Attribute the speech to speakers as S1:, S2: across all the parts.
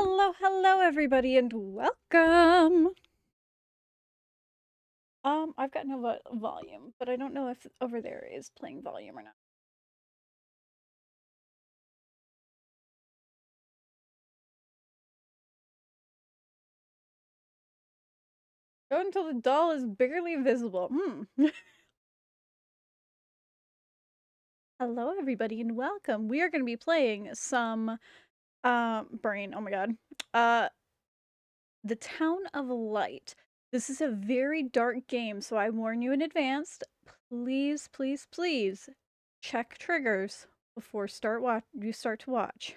S1: Hello, hello, everybody, and welcome. I've got no volume, but I don't know if over there is playing volume or not. Go until the doll is barely visible. Hello, everybody, and welcome. We are going to be playing some, brain. Oh my god. The Town of Light. This is a very dark game, so I warn you in advance. Please, please, please check triggers before you start to watch.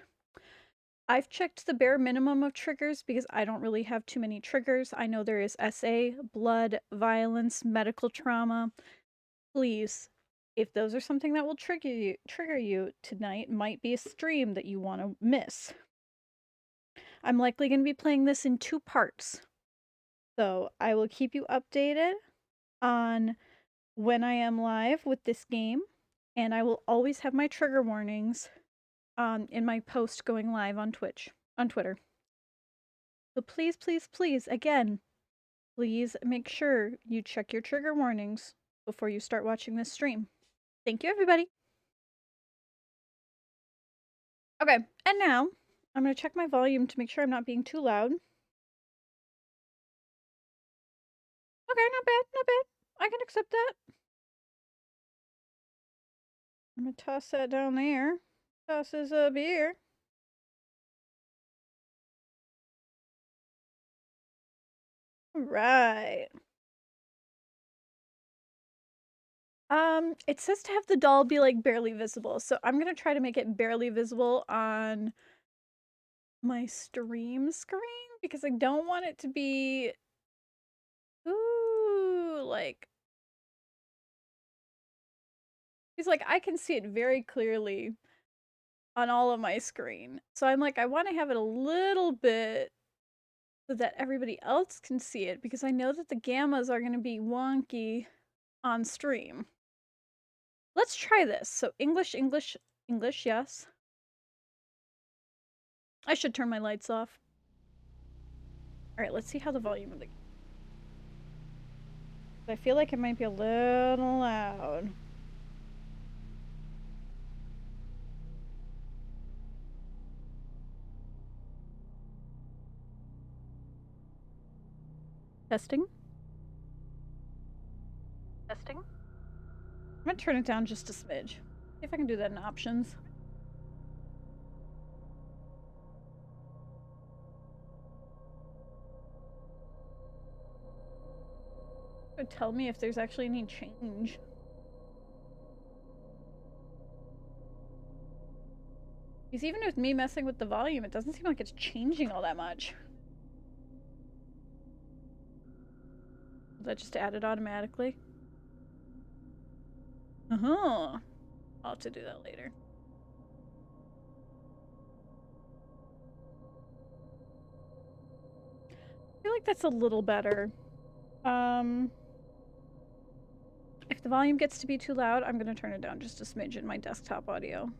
S1: I've checked the bare minimum of triggers because I don't really have too many triggers. I know there is SA, blood, violence, medical trauma. Please, if those are something that will trigger you tonight, might be a stream that you want to miss. I'm likely going to be playing this in 2 parts. So, I will keep you updated on when I am live with this game, and I will always have my trigger warnings in my post going live on Twitter. So please, please, please, again, please make sure you check your trigger warnings before you start watching this stream. Thank you, everybody. Okay, and now I'm going to check my volume to make sure I'm not being too loud. Okay, not bad, not bad. I can accept that. I'm going to toss that down there. Tosses a beer. Right. It says to have the doll be like barely visible, so I'm gonna try to make it barely visible on my stream screen because I don't want it to be like it's like I can see it very clearly on all of my screen. So I'm like I want to have it a little bit so that everybody else can see it because I know that the gammas are going to be wonky on stream. Let's try this. So English, English, English, yes. I should turn my lights off. All right, let's see how the volume of the I feel like it might be a little loud. Testing. Testing. I'm gonna turn it down just a smidge. See if I can do that in options. It would tell me if there's actually any change. Because even with me messing with the volume, it doesn't seem like it's changing all that much. Is that just added automatically? Uh-huh. I'll have to do that later. I feel like that's a little better. If the volume gets to be too loud, I'm gonna turn it down just a smidge in my desktop audio.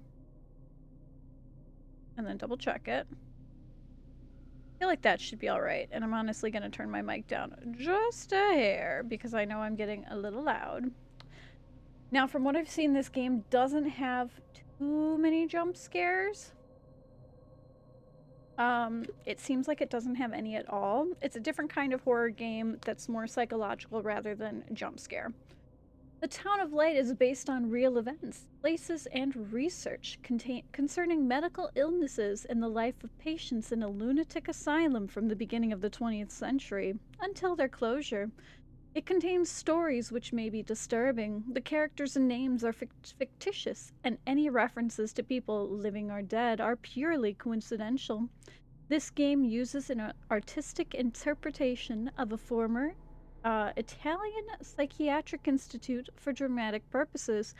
S1: And then double check it. I feel like that should be alright, and I'm honestly gonna turn my mic down just a hair because I know I'm getting a little loud. Now, from what I've seen, this game doesn't have too many jump scares. It seems like it doesn't have any at all. It's a different kind of horror game that's more psychological rather than jump scare. The Town of Light is based on real events, places, and research concerning medical illnesses and the life of patients in a lunatic asylum from the beginning of the 20th century until their closure. It contains stories which may be disturbing. The characters and names are fictitious, and any references to people living or dead are purely coincidental. This game uses an artistic interpretation of a former Italian psychiatric institute for dramatic purposes.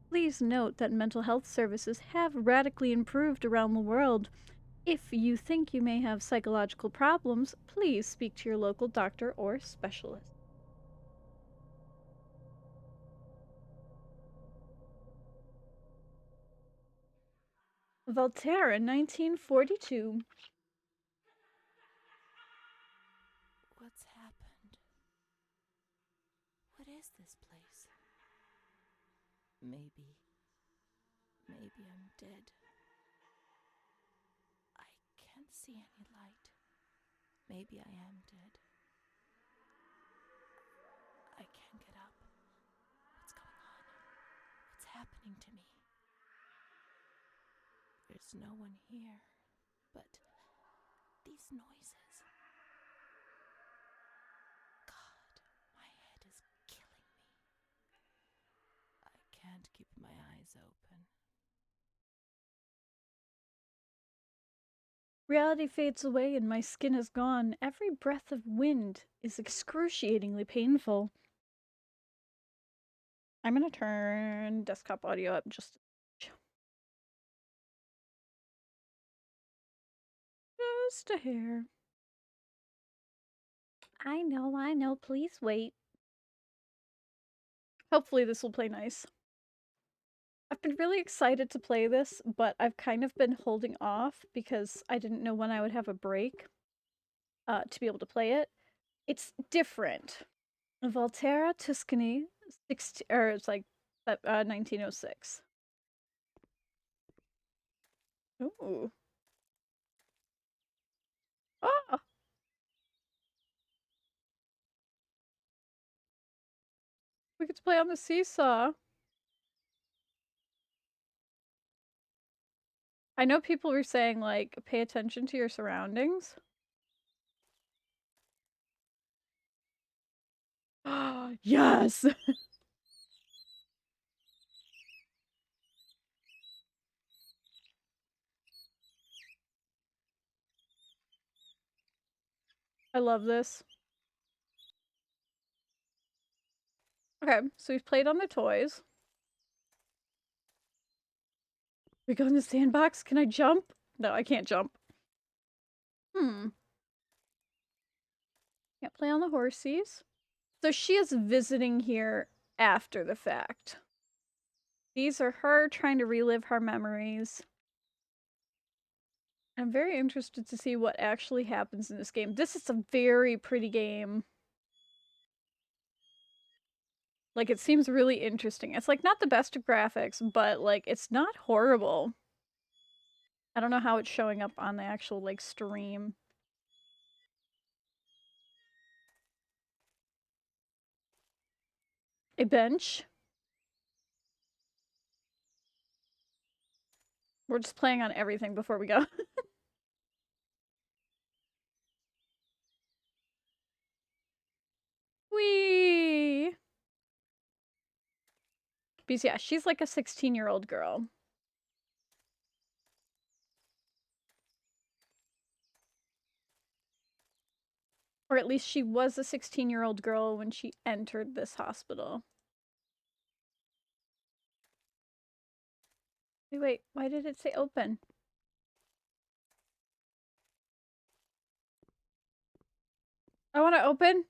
S1: Please note that mental health services have radically improved around the world. If you think you may have psychological problems, please speak to your local doctor or specialist. Voltaire in 1942.
S2: is this place? Maybe I'm dead. I can't see any light. Maybe I am dead. I can't get up. What's going on? What's happening to me? There's no one here. But these noises. God, my head is killing me. I can't keep my eyes open.
S1: Reality fades away and my skin is gone. Every breath of wind is excruciatingly painful. I'm gonna turn desktop audio up just a hair. I know. Please wait. Hopefully this will play nice. I've been really excited to play this, but I've kind of been holding off because I didn't know when I would have a break to be able to play it. It's different. Volterra, Tuscany, 16, or it's like 1906. Ooh. Oh! We get to play on the seesaw. I know people were saying, like, pay attention to your surroundings. Yes! I love this. Okay, so we've played on the toys. We go in the sandbox? Can I jump? No, I can't jump. Can't play on the horsies. So she is visiting here after the fact. These are her trying to relive her memories. I'm very interested to see what actually happens in this game. This is a very pretty game. Like, it seems really interesting. It's, like, not the best of graphics, but, like, it's not horrible. I don't know how it's showing up on the actual, like, stream. A bench. We're just playing on everything before we go. Whee! Because, yeah, she's like a 16-year-old girl. Or at least she was a 16-year-old girl when she entered this hospital. Wait, why did it say open? I want to open.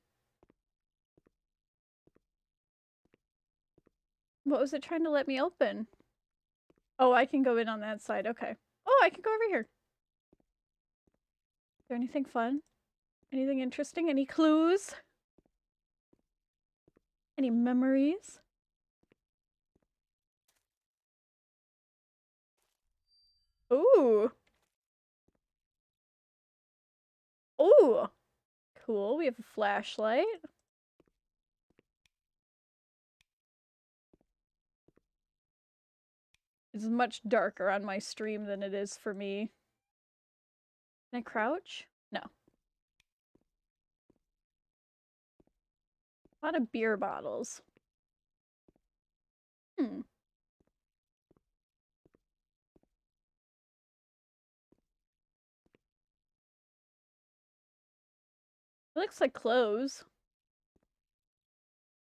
S1: What was it trying to let me open? Oh, I can go in on that side. Okay. Oh, I can go over here. Is there anything fun? Anything interesting? Any clues? Any memories? Ooh. Ooh. Cool. We have a flashlight. It's much darker on my stream than it is for me. Can I crouch? No. A lot of beer bottles. Hmm. It looks like clothes.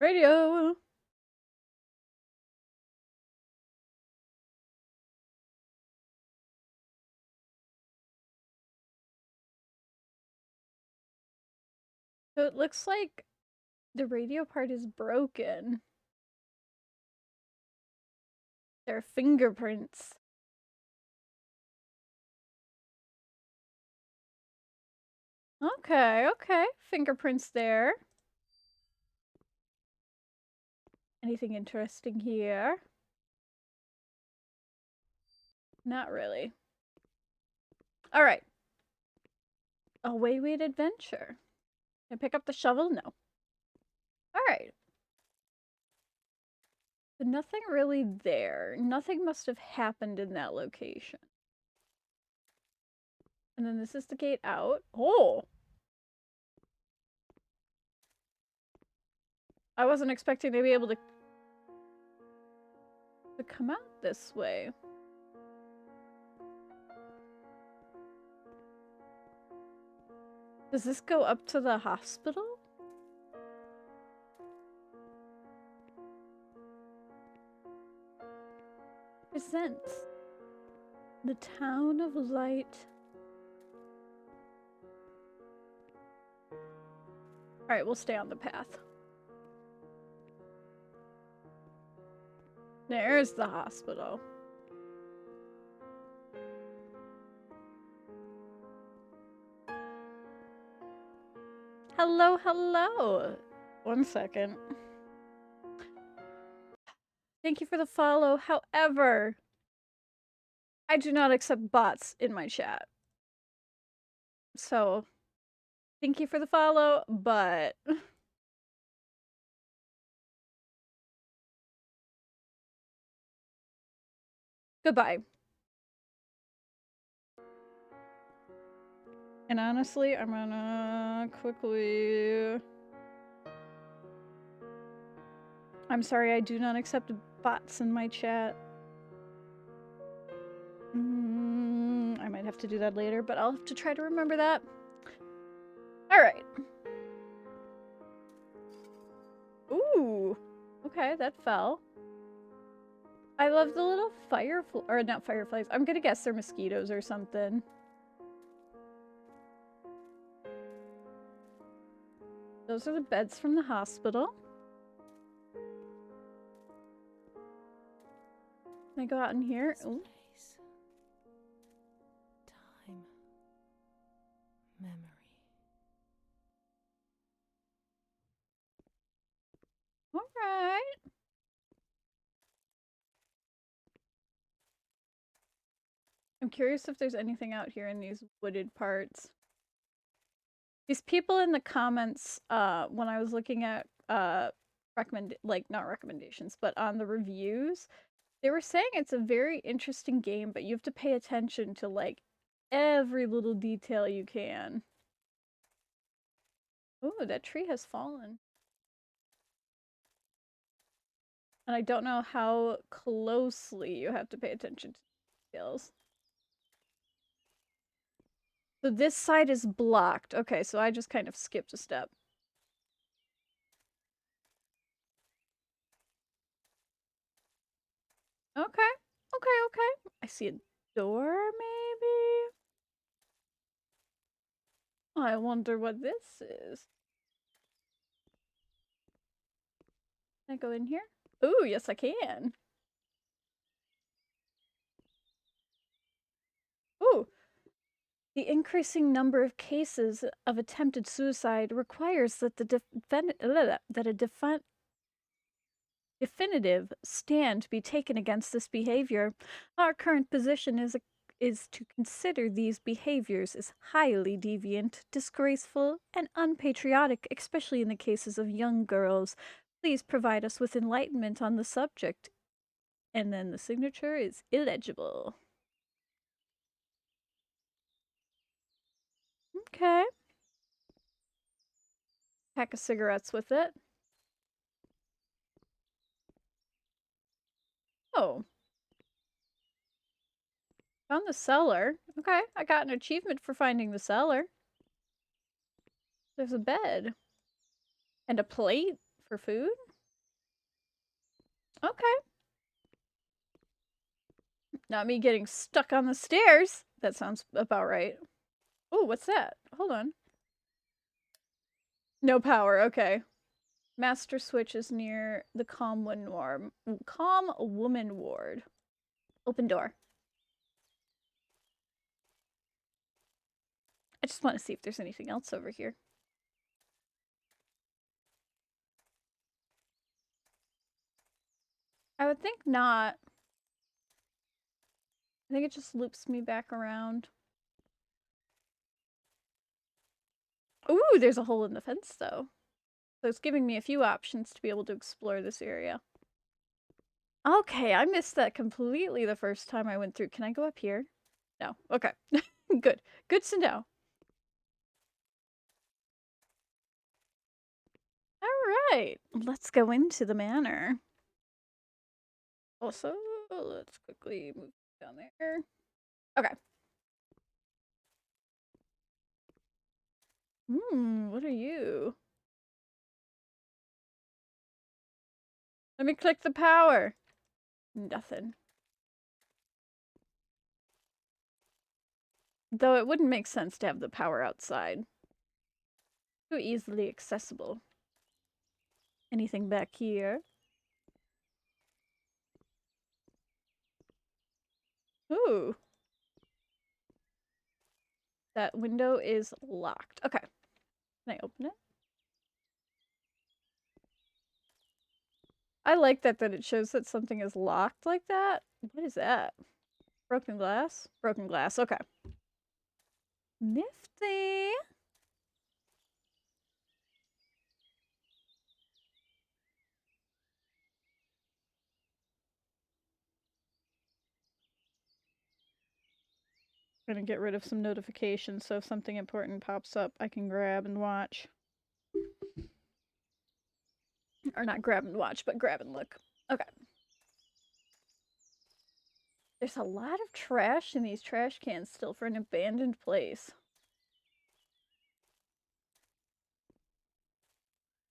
S1: Radio. So it looks like the radio part is broken. There are fingerprints. Okay, okay. Fingerprints there. Anything interesting here? Not really. All right. A Wayward Adventure. Can I pick up the shovel? No. All right. But nothing really there. Nothing must have happened in that location. And then this is the gate out. Oh! I wasn't expecting to be able to come out this way. Does this go up to the hospital? Presents the town of light. Alright, we'll stay on the path. There's the hospital. Hello, hello. 1 second. Thank you for the follow. However, I do not accept bots in my chat. So, thank you for the follow, but goodbye. And honestly, I'm gonna quickly... I'm sorry, I do not accept bots in my chat. I might have to do that later, but I'll have to try to remember that. Alright. Ooh. Okay, that fell. I love the little firefly, or not fireflies. I'm gonna guess they're mosquitoes or something. Those are the beds from the hospital. Can I go out in here? Ooh.
S2: Place. Time. Memory.
S1: Alright. I'm curious if there's anything out here in these wooded parts. These people in the comments, when I was looking at, not recommendations, but on the reviews, they were saying it's a very interesting game, but you have to pay attention to, like, every little detail you can. Ooh, that tree has fallen. And I don't know how closely you have to pay attention to details. So this side is blocked. Okay, so I just kind of skipped a step. Okay, okay. I see a door, maybe? I wonder what this is. Can I go in here? Ooh, yes I can. Ooh. The increasing number of cases of attempted suicide requires that definitive stand be taken against this behavior. Our current position is to consider these behaviors as highly deviant, disgraceful, and unpatriotic, especially in the cases of young girls. Please provide us with enlightenment on the subject. And then the signature is illegible. Okay. Pack of cigarettes with it. Oh. Found the cellar. Okay, I got an achievement for finding the cellar. There's a bed. And a plate for food? Okay. Not me getting stuck on the stairs. That sounds about right. Oh, what's that? Hold on. No power, okay. Master switch is near the Calm Woman ward. Open door. I just want to see if there's anything else over here. Okay. Okay. I would think not. I think it just loops me back around. Ooh, there's a hole in the fence, though. So it's giving me a few options to be able to explore this area. Okay, I missed that completely the first time I went through. Can I go up here? No. Okay. Good. Good to know. All right. Let's go into the manor. Also, let's quickly move down there. Okay. What are you? Let me click the power. Nothing. Though it wouldn't make sense to have the power outside. Too easily accessible. Anything back here? Ooh. That window is locked. Okay. Can I open it? I like that it shows that something is locked like that. What is that? Broken glass? Broken glass. Okay. Nifty. I'm gonna get rid of some notifications so if something important pops up, I can grab and watch. Or not grab and watch, but grab and look. Okay. There's a lot of trash in these trash cans still for an abandoned place.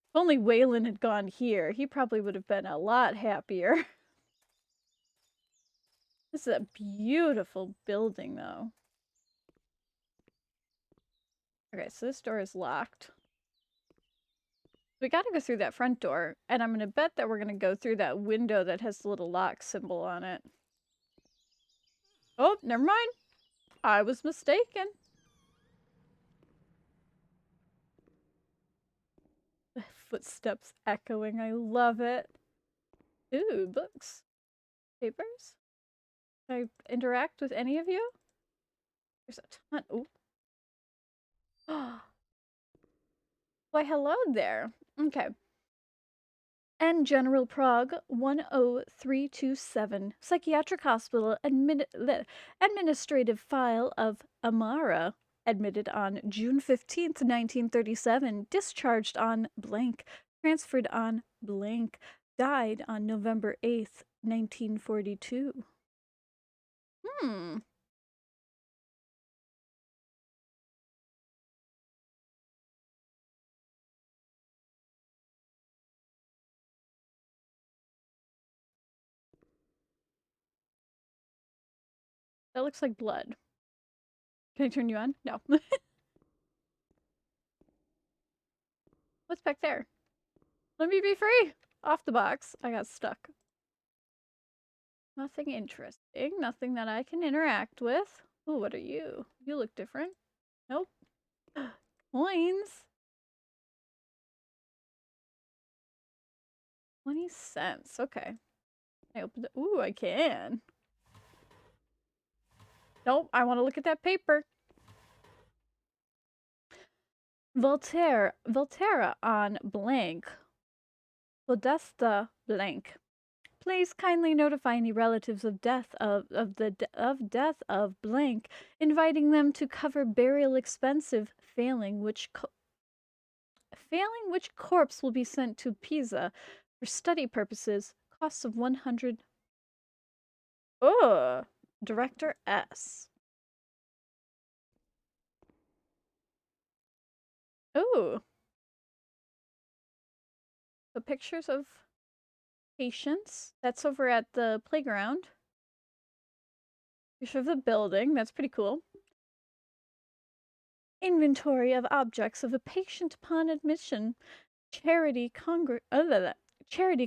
S1: If only Waylon had gone here, he probably would have been a lot happier. This is a beautiful building, though. Okay, so this door is locked. We gotta go through that front door, and I'm gonna bet that we're gonna go through that window that has the little lock symbol on it. Oh, never mind. I was mistaken. Footsteps echoing. I love it. Ooh, books. Papers? Can I interact with any of you? There's a ton. Ooh. Why, hello there. Okay. And General Prague 10327, Psychiatric Hospital Administrative File of Amara, admitted on June 15th, 1937, discharged on blank, transferred on blank, died on November 8th, 1942. Hmm. That looks like blood. Can I turn you on? No. What's back there? Let me be free! Off the box. I got stuck. Nothing interesting. Nothing that I can interact with. Oh, what are you? You look different. Nope. Coins. 20 cents. Okay. I open the. Ooh, I can. Nope. I want to look at that paper. Volterra on blank. Podesta blank. Please kindly notify any relatives of death of blank, inviting them to cover burial expensive, failing which corpse will be sent to Pisa for study purposes. Costs of 100. Oh, Director S. Oh, the pictures of patients. That's over at the playground. Picture of the building. That's pretty cool. Inventory of objects of a patient upon admission. Charity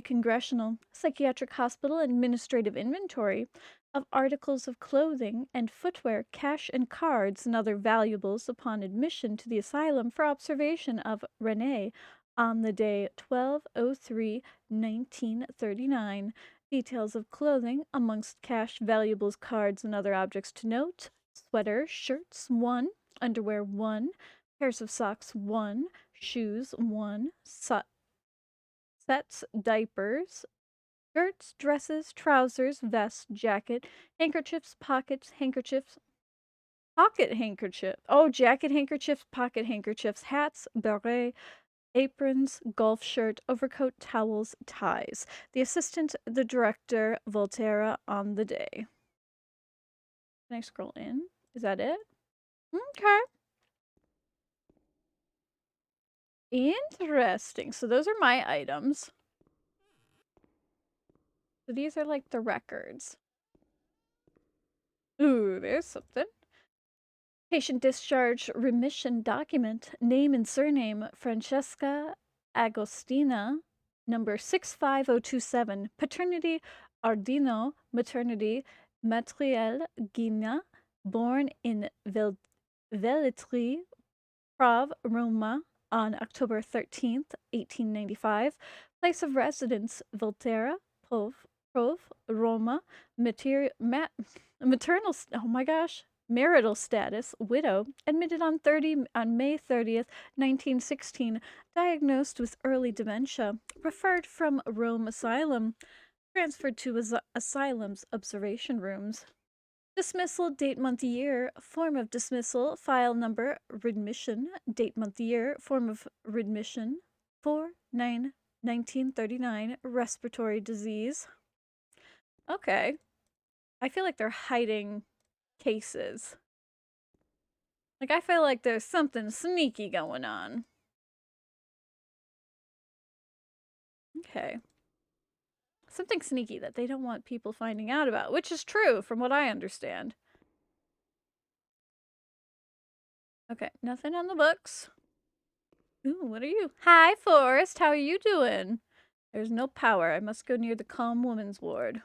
S1: Congressional Psychiatric Hospital Administrative Inventory of articles of clothing and footwear, cash and cards, and other valuables upon admission to the asylum for observation of Renee on the day 12/03/1939, Details of clothing amongst cash, valuables, cards, and other objects to note. Sweaters, shirts, 1. Underwear, 1. Pairs of socks, 1. Shoes, 1. Sets, diapers, skirts, dresses, trousers, vest, jacket, handkerchiefs, pockets, handkerchiefs, pocket handkerchief. Oh, jacket handkerchiefs, pocket handkerchiefs, hats, beret, aprons, golf shirt, overcoat, towels, ties. The assistant, the director, Volterra on the day. Can I scroll in? Is that it? Okay. Interesting. So those are my items. So these are like the records. Ooh, there's something. Patient discharge remission document. Name and surname Francesca Agostina. Number 65027. Paternity Ardino. Maternity Matrielle Gina. Born in Velletri, Prav, Roma on October 13th, 1895. Place of residence Volterra, Prov, Roma. Maternal, oh my gosh, marital status, widow, admitted on May 30th, 1916, diagnosed with early dementia, referred from Rome Asylum, transferred to asylum's observation rooms. Dismissal, date, month, year, form of dismissal, file number, readmission, date, month, year, form of readmission, 4/9/1939, respiratory disease. Okay. I feel like they're hiding cases. Like, I feel like there's something sneaky going on. Okay. Something sneaky that they don't want people finding out about, which is true from what I understand. Okay, nothing on the books. Ooh, what are you? Hi, Forrest. How are you doing? There's no power. I must go near the calm woman's ward.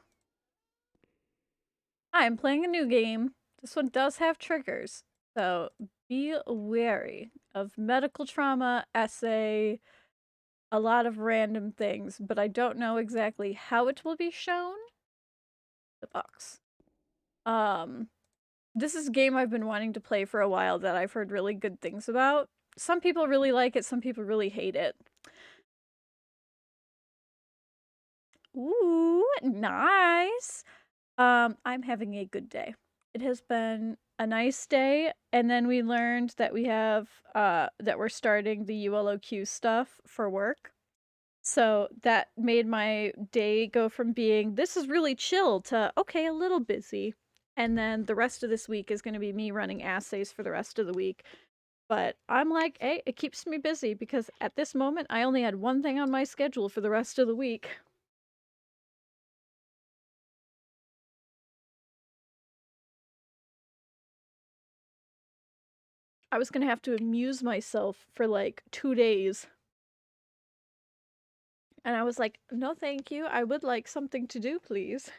S1: Hi, I'm playing a new game. This one does have triggers, so be wary of medical trauma, essay, a lot of random things, but I don't know exactly how it will be shown. The box. This is a game I've been wanting to play for a while that I've heard really good things about. Some people really like it, some people really hate it. Ooh, nice. I'm having a good day. It has been a nice day, and then we learned that we have that we're starting the ULOQ stuff for work. So that made my day go from being this is really chill to okay, a little busy. And then the rest of this week is going to be me running assays for the rest of the week. But I'm like, hey, it keeps me busy because at this moment I only had one thing on my schedule for the rest of the week. I was going to have to amuse myself for like 2 days. And I was like, no, thank you. I would like something to do, please.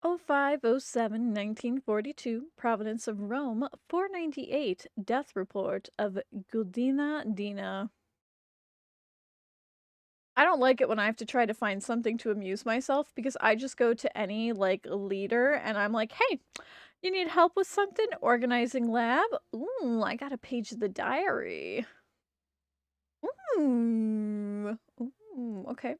S1: 05/07/1942, Providence of Rome, 498, death report of Gudina Dina. I don't like it when I have to try to find something to amuse myself because I just go to any like leader and I'm like, hey, you need help with something? Organizing lab? Ooh, I got a page of the diary. Ooh, okay.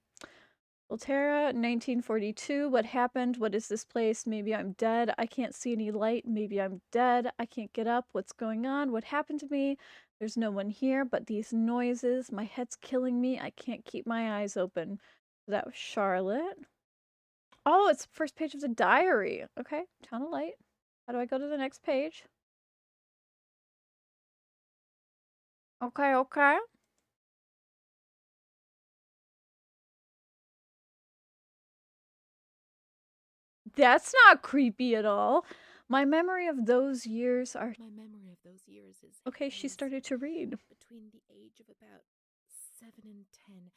S1: Volterra, 1942. What happened? What is this place? Maybe I'm dead. I can't see any light. Maybe I'm dead. I can't get up. What's going on? What happened to me? There's no one here, but these noises. My head's killing me. I can't keep my eyes open. That was Charlotte. Oh, it's the first page of the diary. Okay, Town of Light. How do I go to the next page? Okay, okay. That's not creepy at all. My memory of those years are.
S2: My memory of those years is
S1: Okay, she started to read.
S2: between the age of about 7 and 10.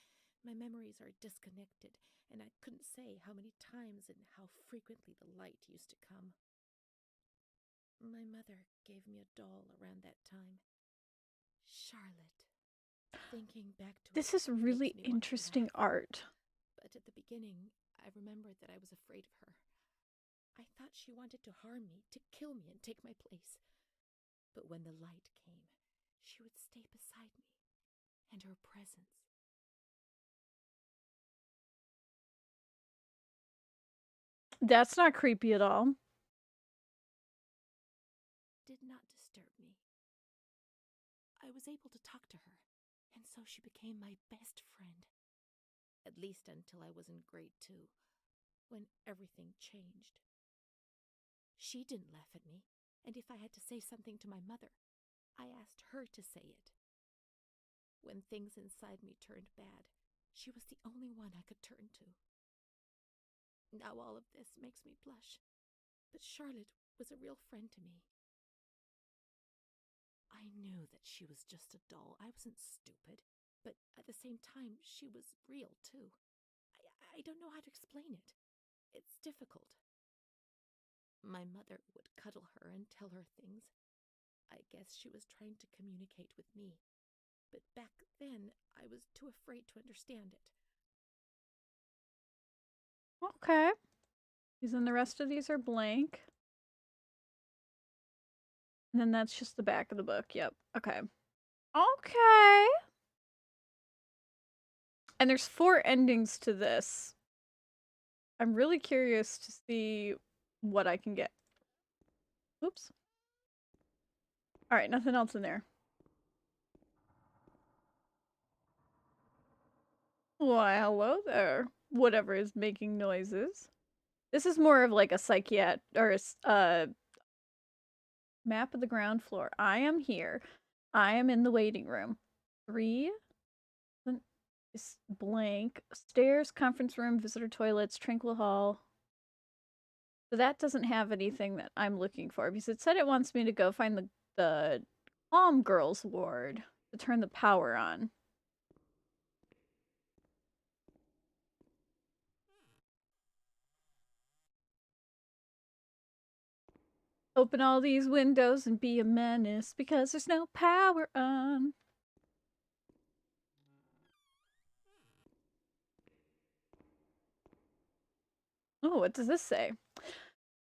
S2: My memories are disconnected, and I couldn't say how many times and how frequently the light used to come. My mother gave me a doll around that time. Charlotte. Thinking back to it
S1: This is
S2: makes
S1: really
S2: me want to
S1: interesting
S2: laugh.
S1: art.
S2: But at the beginning, I remembered that I was afraid of her. I thought she wanted to harm me, to kill me, and take my place. But when the light came, she would stay beside me, and her presence
S1: That's not creepy at all.
S2: did not disturb me. I was able to talk to her, and so she became my best friend. At least until I was in grade 2, when everything changed. She didn't laugh at me, and if I had to say something to my mother, I asked her to say it. When things inside me turned bad, she was the only one I could turn to. Now all of this makes me blush, but Charlotte was a real friend to me. I knew that she was just a doll. I wasn't stupid, but at the same time, she was real too. I don't know how to explain it. It's difficult. My mother would cuddle her and tell her things. I guess she was trying to communicate with me, but back then I was too afraid to understand it.
S1: Okay. These and the rest of these are blank. And then that's just the back of the book. Yep. Okay. Okay. And there's 4 endings to this. I'm really curious to see what I can get. Oops. All right, nothing else in there. Why, hello there. Whatever is making noises. This is more of like a or a map of the ground floor. I am here. I am in the waiting room. 3 is blank. Stairs, conference room, visitor toilets, tranquil hall. So that doesn't have anything that I'm looking for because it said it wants me to go find the calm girls ward to turn the power on. Open all these windows and be a menace because there's no power on. Oh, what does this say?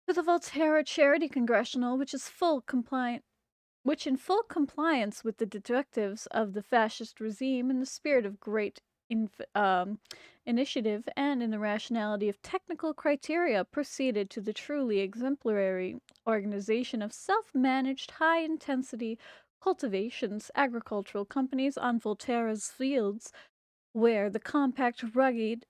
S1: To the Volterra Charity Congressional, which in full compliance with the directives of the fascist regime in the spirit of great initiative and in the rationality of technical criteria, proceeded to the truly exemplary organization of self-managed high-intensity cultivations, agricultural companies on Volterra's fields, where the compact, rugged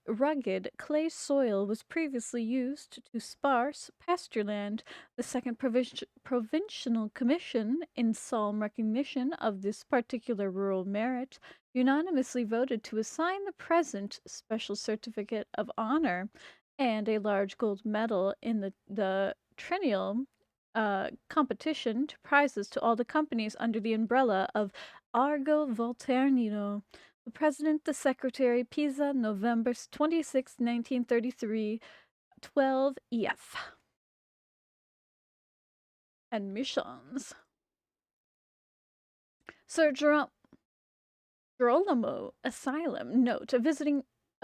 S1: clay soil was previously used to sparse pastureland. The second provincial commission, in solemn recognition of this particular rural merit, unanimously voted to assign the present special certificate of honor and a large gold medal in the triennial competition to prizes to all the companies under the umbrella of Argo Volternino. The President, the Secretary, Pisa, November 26, 1933, 12F. Admissions. Sir Girolamo Asylum. Note, a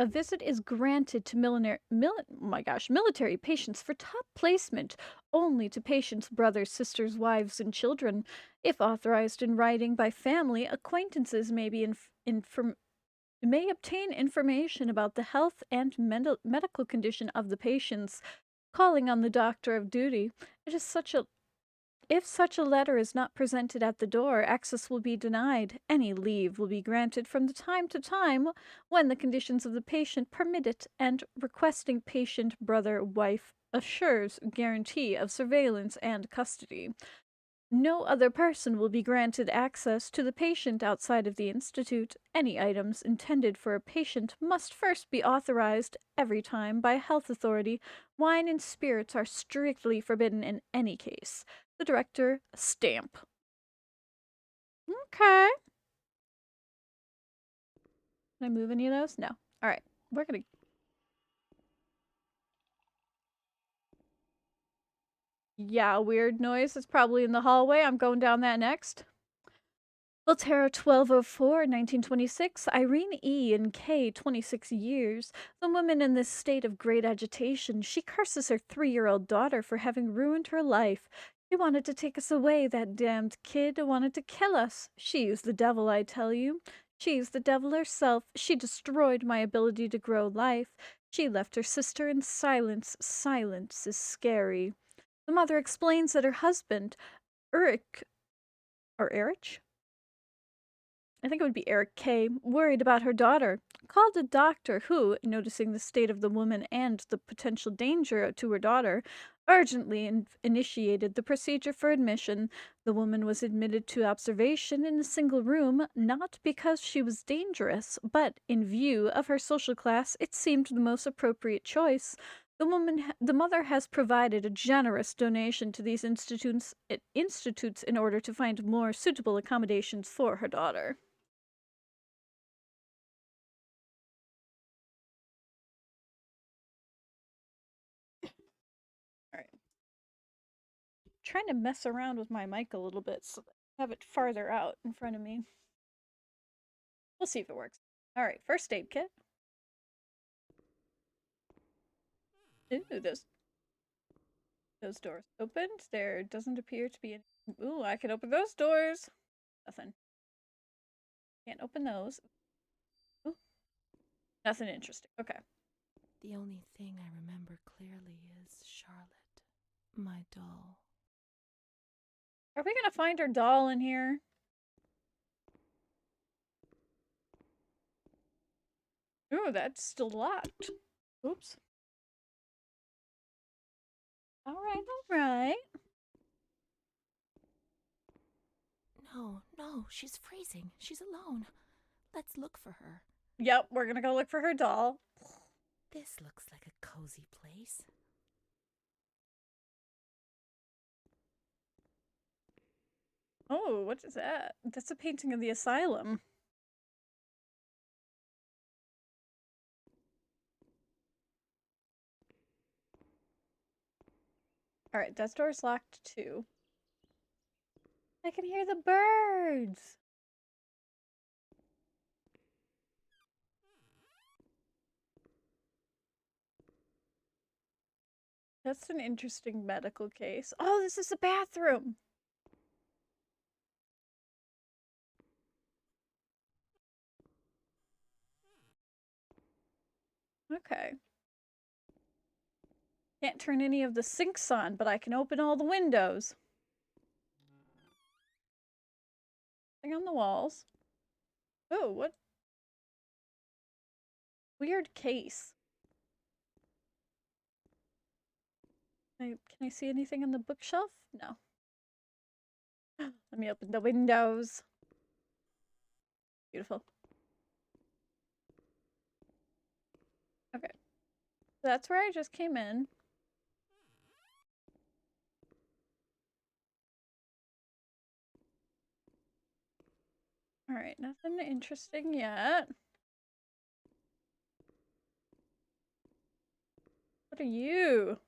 S1: visit is granted to military patients for top placement only to patients' brothers, sisters, wives, and children. If authorized in writing by family, acquaintances may be may obtain information about the health and medical condition of the patients, calling on the doctor of duty. It is such a If such a letter is not presented at the door, access will be denied. Any leave will be granted from the time to time when the conditions of the patient permit it, and requesting patient brother wife assures guarantee of surveillance and custody. No other person will be granted access to the patient outside of the institute. Any items intended for a patient must first be authorized every time by a health authority. Wine and spirits are strictly forbidden in any case. The director, stamp. Okay. Can I move any of those? No. All right. We're gonna. Yeah, weird noise is probably in the hallway. I'm going down that next. Volterra 1204, 1926, Irene E. and K. 26 years. The woman in this state of great agitation. She curses her 3-year-old daughter for having ruined her life. She wanted to take us away, that damned kid wanted to kill us. She's the devil, I tell you. She's the devil herself. She destroyed my ability to grow life. She left her sister in silence. Silence is scary. The mother explains that her husband, Eric, or Erich? I think it would be Eric K., worried about her daughter, called a doctor who, noticing the state of the woman and the potential danger to her daughter, urgently initiated the procedure for admission. The woman was admitted to observation in a single room, not because she was dangerous, but in view of her social class, it seemed the most appropriate choice. The mother has provided a generous donation to these institutes in order to find more suitable accommodations for her daughter. All right. Trying to mess around with my mic a little bit so that I have it farther out in front of me. We'll see if it works. All right, first aid kit. Ooh, those doors opened. There doesn't appear to be any. Ooh, I can open those doors. Nothing. Can't open those. Ooh, nothing interesting. Okay.
S2: The only thing I remember clearly is Charlotte, my doll.
S1: Are we gonna find our doll in here? Ooh, that's still locked. Oops. All right, all right.
S2: No, no, she's freezing. She's alone. Let's look for her.
S1: Yep, we're gonna go look for her doll.
S2: This looks like a cozy place.
S1: Oh, what is that? That's a painting of the asylum. All right, that door's locked too. I can hear the birds. That's an interesting medical case. Oh, this is a bathroom. Okay. Can't turn any of the sinks on, but I can open all the windows. Thing on the walls. Oh, what? Weird case. Can I see anything on the bookshelf? No. Let me open the windows. Beautiful. Okay. So that's where I just came in. Alright, nothing interesting yet. What are you?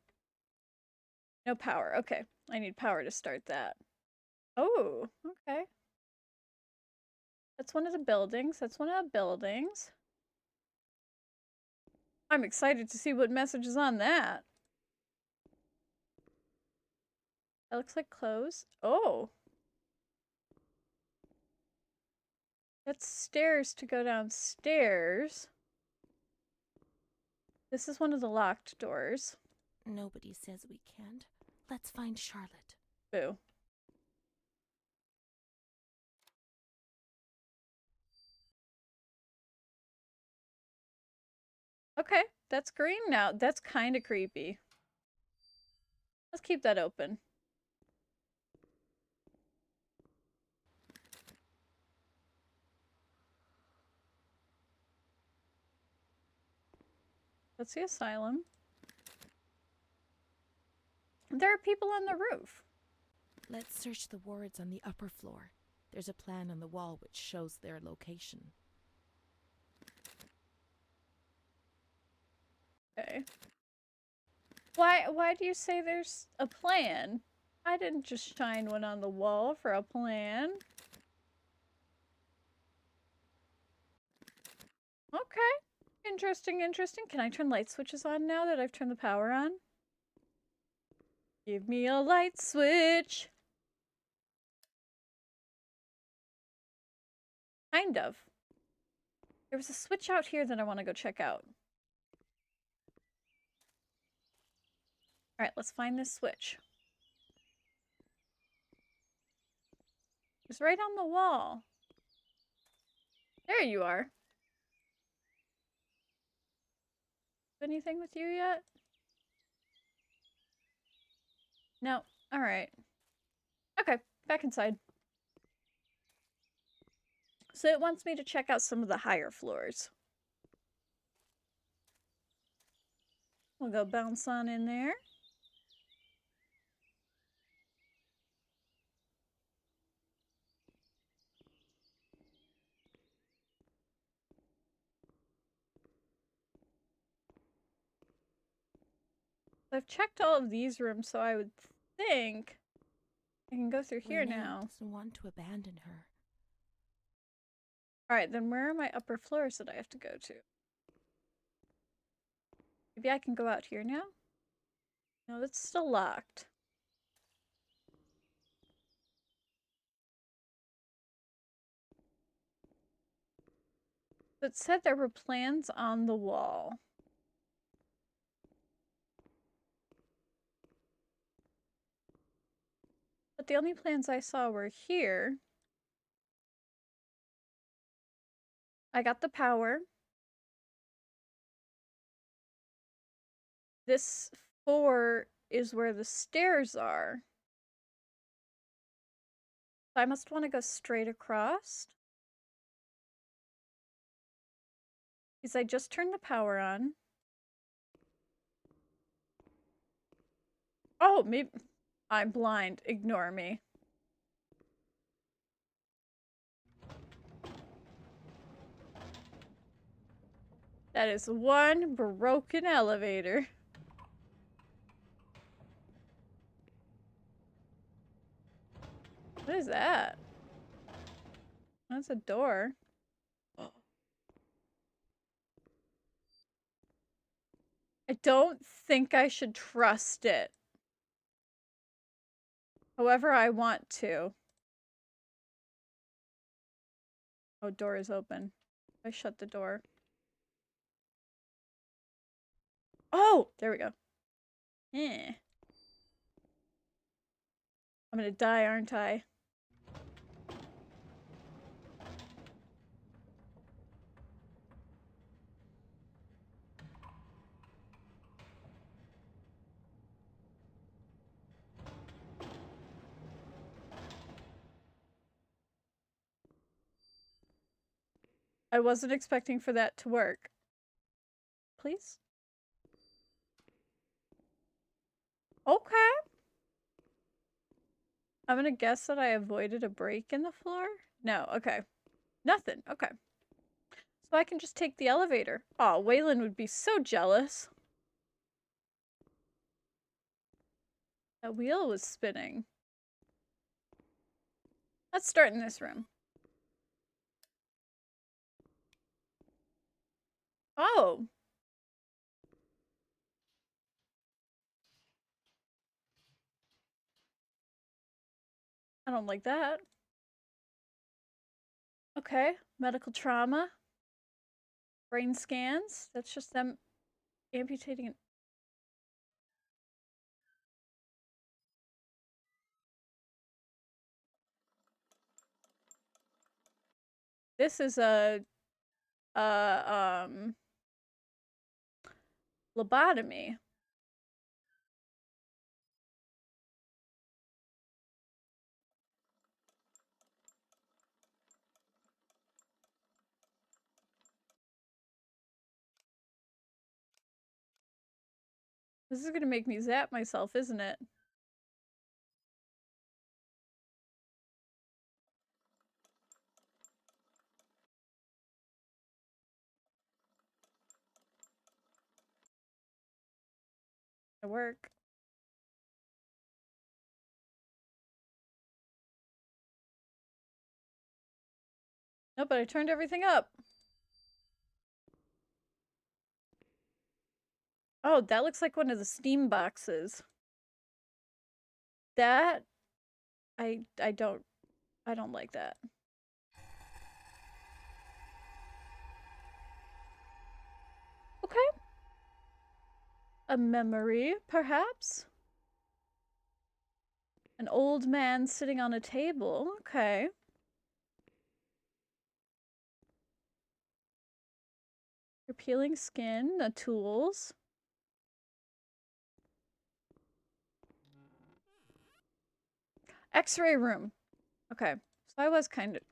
S1: No power. Okay. I need power to start that. Oh, okay. That's one of the buildings. That's one of the buildings. I'm excited to see what message is on that. That looks like clothes. Oh. That's stairs to go downstairs. This is one of the locked doors.
S2: Nobody says we can't. Let's find Charlotte.
S1: Boo. Okay, that's green now. That's kind of creepy. Let's keep that open. That's the asylum. There are people on the roof.
S2: Let's search the wards on the upper floor. There's a plan on the wall which shows their location.
S1: Okay. Why do you say there's a plan? I didn't just shine one on the wall for a plan. Okay. Interesting, interesting. Can I turn light switches on now that I've turned the power on? Give me a light switch. Kind of. There was a switch out here that I want to go check out. Alright, let's find this switch. It's right on the wall. There you are. Anything with you yet? No. Alright. Okay, back inside. So it wants me to check out some of the higher floors. We'll go bounce on in there. I've checked all of these rooms, so I would think I can go through here
S2: Renee
S1: now.
S2: doesn't want to abandon her.
S1: Alright, then where are my upper floors that I have to go to? Maybe I can go out here now? No, that's still locked. It said there were plans on the wall. But the only plans I saw were here. I got the power. This 4 is where the stairs are. So I must want to go straight across. Because I just turned the power on. Oh, maybe I'm blind. Ignore me. That is one broken elevator. What is that? That's a door. I don't think I should trust it. However, I want to. Oh, door is open. I shut the door. Oh, there we go. Eh. I'm gonna die, aren't I? I wasn't expecting for that to work. Please? Okay. I'm gonna guess that I avoided a break in the floor? No, okay. Nothing, okay. So I can just take the elevator. Oh, Waylon would be so jealous. That wheel was spinning. Let's start in this room. Oh. I don't like that. Okay, medical trauma. Brain scans. That's just them amputating an... This is a lobotomy. This is gonna make me zap myself, isn't it? At work. No, but I turned everything up. Oh, that looks like one of the Steam boxes. That I don't like that. Okay. A memory, perhaps? An old man sitting on a table. Okay. You're peeling skin, the tools. X-ray room. Okay. So I was kind of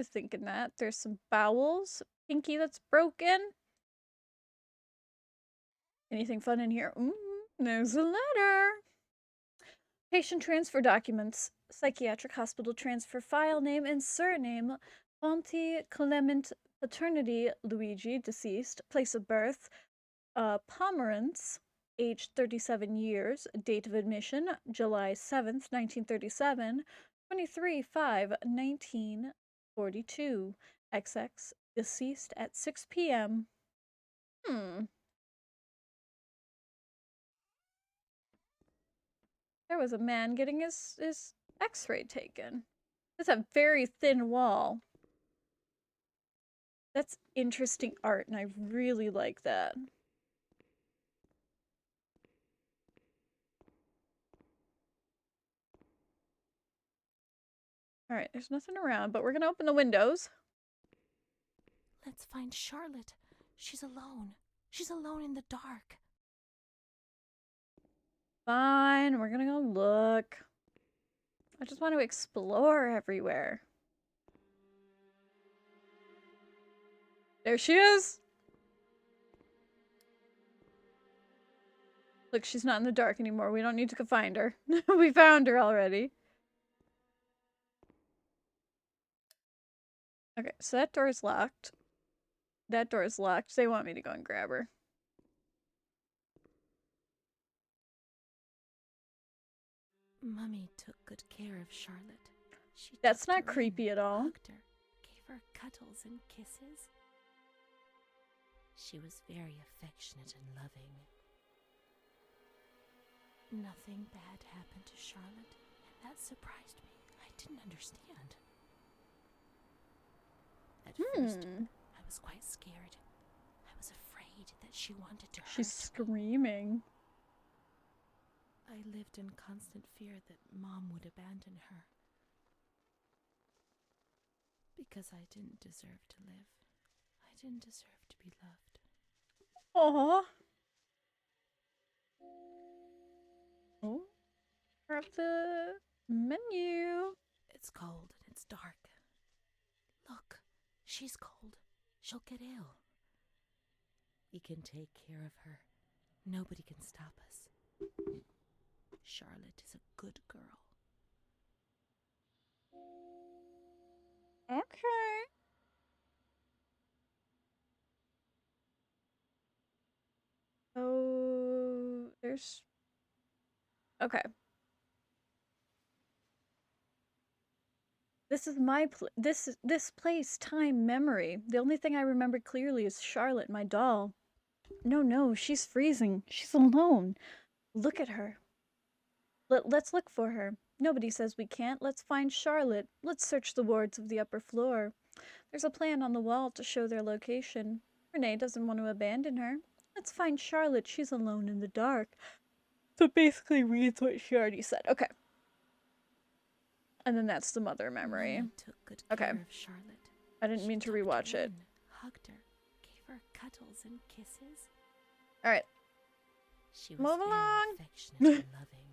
S1: thinking that. There's some bowels. Pinky that's broken. Anything fun in here? There's a letter. Patient transfer documents. Psychiatric hospital transfer file name and surname. Fonte Clement paternity Luigi deceased. Place of birth Pomerantz, age 37 years. Date of admission July 7th, 1937. 23/5/1942. XX deceased at 6 p.m. There was a man getting his x-ray taken. It's a very thin wall. That's interesting art, and I really like that. Alright, there's nothing around, but we're gonna open the windows.
S2: Let's find Charlotte. She's alone. She's alone in the dark.
S1: Fine, we're gonna go look. I just want to explore everywhere. There she is! Look, she's not in the dark anymore. We don't need to go find her. We found her already. Okay, so that door is locked. That door is locked. They want me to go and grab her.
S2: Mummy took good care of Charlotte.
S1: That's not creepy at all.
S2: Hugged her, gave her cuddles and kisses. She was very affectionate and loving. Nothing bad happened to Charlotte, and that surprised me. I didn't understand. At first, I was quite scared. I was afraid that she wanted to hurt me.
S1: She's screaming.
S2: I lived in constant fear that Mom would abandon her. Because I didn't deserve to live. I didn't deserve to be loved.
S1: Aww. Oh. We're up the menu.
S2: It's cold and it's dark. Look, she's cold. She'll get ill. We can take care of her. Nobody can stop us. Charlotte is a good girl.
S1: Okay. Oh, there's... Okay. This is my this place, time, memory. The only thing I remember clearly is Charlotte, my doll. No, she's freezing. She's alone. Look at her. Let's look for her. Nobody says we can't. Let's find Charlotte. Let's search the wards of the upper floor. There's a plan on the wall to show their location. Renee doesn't want to abandon her. Let's find Charlotte. She's alone in the dark. So basically reads what she already said. Okay. And then that's the mother memory.
S2: Mummy took good care of Charlotte.
S1: I didn't mean to rewatch it.
S2: Hugged her, gave her cuddles and kisses.
S1: All right.
S2: She was
S1: Move
S2: very
S1: along.
S2: affectionate and loving.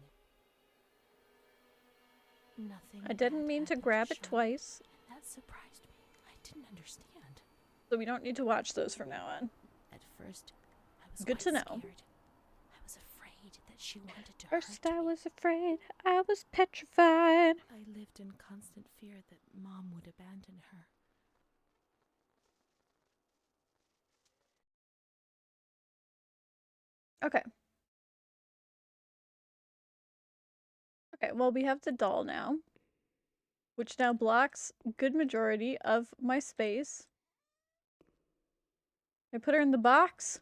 S2: Nothing.
S1: I didn't mean to grab it twice.
S2: And that surprised me. I didn't understand.
S1: So we don't need to watch those from now on.
S2: At first, I was
S1: good to know.
S2: Scared. I was afraid that she wanted to
S1: First
S2: hurt
S1: I
S2: me.
S1: was afraid. I was petrified.
S2: I lived in constant fear that Mom would abandon her.
S1: Okay. Okay, well, we have the doll now, which now blocks a good majority of my space. I put her in the box.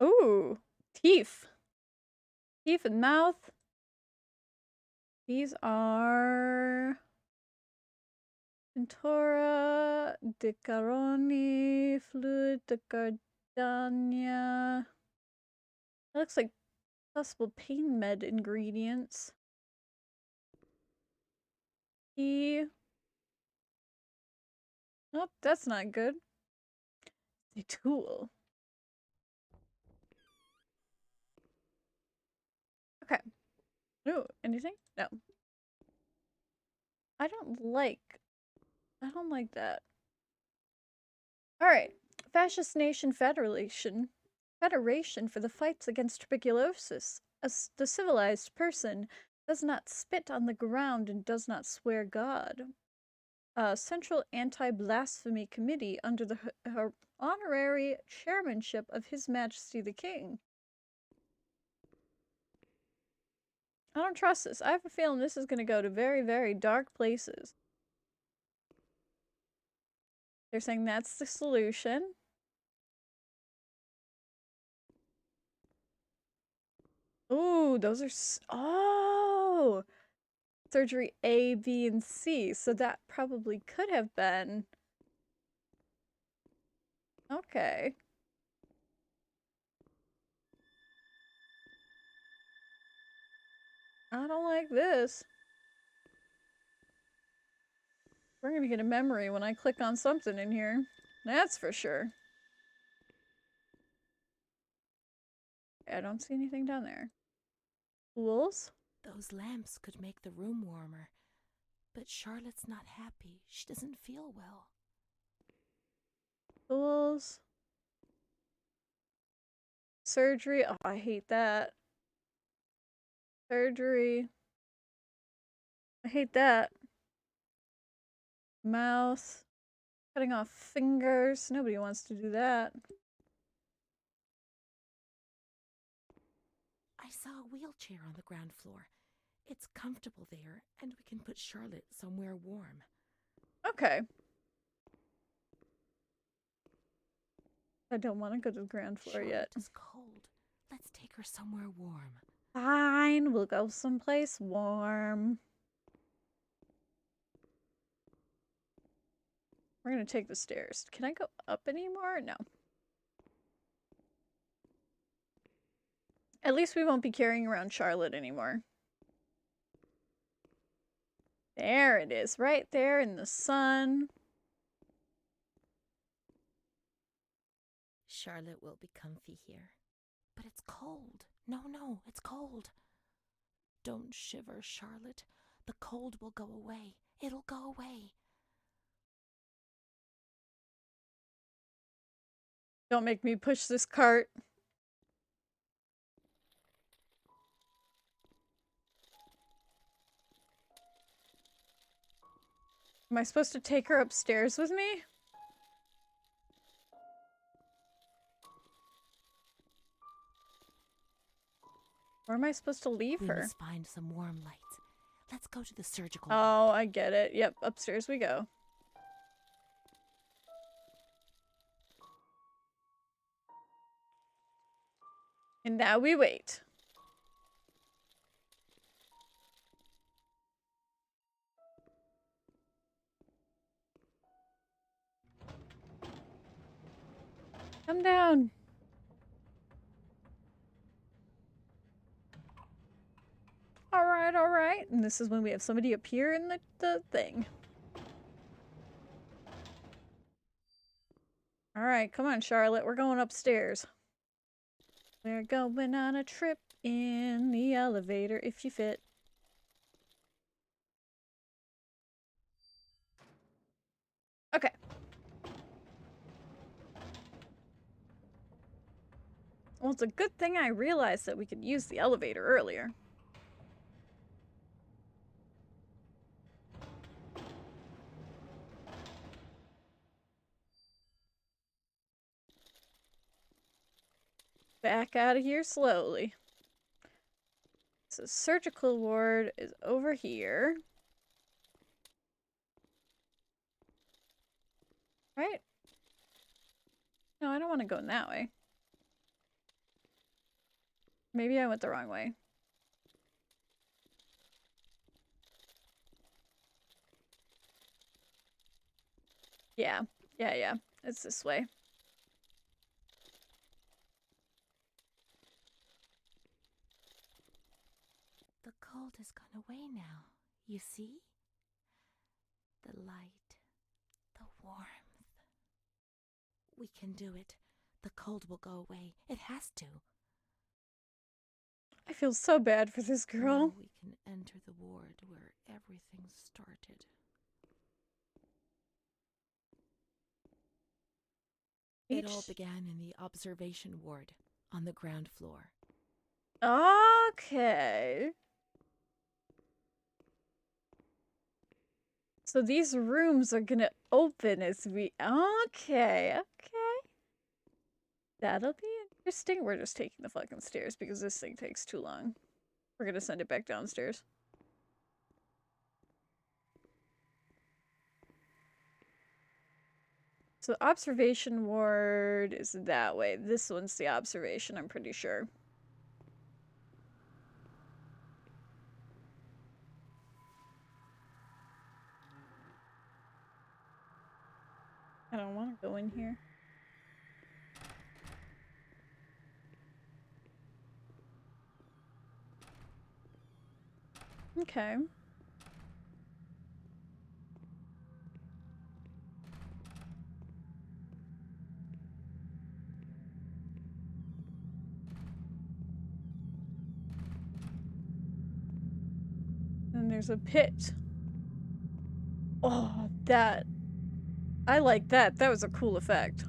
S1: Ooh, teeth. Teeth and mouth. These are Ventura, Dicaroni, Fluid, Dicardania. That looks like possible pain med ingredients. E. Nope, that's not good. A tool. Okay. Ooh, anything? No. I don't like. I don't like that. All right. Fascist Nation Federation. Federation for the fights against tuberculosis. As the civilized person does not spit on the ground and does not swear God. Central Anti-Blasphemy Committee under the honorary chairmanship of His Majesty the King. I don't trust this. I have a feeling this is going to go to very, very dark places. They're saying that's the solution. Ooh, those are... Oh! Surgery A, B, and C. So that probably could have been... Okay. I don't like this. We're gonna get a memory when I click on something in here. That's for sure. I don't see anything down there. Tools?
S2: Those lamps could make the room warmer. But Charlotte's not happy. She doesn't feel well.
S1: Tools? Surgery? Oh, I hate that. Surgery. I hate that. Mouth. Cutting off fingers. Nobody wants to do that.
S2: I saw a wheelchair on the ground floor. It's comfortable there, and we can put Charlotte somewhere warm.
S1: Okay. I don't want to go to the ground floor yet.
S2: Charlotte is cold. Let's take her somewhere warm.
S1: Fine, we'll go someplace warm. We're gonna take the stairs. Can I go up anymore? No. At least we won't be carrying around Charlotte anymore. There it is, right there in the sun.
S2: Charlotte will be comfy here. But it's cold. No, it's cold. Don't shiver, Charlotte. The cold will go away. It'll go away.
S1: Don't make me push this cart. Am I supposed to take her upstairs with me? Or am I supposed to leave
S2: We
S1: her?
S2: must find some warm lights. Let's go to the surgical
S1: Oh,
S2: ward.
S1: I get it. Yep, upstairs we go. And now we wait. Come down. All right. And this is when we have somebody appear in the thing. All right, come on, Charlotte. We're going upstairs. We're going on a trip in the elevator if you fit. Okay. Well, it's a good thing I realized that we could use the elevator earlier. Back out of here slowly. So surgical ward is over here. Right? No, I don't want to go in that way. Maybe I went the wrong way. Yeah. Yeah. It's this way.
S2: The cold has gone away now, you see? The light, the warmth. We can do it. The cold will go away. It has to.
S1: I feel so bad for this girl.
S2: Now we can enter the ward where everything started. It all began in the observation ward on the ground floor.
S1: Okay. So these rooms are gonna open as we... Okay. That'll be interesting. We're just taking the fucking stairs because this thing takes too long. We're gonna send it back downstairs. So the observation ward is that way. This one's the observation, I'm pretty sure. I don't want to go in here. Okay. And there's a pit. Oh, that... I like that. That was a cool effect.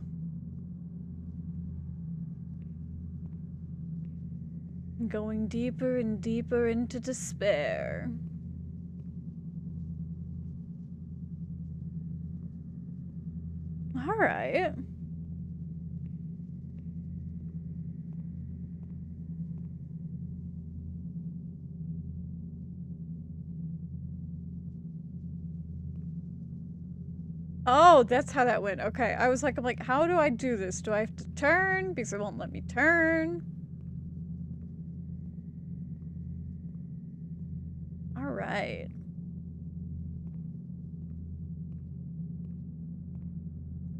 S1: Going deeper and deeper into despair. Alright. Oh, that's how that went. Okay, I'm like, how do I do this? Do I have to turn? Because it won't let me turn. Alright.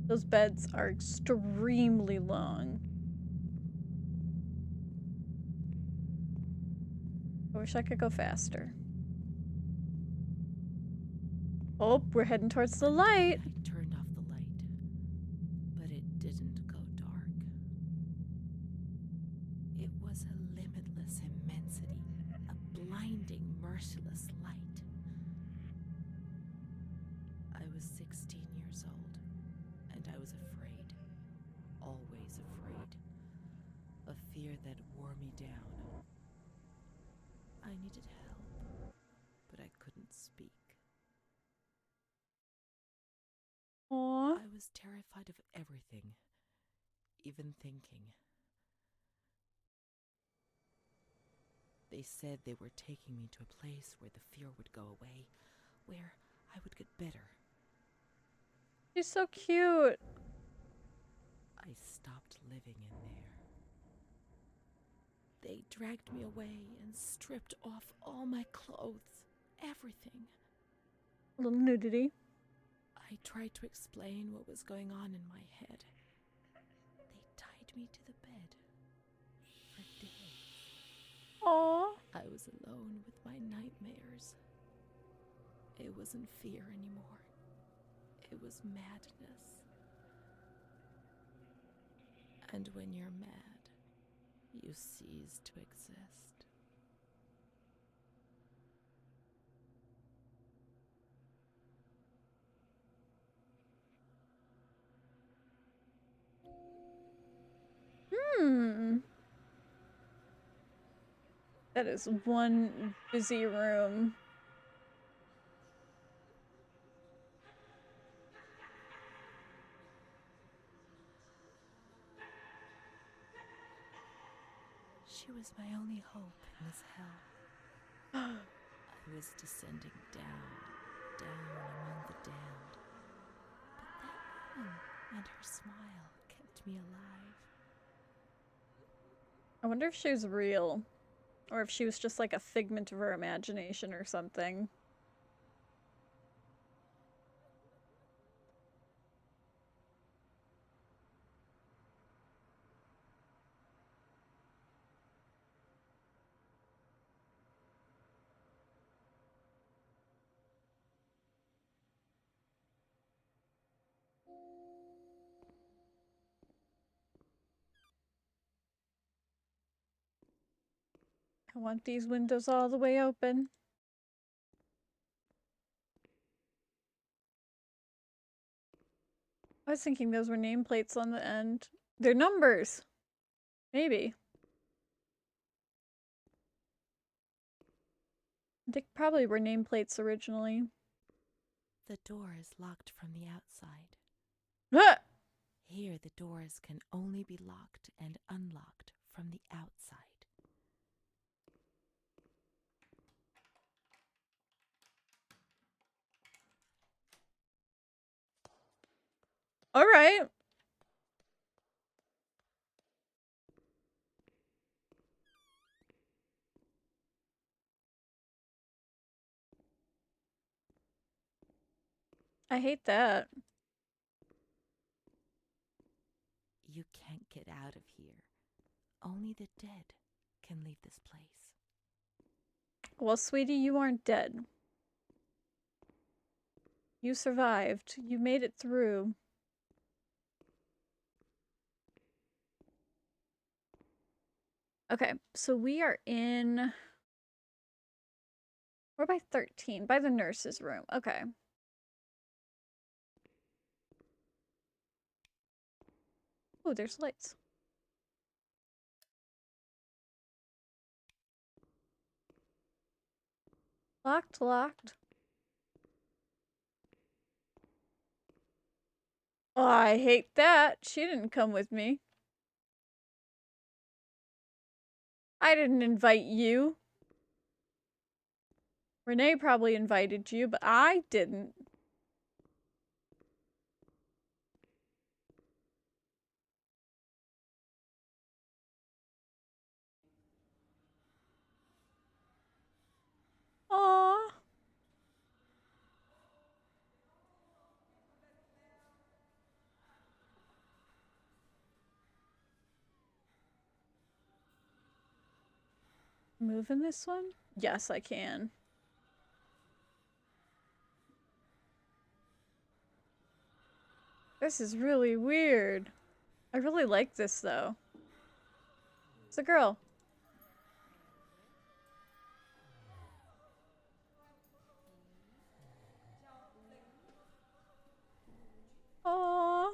S1: Those beds are extremely long. I wish I could go faster. Oh, we're heading towards the light.
S2: I turned off the light, but it didn't go dark. It was a limitless immensity, a blinding, merciless light. I was 16 years old, and I was afraid. Always afraid. A fear that wore me down. I needed help, but I couldn't speak.
S1: Aww.
S2: I was terrified of everything, even thinking. They said they were taking me to a place where the fear would go away, where I would get better.
S1: She's so cute.
S2: I stopped living in there. They dragged me away and stripped off all my clothes, everything.
S1: A little nudity.
S2: I tried to explain what was going on in my head. They tied me to the bed for days.
S1: Aww.
S2: I was alone with my nightmares. It wasn't fear anymore. It was madness. And when you're mad, you cease to exist.
S1: That is one busy room.
S2: She was my only hope in this hell. I was descending down among the damned. But that woman and her smile kept me alive.
S1: I wonder if she was real. Or if she was just like a figment of her imagination or something. I want these windows all the way open. I was thinking those were nameplates on the end. They're numbers. Maybe. I think probably were nameplates originally.
S2: The door is locked from the outside.
S1: Ah!
S2: Here, the doors can only be locked and unlocked from the outside.
S1: Alright. I hate that.
S2: You can't get out of here. Only the dead can leave this place.
S1: Well, sweetie, you aren't dead. You survived. You made it through. Okay, so we are in... We're by 13, by the nurse's room. Okay. Oh, there's lights. Locked, locked. Oh, I hate that. She didn't come with me. I didn't invite you. Renee probably invited you, but I didn't. Aww. Move in this one? Yes, I can. This is really weird. I really like this, though. It's a girl. Aww.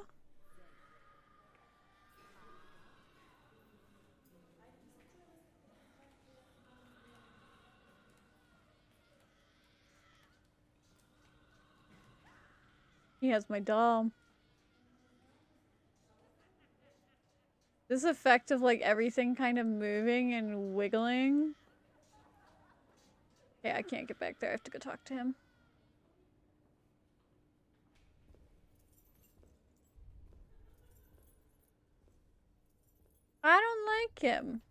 S1: He has my doll. This effect of like everything kind of moving and wiggling. Yeah, I can't get back there. I have to go talk to him. I don't like him.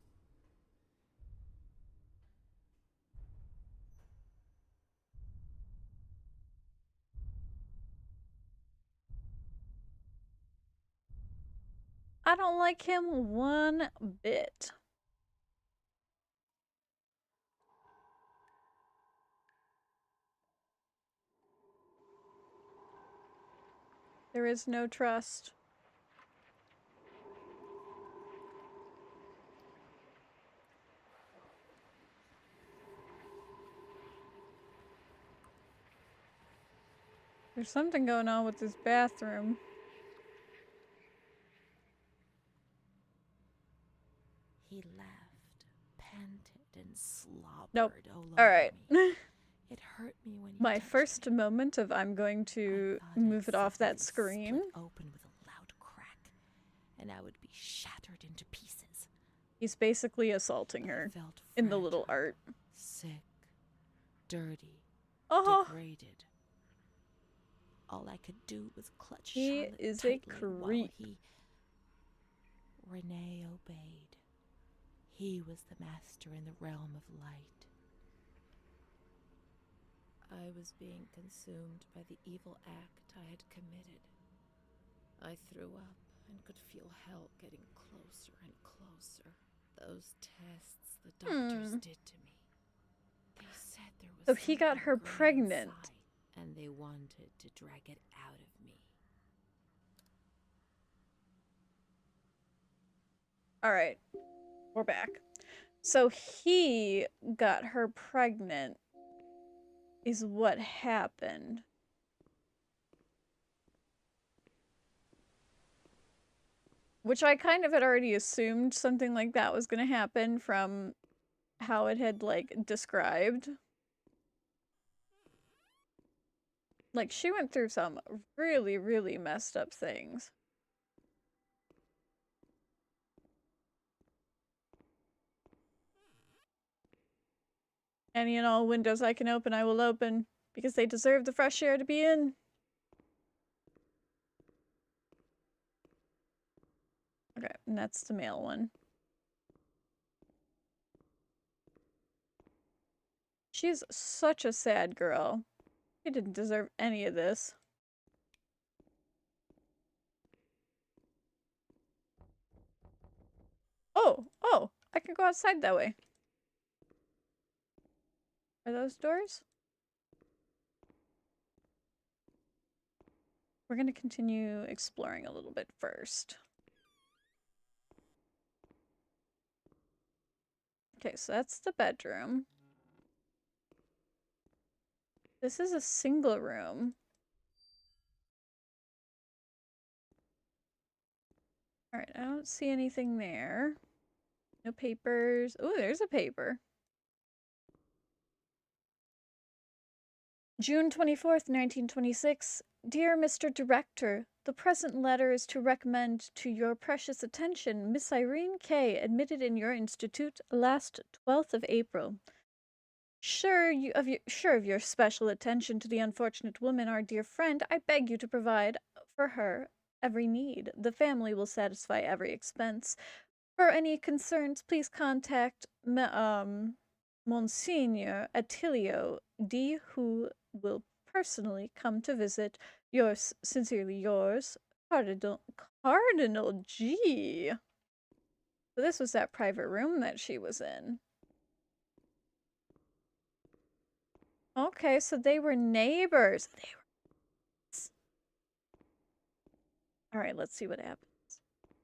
S1: I don't like him one bit. There is no trust. There's something going on with this bathroom.
S2: He laughed, panted, and
S1: Nope.
S2: slobbered all over
S1: Alright.
S2: me. It hurt me when he
S1: My
S2: touched
S1: first
S2: me.
S1: moment of I'm going to
S2: I thought
S1: move
S2: I'd
S1: it off that
S2: suddenly
S1: screen.
S2: split open with a loud crack, and I would be shattered into pieces.
S1: He's basically assaulting
S2: But
S1: her
S2: I felt
S1: in the little
S2: fragile,
S1: art.
S2: sick, dirty,
S1: Oh,
S2: degraded. All I could do was clutch
S1: he
S2: Charlotte
S1: is a
S2: tightly while
S1: creep.
S2: he... Renee obeyed. He was the master in the realm of light. I was being consumed by the evil act I had committed. I threw up and could feel hell getting closer and closer. Those tests the doctors did to me. They said there was
S1: So he got
S2: something
S1: her
S2: gray
S1: pregnant.
S2: inside, and they wanted to drag it out of me.
S1: Alright, we're back. So he got her pregnant is what happened. Which I kind of had already assumed something like that was going to happen from how it had, like, described. Like, she went through some really, really messed up things. Any and all windows I can open, I will open, because they deserve the fresh air to be in. Okay, and that's the male one. She's such a sad girl. She didn't deserve any of this. Oh, I can go outside that way. Are those doors? We're gonna continue exploring a little bit first. Okay, so that's the bedroom. This is a single room. Alright, I don't see anything there. No papers. Oh, there's a paper. June 24th, 1926. Dear Mr. Director, the present letter is to recommend to your precious attention Miss Irene K., admitted in your institute last 12th of April. Sure of your special attention to the unfortunate woman, our dear friend, I beg you to provide for her every need. The family will satisfy every expense. For any concerns, please contact Monsignor Attilio D., who will personally come to visit. Yours sincerely, yours, Cardinal G. So this was that private room that she was in. Okay, so they were neighbors. Alright, let's see what happens.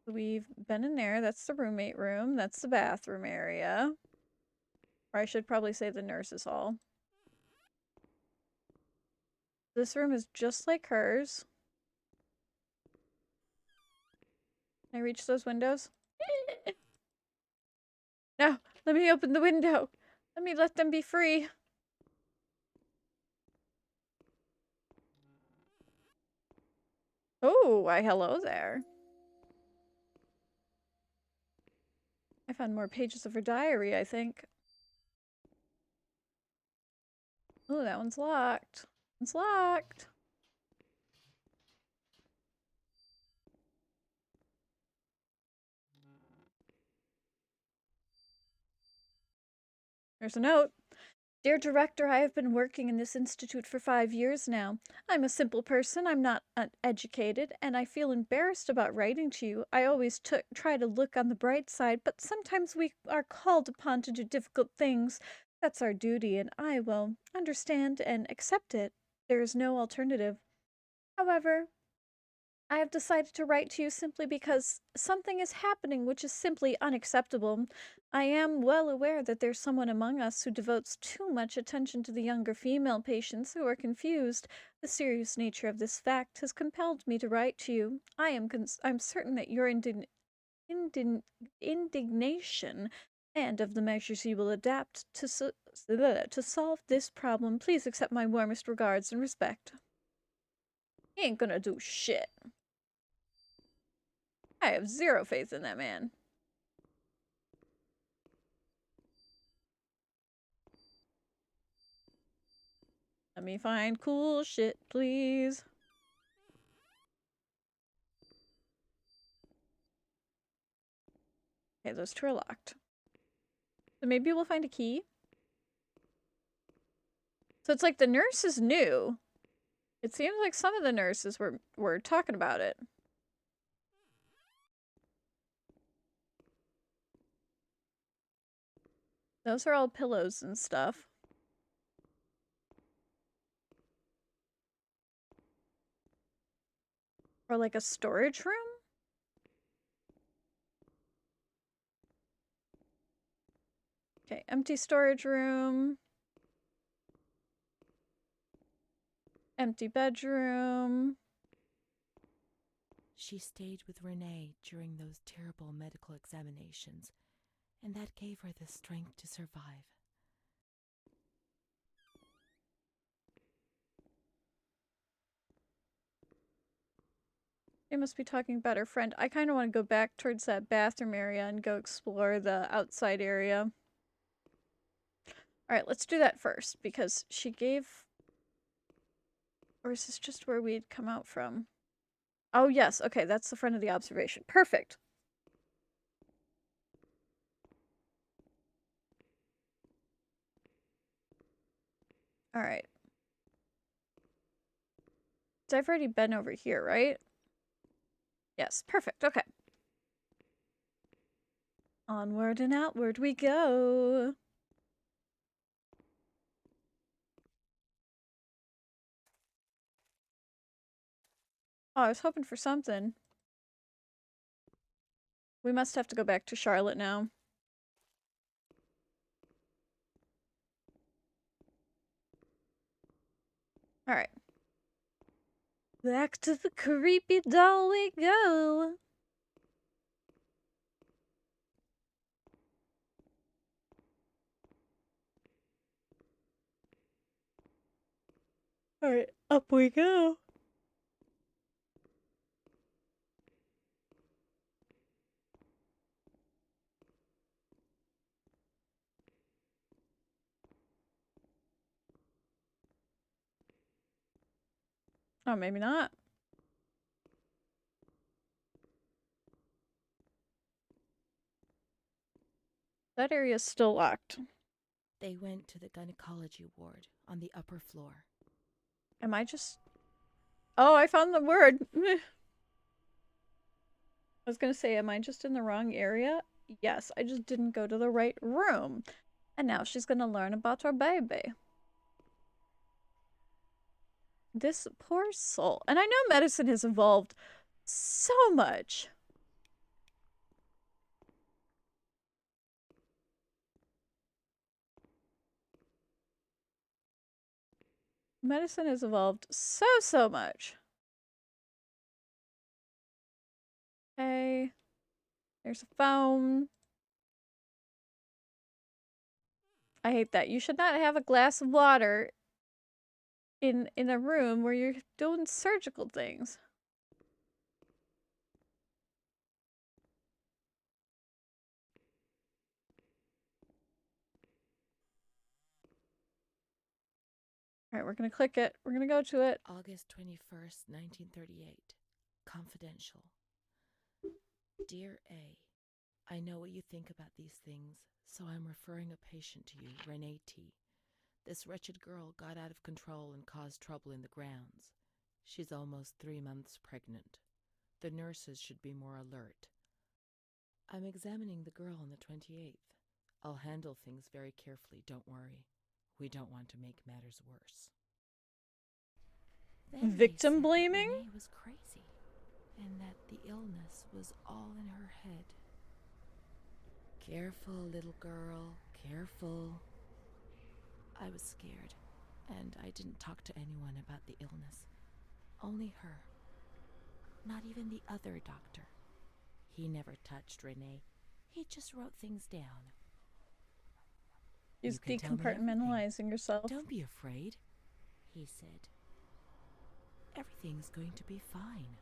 S1: We've been in there. That's the roommate room. That's the bathroom area. Or I should probably say the nurse's hall. This room is just like hers. Can I reach those windows? No, let me open the window. Let me let them be free. Oh, why hello there. I found more pages of her diary, I think. Oh, that one's locked. It's locked. There's a note. Dear Director, I have been working in this institute for 5 years now. I'm a simple person, I'm not educated, and I feel embarrassed about writing to you. I always try to look on the bright side, but sometimes we are called upon to do difficult things. That's our duty, and I will understand and accept it. There is no alternative. However, I have decided to write to you simply because something is happening which is simply unacceptable. I am well aware that there's someone among us who devotes too much attention to the younger female patients who are confused. The serious nature of this fact has compelled me to write to you. I'm certain that your indignation and of the measures you will adapt to solve this problem. Please accept my warmest regards and respect. He ain't gonna do shit. I have zero faith in that man. Let me find cool shit, please. Okay, those two are locked. So maybe we'll find a key. So it's like the nurse is new. It seems like some of the nurses were talking about it. Those are all pillows and stuff. Or like a storage room? Okay, empty storage room. Empty bedroom.
S2: She stayed with Renee during those terrible medical examinations, and that gave her the strength to survive.
S1: They must be talking about her friend. I kind of want to go back towards that bathroom area and go explore the outside area. Alright, let's do that first, because she gave... Or is this just where we'd come out from? Oh, yes. Okay, that's the front of the observation. Perfect. Alright. So I've already been over here, right? Yes, perfect. Okay. Onward and outward we go. Oh, I was hoping for something. We must have to go back to Charlotte now. Alright. Back to the creepy doll we go. Alright, up we go. Oh, maybe not. That area's still locked.
S2: They went to the gynecology ward on the upper floor.
S1: Am I just... Oh, I found the word. I was gonna say, am I just in the wrong area? Yes, I just didn't go to the right room. And now she's gonna learn about her baby. This poor soul. And I know medicine has evolved so much. Medicine has evolved so much. Okay. There's a phone. I hate that. You should not have a glass of water in a room where you're doing surgical things. Alright, we're gonna click it. We're gonna go to it.
S2: August 21st, 1938. Confidential. Dear A, I know what you think about these things, so I'm referring a patient to you, Renee T. This wretched girl got out of control and caused trouble in the grounds. She's almost 3 months pregnant. The nurses should be more alert. I'm examining the girl on the 28th. I'll handle things very carefully, don't worry. We don't want to make matters worse. Then
S1: Victim blaming?
S2: Renee was crazy, and that the illness was all in her head. Careful, little girl, careful. I was scared, and I didn't talk to anyone about the illness. Only her. Not even the other doctor. He never touched Renee. He just wrote things down.
S1: She's decompartmentalizing herself.
S2: Don't be afraid, he said. Everything's going to be fine.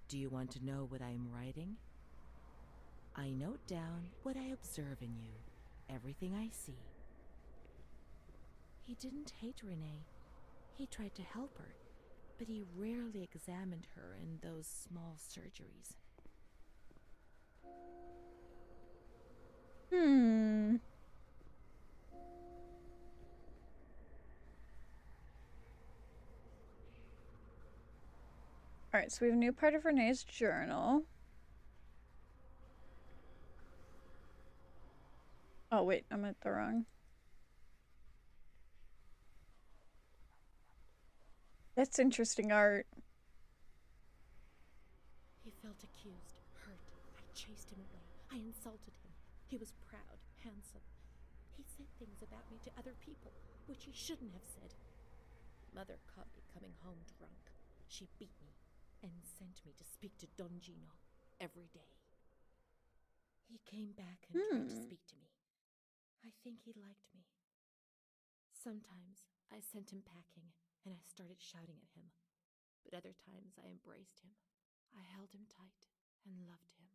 S2: Do you want to know what I am writing? I note down what I observe in you, everything I see. He didn't hate Renee. He tried to help her, but he rarely examined her in those small surgeries.
S1: Hmm. Alright, so we have a new part of Renee's journal. Oh, wait, I'm at the wrong. That's interesting art.
S2: He felt accused, hurt. I chased him away. I insulted him. He was proud, handsome. He said things about me to other people, which he shouldn't have said. Mother caught me coming home drunk. She beat me and sent me to speak to Don Gino every day. He came back and tried to speak to me. I think he liked me. Sometimes I sent him packing and I started shouting at him, but other times I embraced him. I held him tight and loved him.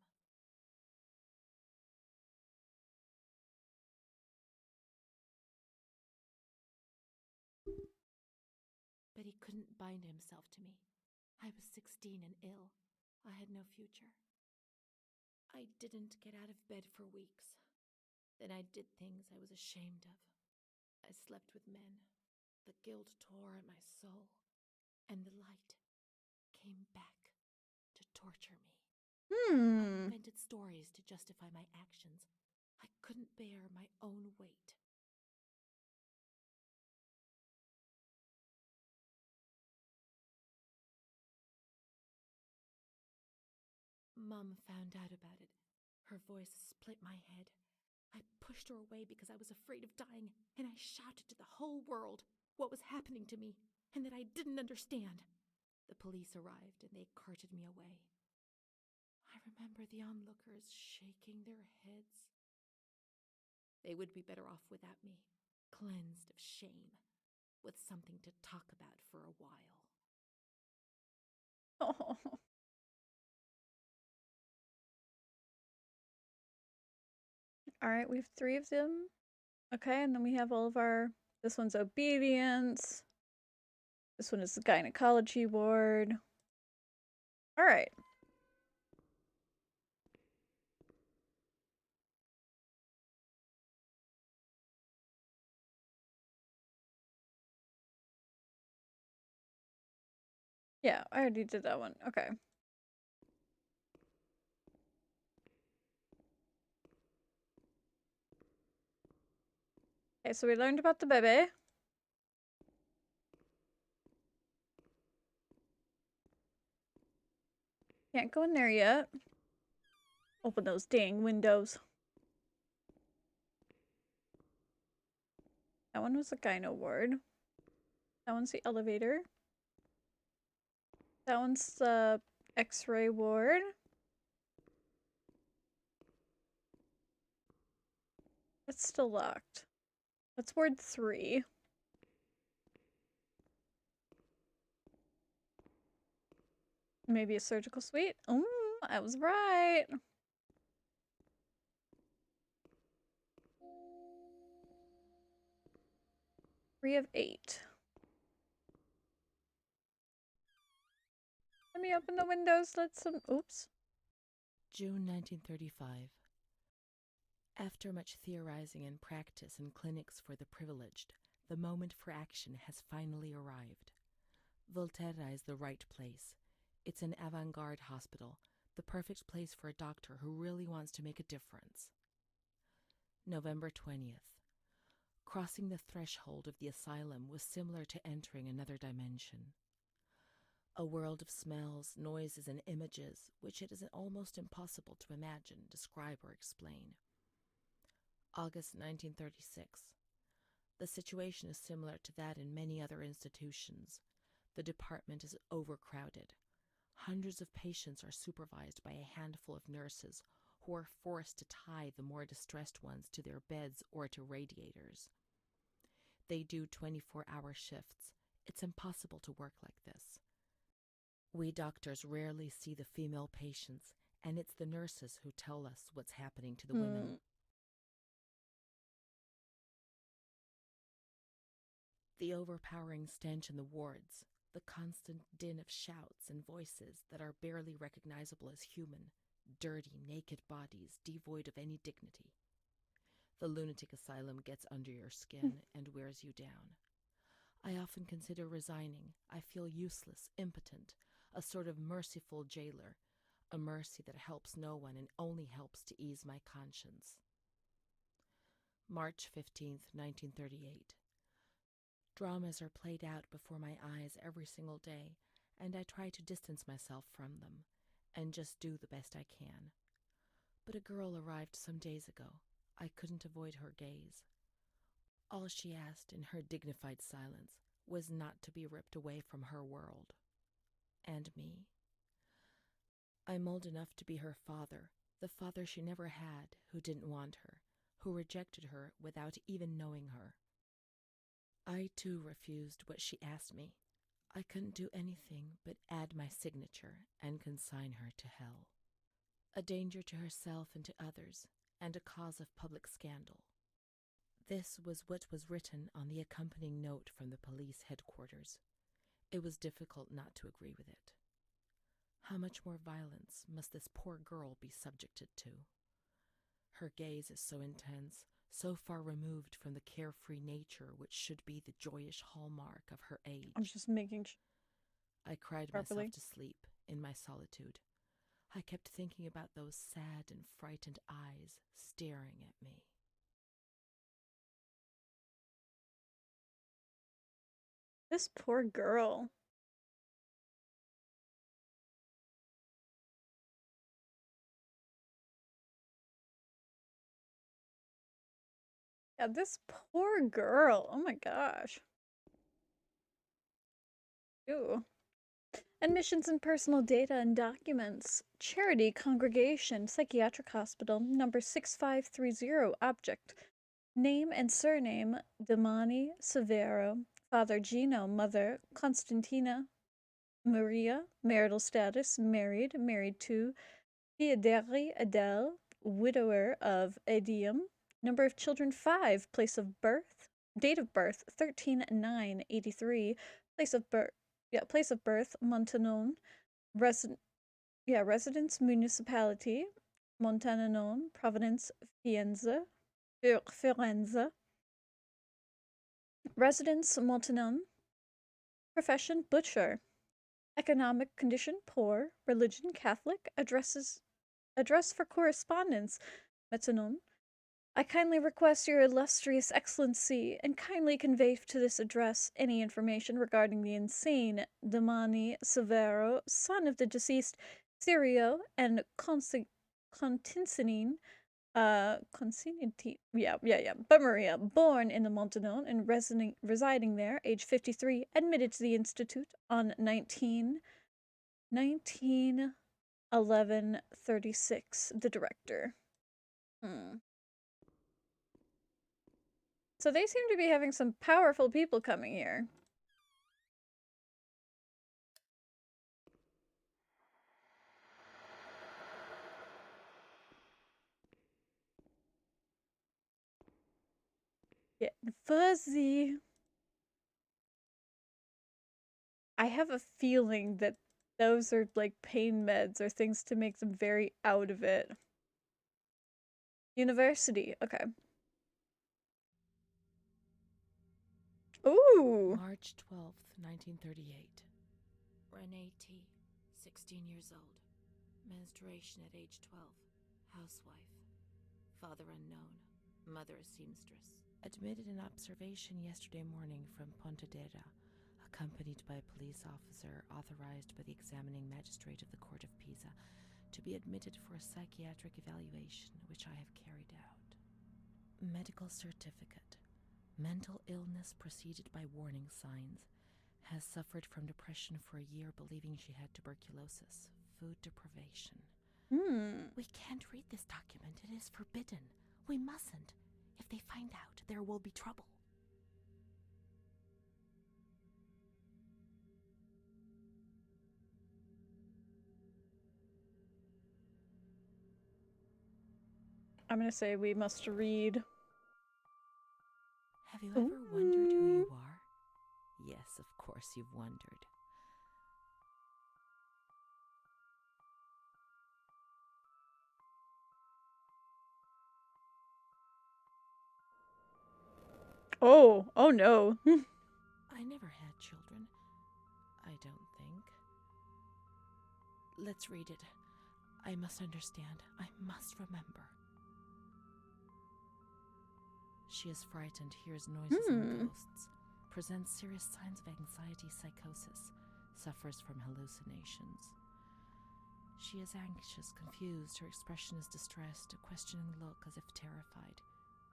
S2: But he couldn't bind himself to me. I was 16 and ill. I had no future. I didn't get out of bed for weeks. Then I did things I was ashamed of. I slept with men. The guilt tore at my soul, and the light came back to torture me. I
S1: Hmm.
S2: invented stories to justify my actions. I couldn't bear my own weight. Mom found out about it. Her voice split my head. I pushed her away because I was afraid of dying, and I shouted to the whole world what was happening to me and that I didn't understand. The police arrived and they carted me away. I remember the onlookers shaking their heads. They would be better off without me, cleansed of shame, with something to talk about for a while.
S1: Oh. Alright, we have 3 of them. Okay, and then we have all of our. This one's obedience. This one is the gynecology ward. Alright. Yeah, I already did that one. Okay. Okay, so we learned about the baby. Can't go in there yet. Open those dang windows. That one was the gyno ward. That one's the elevator. That one's the x-ray ward. It's still locked. That's ward 3. Maybe a surgical suite? Oh, I was right. 3 of 8. Let me open the windows. Let some. Oops.
S2: June 1935. After much theorizing and practice in clinics for the privileged, the moment for action has finally arrived. Volterra is the right place. It's an avant-garde hospital, the perfect place for a doctor who really wants to make a difference. November 20th. Crossing the threshold of the asylum was similar to entering another dimension. A world of smells, noises, and images which it is almost impossible to imagine, describe, or explain. August 1936. The situation is similar to that in many other institutions. The department is overcrowded. Hundreds of patients are supervised by a handful of nurses who are forced to tie the more distressed ones to their beds or to radiators. They do 24-hour shifts. It's impossible to work like this. We doctors rarely see the female patients, and it's the nurses who tell us what's happening to the women. The overpowering stench in the wards, the constant din of shouts and voices that are barely recognizable as human, dirty, naked bodies devoid of any dignity. The lunatic asylum gets under your skin and wears you down. I often consider resigning. I feel useless, impotent, a sort of merciful jailer, a mercy that helps no one and only helps to ease my conscience. March 15th, 1938. Dramas are played out before my eyes every single day, and I try to distance myself from them and just do the best I can. But a girl arrived some days ago. I couldn't avoid her gaze. All she asked in her dignified silence was not to be ripped away from her world. And me. I'm old enough to be her father, the father she never had, who didn't want her, who rejected her without even knowing her. I, too, refused what she asked me. I couldn't do anything but add my signature and consign her to hell. A danger to herself and to others, and a cause of public scandal. This was what was written on the accompanying note from the police headquarters. It was difficult not to agree with it. How much more violence must this poor girl be subjected to? Her gaze is so intense, so far removed from the carefree nature which should be the joyous hallmark of her age.
S1: I'm just making
S2: I cried
S1: properly.
S2: myself to sleep in my solitude. I kept thinking about those sad and frightened eyes staring at me.
S1: This poor girl. Yeah, this poor girl. Oh my gosh. Ew. Admissions and personal data and documents. Charity Congregation Psychiatric Hospital, number 6530. Object. Name and surname Damani Severo. Father Gino. Mother Constantina Maria. Marital status married. Married to Theodore Adele, widower of Edium. Number of children 5. Place of birth. Date of birth 13/9/83. Place of birth Montanon. Residence municipality Montananon. Province Firenze. Residence Montanon. Profession butcher. Economic condition poor. Religion Catholic. Address for correspondence Metanon. I kindly request your illustrious excellency and kindly convey to this address any information regarding the insane Damani Severo, son of the deceased Sirio and Contincinine, but Maria, born in the Montanon and residing there, age 53, admitted to the Institute on 19/11/36, the director. So they seem to be having some powerful people coming here. Getting fuzzy. I have a feeling that those are like pain meds or things to make them very out of it. University. Okay. Ooh.
S2: March 12th, 1938. Renee T., 16 years old. Menstruation at age 12. Housewife. Father unknown. Mother a seamstress. Admitted in observation yesterday morning from Pontedera, accompanied by a police officer authorized by the examining magistrate of the Court of Pisa to be admitted for a psychiatric evaluation, which I have carried out. Medical certificate. Mental illness preceded by warning signs. Has suffered from depression for a year, believing she had tuberculosis. Food deprivation. We can't read this document. It is forbidden. We mustn't. If they find out, there will be trouble.
S1: I'm gonna say we must read.
S2: Have you ever wondered who you are? Yes, of course you've wondered.
S1: Oh, oh no.
S2: I never had children. I don't think. Let's read it. I must understand. I must remember. She is frightened, hears noises and ghosts, presents serious signs of anxiety psychosis, suffers from hallucinations. She is anxious, confused, her expression is distressed, a questioning look as if terrified,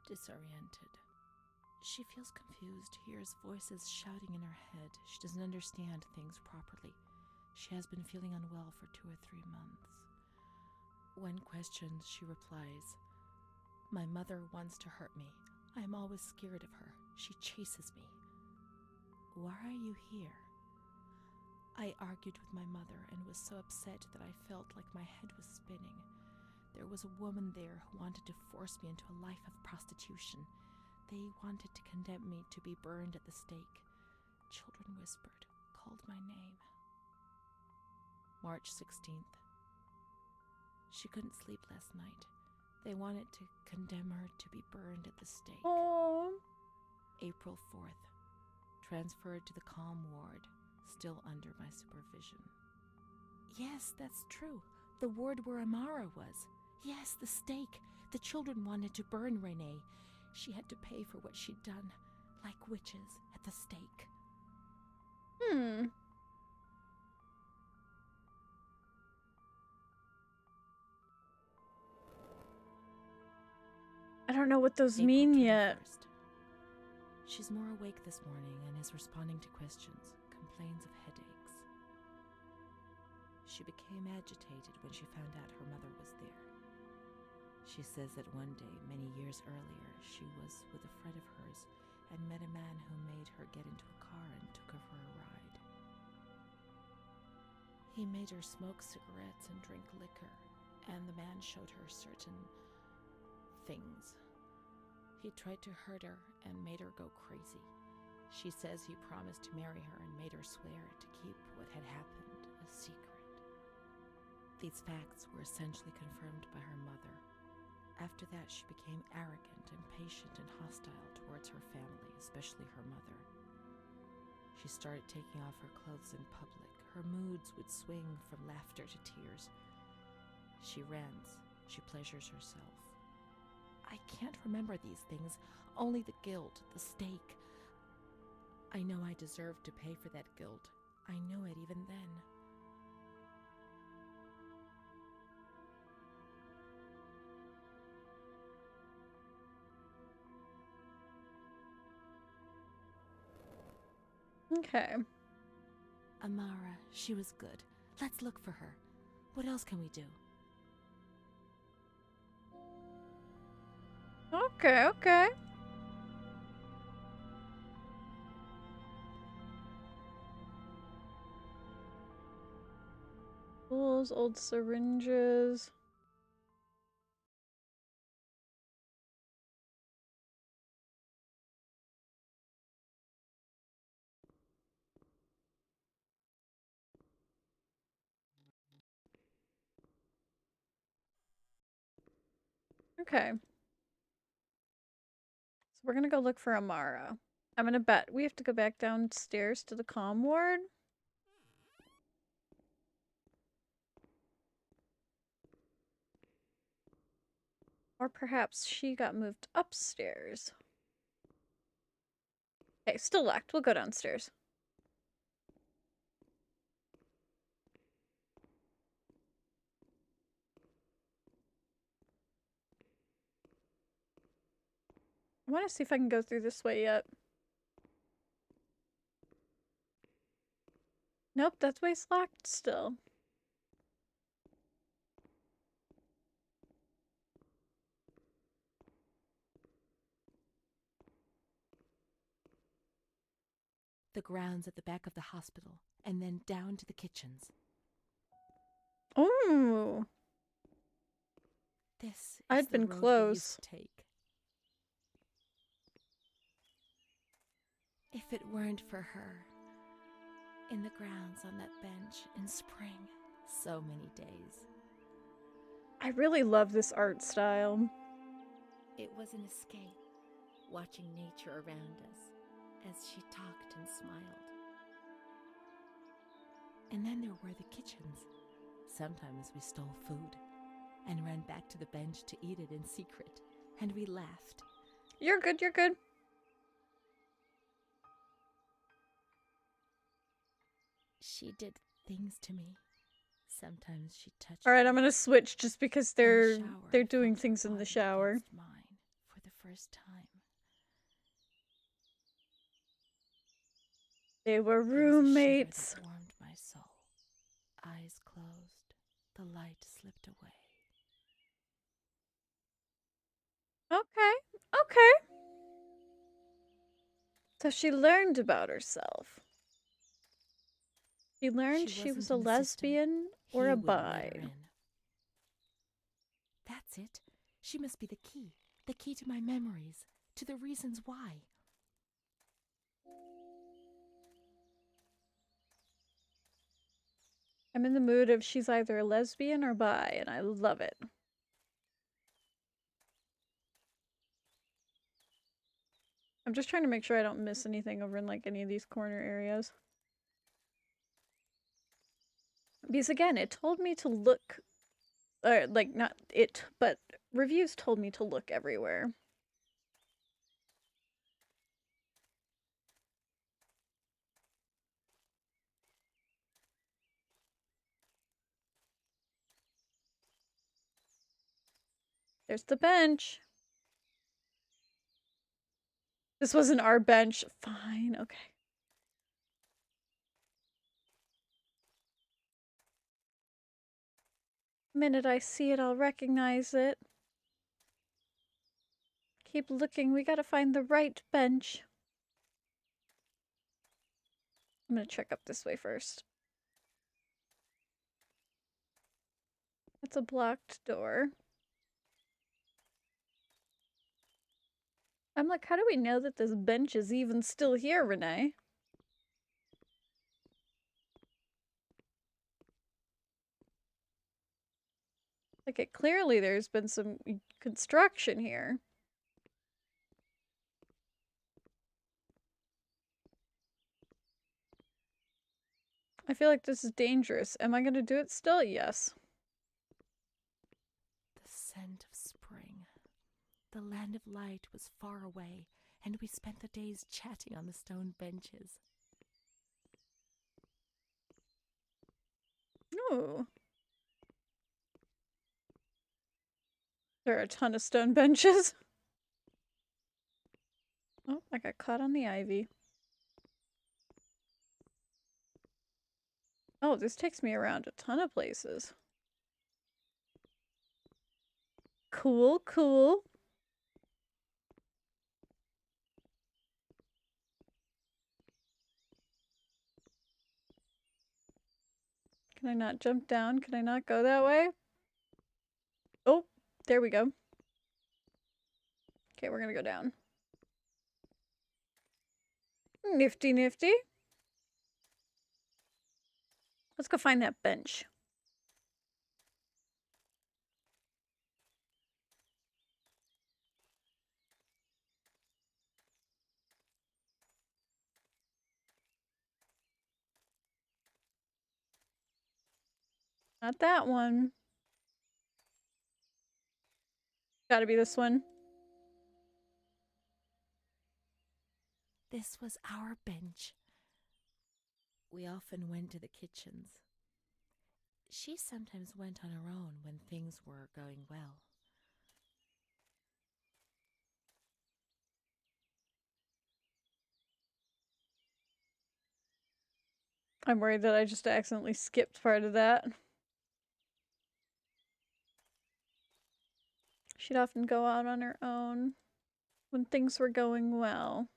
S2: disoriented. She feels confused, hears voices shouting in her head. She doesn't understand things properly. She has been feeling unwell for 2 or 3 months. When questioned, she replies, "My mother wants to hurt me. I am always scared of her. She chases me." "Why are you here?" "I argued with my mother and was so upset that I felt like my head was spinning. There was a woman there who wanted to force me into a life of prostitution. They wanted to condemn me to be burned at the stake. Children whispered, called my name." March 16th. She couldn't sleep last night. They wanted to condemn her to be burned at the stake.
S1: Oh.
S2: April 4th. Transferred to the calm ward, still under my supervision. Yes, that's true. The ward where Amara was. Yes, the stake. The children wanted to burn Renee. She had to pay for what she'd done, like witches at the stake.
S1: I don't know what those
S2: April
S1: mean
S2: 21st.
S1: yet.
S2: She's more awake this morning and is responding to questions, complains of headaches. She became agitated when she found out her mother was there. She says that one day, many years earlier, she was with a friend of hers and met a man who made her get into a car and took her for a ride. He made her smoke cigarettes and drink liquor, and the man showed her certain things. He tried to hurt her and made her go crazy. She says he promised to marry her and made her swear to keep what had happened a secret. These facts were essentially confirmed by her mother. After that, she became arrogant, impatient, and hostile towards her family, especially her mother. She started taking off her clothes in public. Her moods would swing from laughter to tears. She rants. She pleasures herself. I can't remember these things, only the guilt, the stake. I know I deserved to pay for that guilt. I knew it even then.
S1: Okay.
S2: Amara, she was good. Let's look for her. What else can we do?
S1: Okay, okay. Tools, old syringes. Okay. So we're gonna go look for Amara. I'm gonna bet we have to go back downstairs to the comm ward. Or perhaps she got moved upstairs. Okay, still locked. We'll go downstairs. I want to see if I can go through this way yet. Nope, that way's locked still.
S2: The grounds at the back of the hospital, and then down to the kitchens.
S1: Ooh.
S2: This is
S1: I'd
S2: the
S1: been
S2: road we used
S1: close.
S2: to take. If it weren't for her, in the grounds on that bench in spring, so many days.
S1: I really love this art style.
S2: It was an escape. watching nature around us as she talked and smiled. And then there were the kitchens. Sometimes we stole food and ran back to the bench to eat it in secret, and we laughed.
S1: You're good, you're good.
S2: She did things to me. Sometimes she touched
S1: Alright,
S2: me.
S1: I'm gonna switch just because
S2: In the
S1: they're
S2: shower, I
S1: doing
S2: felt her
S1: things in the
S2: body
S1: shower.
S2: against mine for the first time.
S1: They were
S2: There was a shiver
S1: roommates.
S2: that warmed my soul. Eyes closed, the light slipped away.
S1: Okay, okay. So she learned about herself. She learned she was
S2: wasn't
S1: a
S2: in the system.
S1: lesbian or
S2: He
S1: a
S2: wouldn't let her
S1: bi.
S2: in. That's it. She must be the key. The key to my memories, to the reasons why.
S1: I'm in the mood of she's either a lesbian or bi, and I love it. I'm just trying to make sure I don't miss anything over in like any of these corner areas. Because again, it told me to look, like not it, but reviews told me to look everywhere. There's the bench. This wasn't our bench. Fine, okay. The minute I see it, I'll recognize it. Keep looking, we gotta find the right bench. I'm gonna check up this way first. It's a blocked door. I'm like, how do we know that this bench is even still here, Renee? Like, it clearly there's been some construction here. I feel like this is dangerous. Am I gonna do it still? Yes.
S2: The scent of spring. The land of light was far away, and we spent the days chatting on the stone benches.
S1: Ooh. There are a ton of stone benches. Oh, I got caught on the ivy. Oh, this takes me around a ton of places. Cool, cool. Can I not jump down? Can I not go that way? Oh, there we go. Okay, we're gonna go down. Nifty, nifty. Let's go find that bench. Not that one. Gotta be this one.
S2: This was our bench. We often went to the kitchens. She sometimes went on her own when things were going well.
S1: I'm worried that I just accidentally skipped part of that. She'd often go out on her own when things were going well.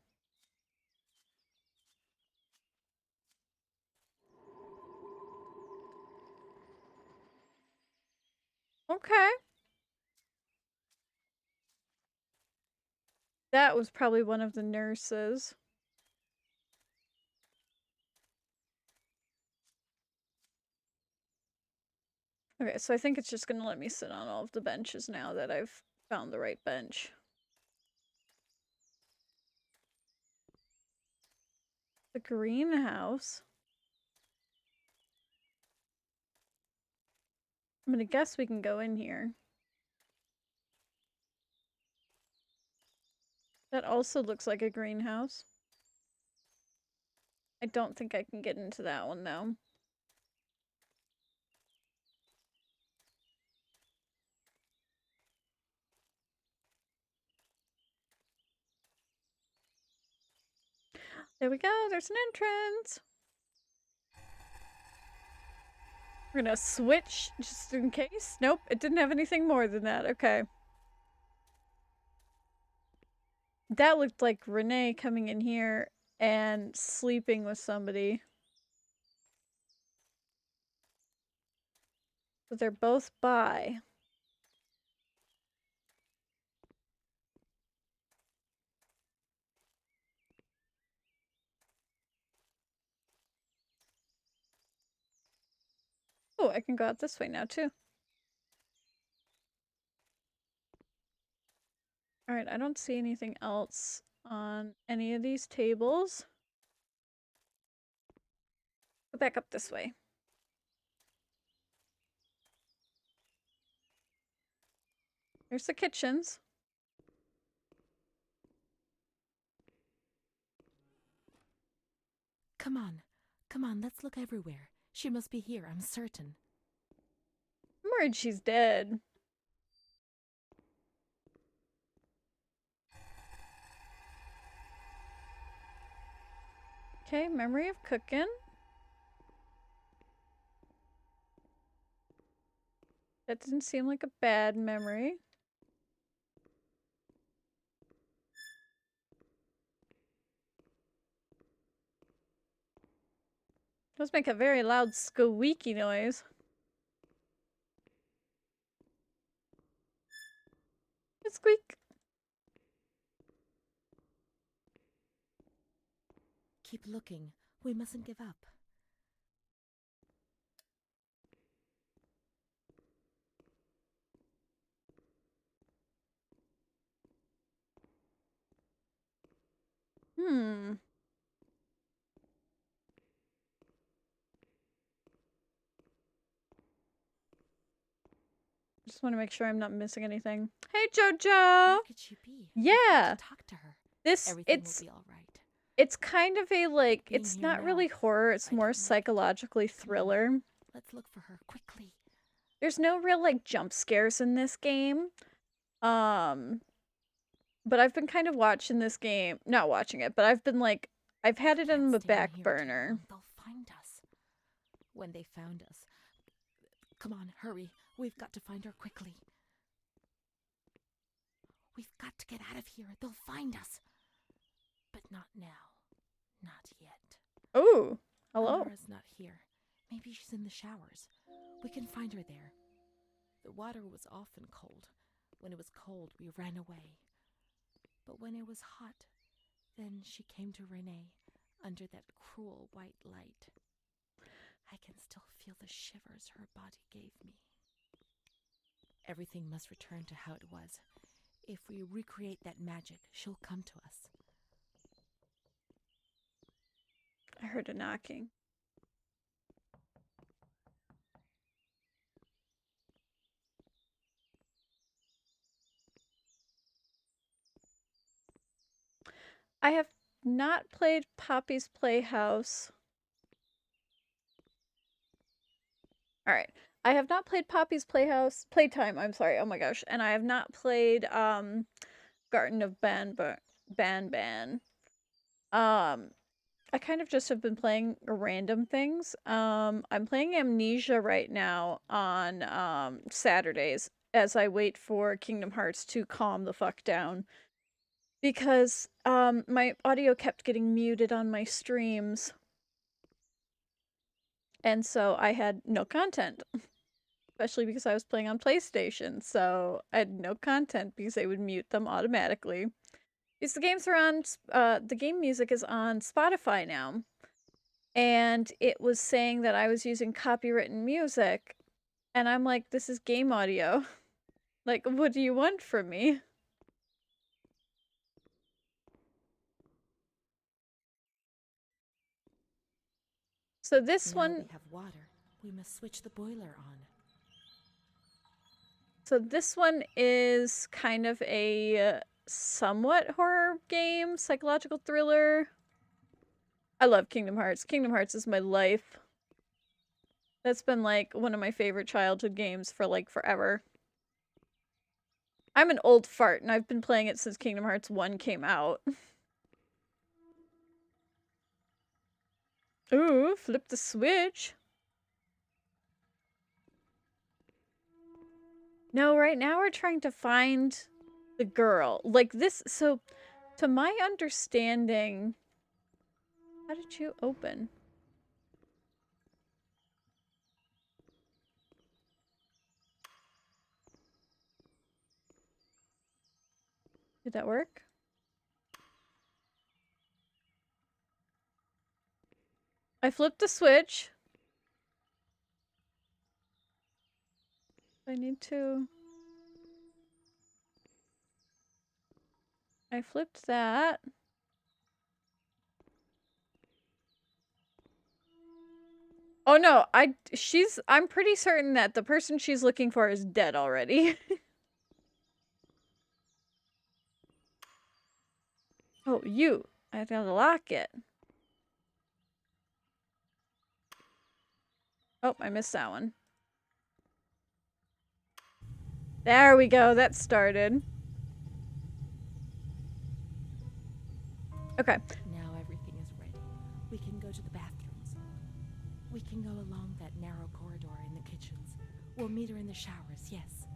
S1: Okay. That was probably one of the nurses. Okay, so I think it's just gonna let me sit on all of the benches now that I've found the right bench. greenhouse. I'm gonna guess we can go in here. That also looks like a greenhouse. I don't think I can get into that one though. There we go, there's an entrance. We're gonna switch just in case. Nope, it didn't have anything more than that. Okay. That looked like Renee coming in here and sleeping with somebody. But they're both bi. Oh, I can go out this way now too. Alright, I don't see anything else on any of these tables. Go back up this way. There's the kitchens.
S2: Come on. Come on, let's look everywhere. She must be here, I'm certain.
S1: I'm worried she's dead. Okay, memory of cooking. That didn't seem like a bad memory. Those make a very loud squeaky noise. Squeak.
S2: Keep looking. We mustn't give up.
S1: Just want to make sure I'm not missing anything. Hey, Jojo!
S2: Where could she be?
S1: Yeah.
S2: Talk to her.
S1: Everything
S2: will be all right.
S1: It's kind of a like
S2: Being
S1: it's
S2: here
S1: not
S2: now,
S1: really horror, it's more psychologically thriller.
S2: Let's look for her quickly.
S1: There's no real like jump scares in this game. But I've been kind of watching this game, not watching it, but I've been like I've had it in the back burner.
S2: They'll find us. When they found us. Come on, hurry. We've got to find her quickly. We've got to get out of here. They'll find us. But not now. Not yet.
S1: Oh, hello.
S2: Amara's not here. Maybe she's in the showers. We can find her there. The water was often cold. When it was cold, we ran away. But when it was hot, then she came to Renee under that cruel white light. I can still feel the shivers her body gave me. Everything must return to how it was. If we recreate that magic, she'll come to us.
S1: I heard a knocking. I have not played Poppy's Playhouse. Alright. I have not played Poppy's Playtime, I'm sorry, oh my gosh. And I have not played, Garden of Banban. I kind of just have been playing random things. I'm playing Amnesia right now on, Saturdays as I wait for Kingdom Hearts to calm the fuck down. Because, my audio kept getting muted on my streams. And so I had no content. Especially because I was playing on PlayStation, so I had no content because they would mute them automatically. Because the games are on, the game music is on Spotify now. And it was saying that I was using copywritten music. And I'm like, this is game audio. Like, what do you want from me? So this
S2: Now
S1: one...
S2: we have water. We must switch the boiler on.
S1: So this one is kind of a somewhat horror game, psychological thriller. I love Kingdom Hearts. Kingdom Hearts is my life. That's been like one of my favorite childhood games for like forever. I'm an old fart and I've been playing it since Kingdom Hearts 1 came out. Ooh, flip the switch. No, right now we're trying to find the girl. Like this, so to my understanding, how did you open? Did that work? I flipped the switch. I need to... I flipped that. Oh no, I'm pretty certain that the person she's looking for is dead already. Oh, you. I gotta lock it. Oh, I missed that one. There we go, that started. Okay.
S2: Now everything is ready. We can go to the bathrooms. We can go along that narrow corridor in the kitchens. We'll meet her in the showers, yes.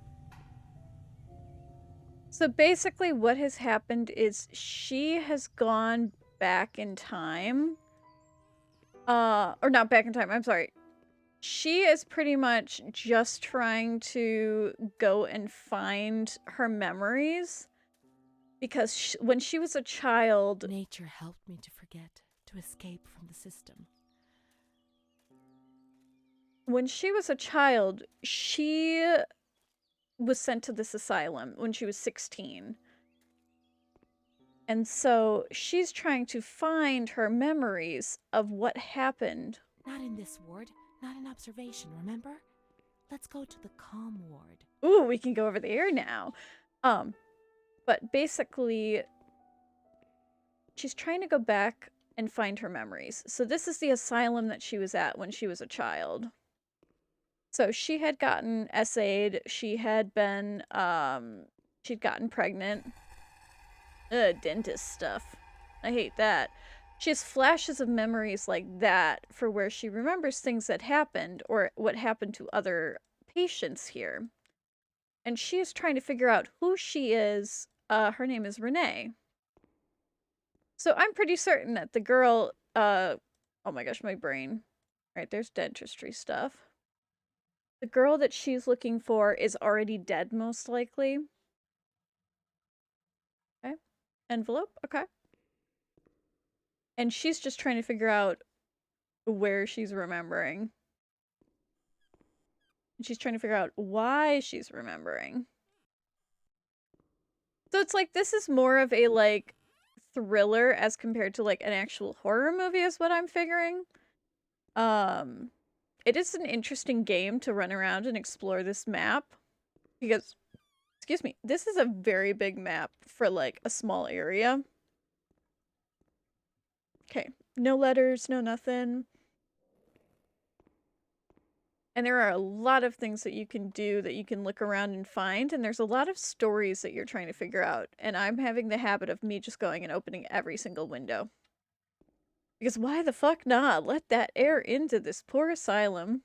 S1: So basically what has happened is she has gone back in time. Or not back in time, I'm sorry. She is pretty much just trying to go and find her memories. Because when she was a child...
S2: Nature helped me to forget, to escape from the system.
S1: When she was a child, she was sent to this asylum when she was 16. And so she's trying to find her memories of what happened.
S2: Not in this ward, not in observation, remember? Let's go to the calm ward.
S1: Ooh, we can go over there now. But basically, she's trying to go back and find her memories. So this is the asylum that she was at when she was a child. So she had gotten essayed. She had been, she'd gotten pregnant. Dentist stuff. I hate that. She has flashes of memories like that for where she remembers things that happened or what happened to other patients here. And she is trying to figure out who she is. Her name is Renee. So I'm pretty certain that the girl, oh my gosh, my brain. All right, there's dentistry stuff. The girl that she's looking for is already dead, most likely. Okay. Envelope, okay. And she's just trying to figure out where she's remembering. And she's trying to figure out why she's remembering. So it's like, this is more of a, like, thriller as compared to, like, an actual horror movie is what I'm figuring. It is an interesting game to run around and explore this map. Because, excuse me, this is a very big map for, like, a small area. Okay, no letters, no nothing. And there are a lot of things that you can do that you can look around and find, and there's a lot of stories that you're trying to figure out. And I'm having the habit of me just going and opening every single window. Because why the fuck not? Let that air into this poor asylum.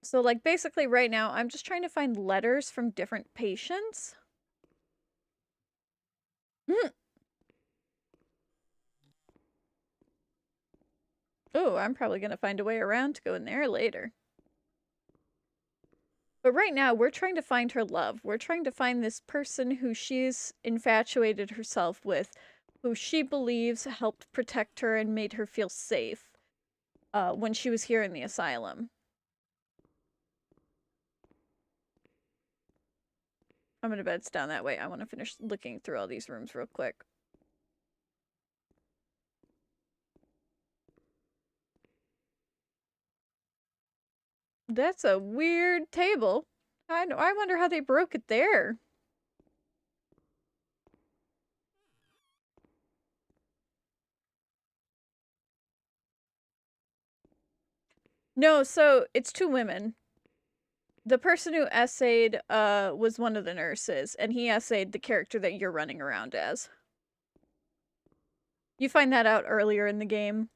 S1: So, like, basically right now, I'm just trying to find letters from different patients. Oh, I'm probably going to find a way around to go in there later. But right now, we're trying to find her love. We're trying to find this person who she's infatuated herself with, who she believes helped protect her and made her feel safe when she was here in the asylum. I'm gonna bet it's down that way. I want to finish looking through all these rooms real quick. That's a weird table. I wonder how they broke it there. No, so it's two women. The person who essayed was one of the nurses, and he essayed the character that you're running around as. You find that out earlier in the game.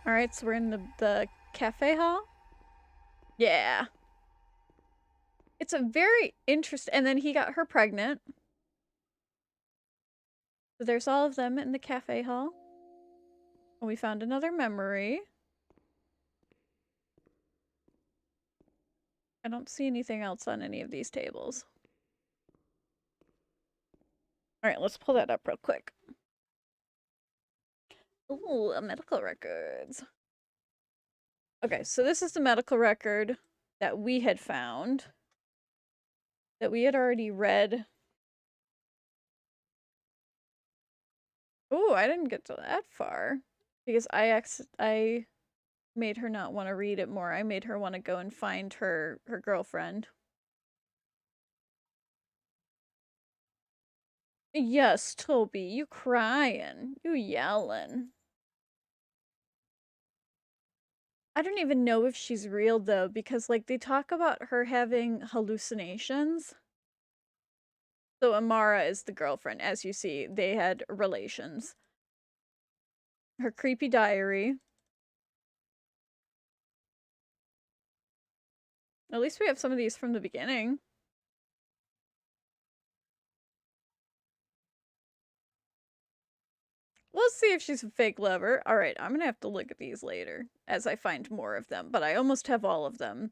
S1: Alright, so we're in the cafe hall? Yeah. It's a very interesting... And then he got her pregnant. So there's all of them in the cafe hall. And we found another memory. I don't see anything else on any of these tables. Alright, let's pull that up real quick. Ooh, medical records. Okay, so this is the medical record that we had found. That we had already read. Ooh, I didn't get to that far. Because I made her not want to read it more. I made her want to go and find her girlfriend. Yes, Toby, you crying. You yelling. I don't even know if she's real though, because like they talk about her having hallucinations. So Amara is the girlfriend. As you see, they had relations. Her creepy diary. At least we have some of these from the beginning. We'll see if she's a fake lover. Alright, I'm gonna have to look at these later as I find more of them, but I almost have all of them.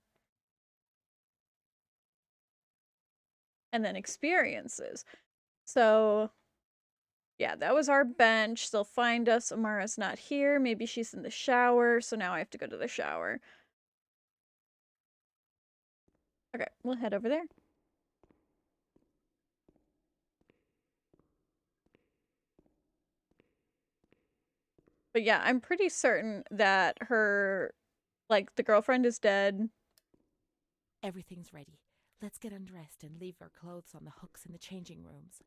S1: And then experiences. So, yeah, that was our bench. They'll find us. Amara's not here. Maybe she's in the shower, so now I have to go to the shower. Okay, we'll head over there. But yeah, I'm pretty certain that her, like, the girlfriend is dead.
S2: Everything's ready. Let's get undressed and leave our clothes on the hooks in the changing rooms.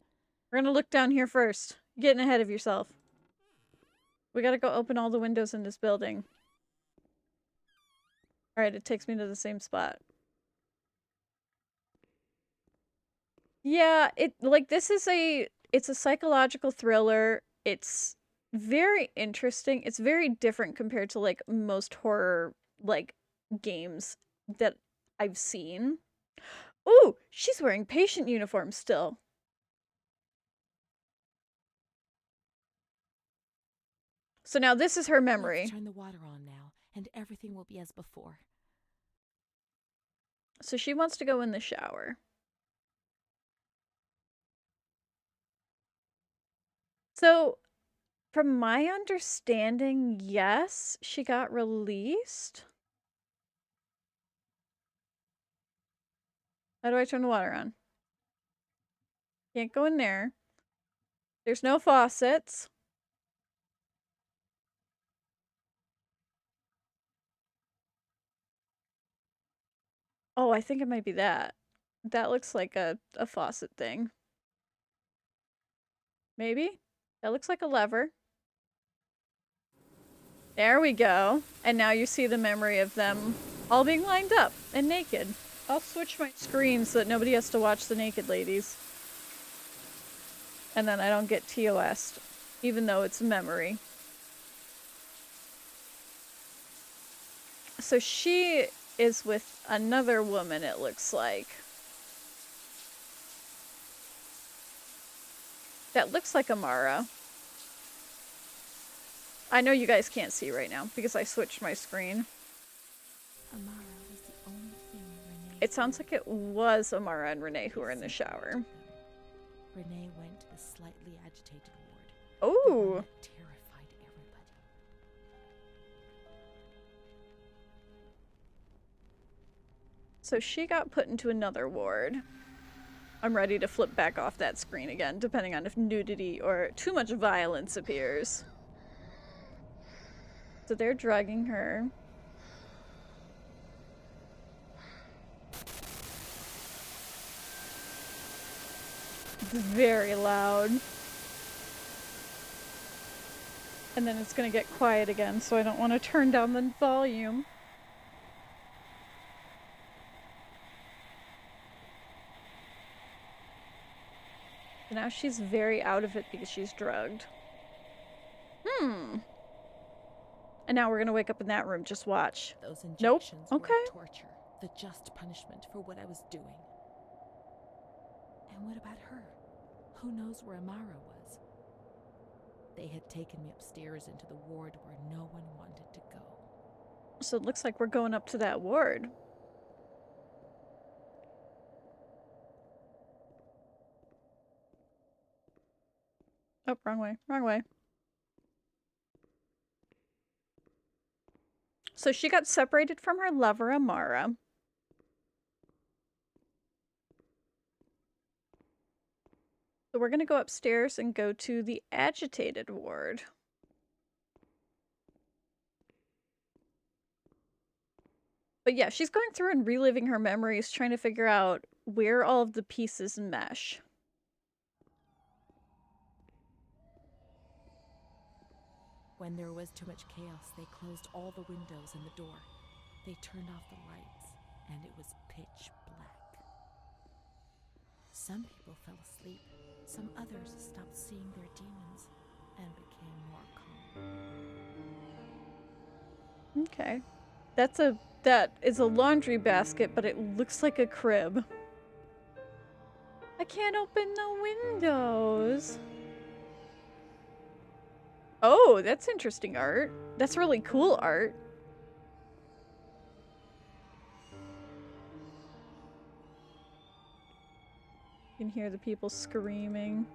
S1: We're gonna look down here first. You're getting ahead of yourself. We gotta go open all the windows in this building. Alright, it takes me to the same spot. Yeah, this is it's a psychological thriller. It's very interesting. It's very different compared to like most horror like games that I've seen. Ooh, she's wearing patient uniform still. So now this is her memory.
S2: Let's turn the water on now, and everything will be as before.
S1: So she wants to go in the shower. So, from my understanding, yes, she got released. How do I turn the water on? Can't go in there. There's no faucets. Oh, I think it might be that. That looks like a faucet thing. Maybe? That looks like a lever. There we go. And now you see the memory of them all being lined up and naked. I'll switch my screen so that nobody has to watch the naked ladies. And then I don't get TOS'd, even though it's memory. So she is with another woman, it looks like. That looks like Amara. I know you guys can't see right now because I switched my screen.
S2: Amara was the only thing Renee...
S1: It sounds like it was Amara and Renee who were in the shower.
S2: Renee went to the slightly agitated ward.
S1: Oh!
S2: Terrified everybody.
S1: So she got put into another ward. I'm ready to flip back off that screen again, depending on if nudity or too much violence appears. So they're drugging her. It's very loud. And then it's gonna get quiet again, so I don't want to turn down the volume. Now she's very out of it because she's drugged. And now we're gonna wake up in that room. Just watch.
S2: Those injections
S1: Nope. Okay.
S2: were torture, the just punishment for what I was doing. And what about her? Who knows where Amara was? They had taken me upstairs into the ward where no one wanted to go.
S1: So it looks like we're going up to that ward. Oh, wrong way. Wrong way. So she got separated from her lover, Amara. So we're gonna go upstairs and go to the agitated ward. But yeah, she's going through and reliving her memories, trying to figure out where all of the pieces mesh.
S2: When there was too much chaos, they closed all the windows and the door. They turned off the lights, and it was pitch black. Some people fell asleep. Some others stopped seeing their demons and became more calm.
S1: Okay. That is a laundry basket, but it looks like a crib. I can't open the windows. Oh, that's interesting art. That's really cool art. You can hear the people screaming.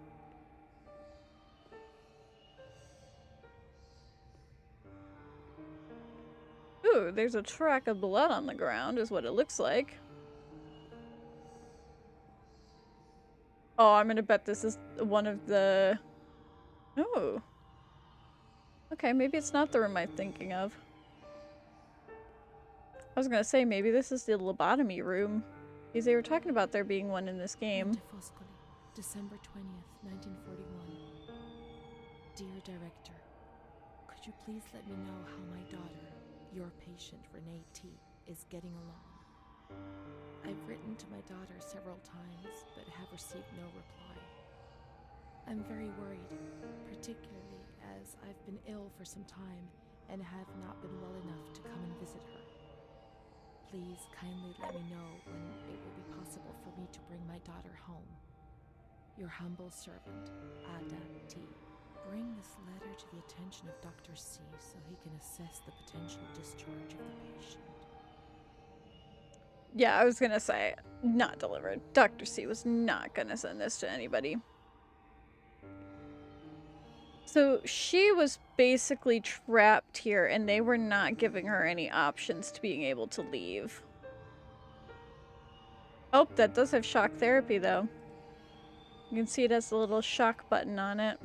S1: Ooh, there's a track of blood on the ground, is what it looks like. Oh, I'm gonna bet this is one of the... Oh. Okay, maybe it's not the room I'm thinking of. I was gonna say, maybe this is the lobotomy room. Because they were talking about there being one in this game.
S2: December 20th, 1941. Dear Director, could you please let me know how my daughter, your patient Renee T, is getting along? I've written to my daughter several times, but have received no reply. I'm very worried, particularly as I've been ill for some time and have not been well enough to come and visit her. Please kindly let me know when it will be possible for me to bring my daughter home. Your humble servant, Ada T. Bring this letter to the attention of Dr. C so he can assess the potential discharge of the patient.
S1: Yeah, I was gonna say, not delivered. Dr. C was not gonna send this to anybody. So she was basically trapped here, and they were not giving her any options to being able to leave. Oh, that does have shock therapy, though. You can see it has a little shock button on it.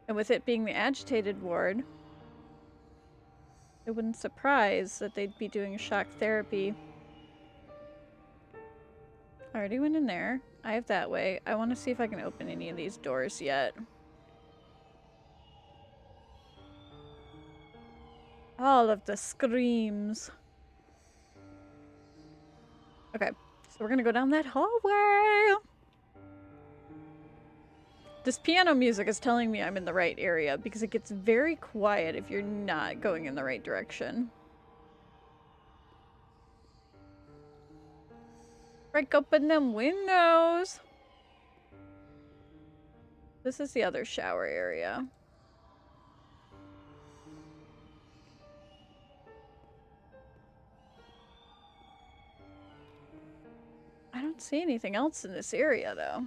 S1: And with it being the agitated ward, it wouldn't surprise that they'd be doing shock therapy. I already went in there. I have that way. I want to see if I can open any of these doors yet. All of the screams. Okay, so we're gonna go down that hallway. This piano music is telling me I'm in the right area because it gets very quiet if you're not going in the right direction. Break open them windows. This is the other shower area. I don't see anything else in this area, though.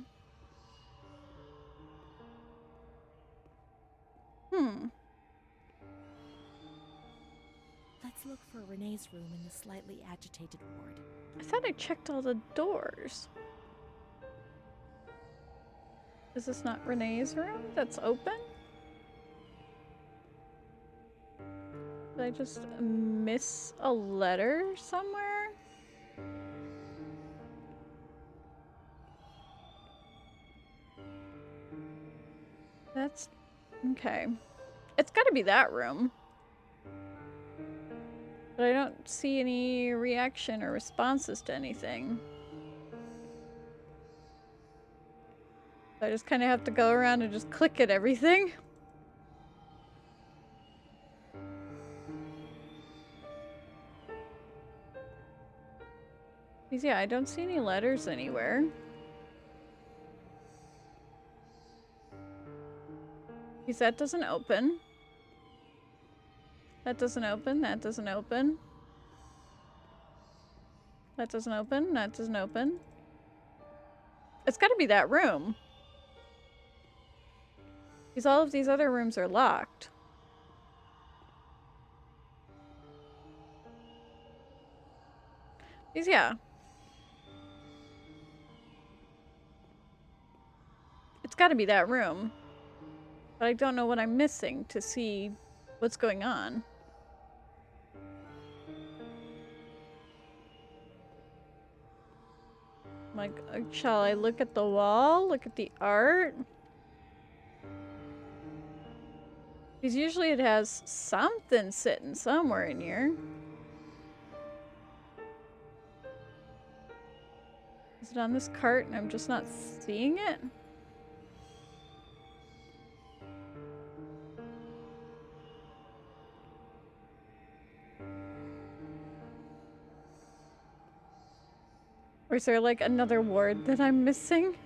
S2: Let's Let's look for Renee's room in the slightly agitated ward.
S1: I thought I checked all the doors. Is this not Renee's room that's open? Did I just miss a letter somewhere? That's... okay. It's gotta be that room. But I don't see any reaction or responses to anything. I just kind of have to go around and just click at everything. Because yeah, I don't see any letters anywhere. Because that doesn't open. That doesn't open. That doesn't open. That doesn't open. That doesn't open. It's gotta be that room. Because all of these other rooms are locked. Because yeah. It's gotta be that room. But I don't know what I'm missing to see what's going on. Like, shall I look at the wall? Look at the art? Because usually it has something sitting somewhere in here. Is it on this cart and I'm just not seeing it? Or is there like another ward that I'm missing?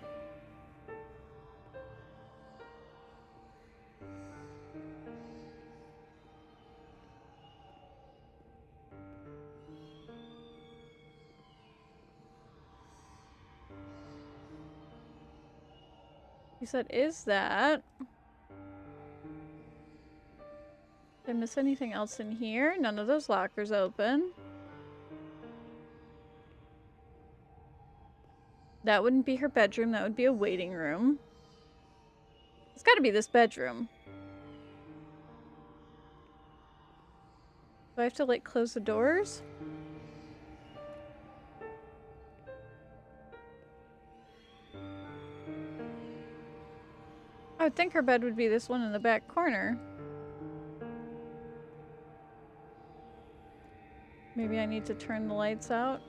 S1: You said, is that? Did I miss anything else in here? None of those lockers open. That wouldn't be her bedroom. That would be a waiting room. It's gotta be this bedroom. Do I have to, like, close the doors? I would think her bed would be this one in the back corner. Maybe I need to turn the lights out.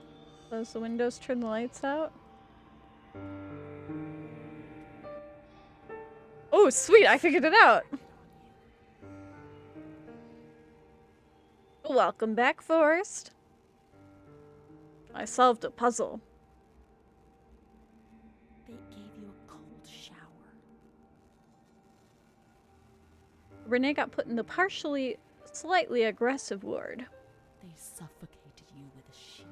S1: Close the windows, turn the lights out. Oh, sweet! I figured it out! Welcome back, Forrest. I solved a puzzle.
S2: They gave you a cold shower.
S1: Renee got put in the partially, slightly aggressive ward.
S2: They suffocated you with a sheet.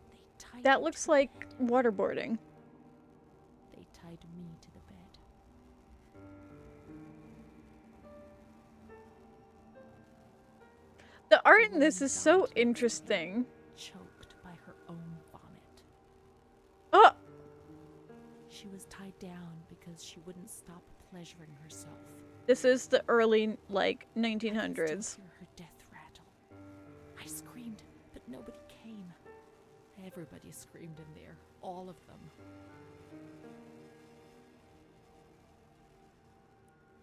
S2: They tied
S1: That
S2: you
S1: looks
S2: to
S1: like
S2: the bed.
S1: waterboarding.
S2: They tied me to the bed.
S1: The art
S2: The
S1: in this
S2: woman
S1: is so
S2: died
S1: interesting.
S2: choked by her own vomit.
S1: Oh!
S2: She was tied down because she wouldn't stop pleasuring herself.
S1: This is the early, like,
S2: I could
S1: 1900s.
S2: still hear her death rattle. I screamed, but nobody came. Everybody screamed in there, all of them.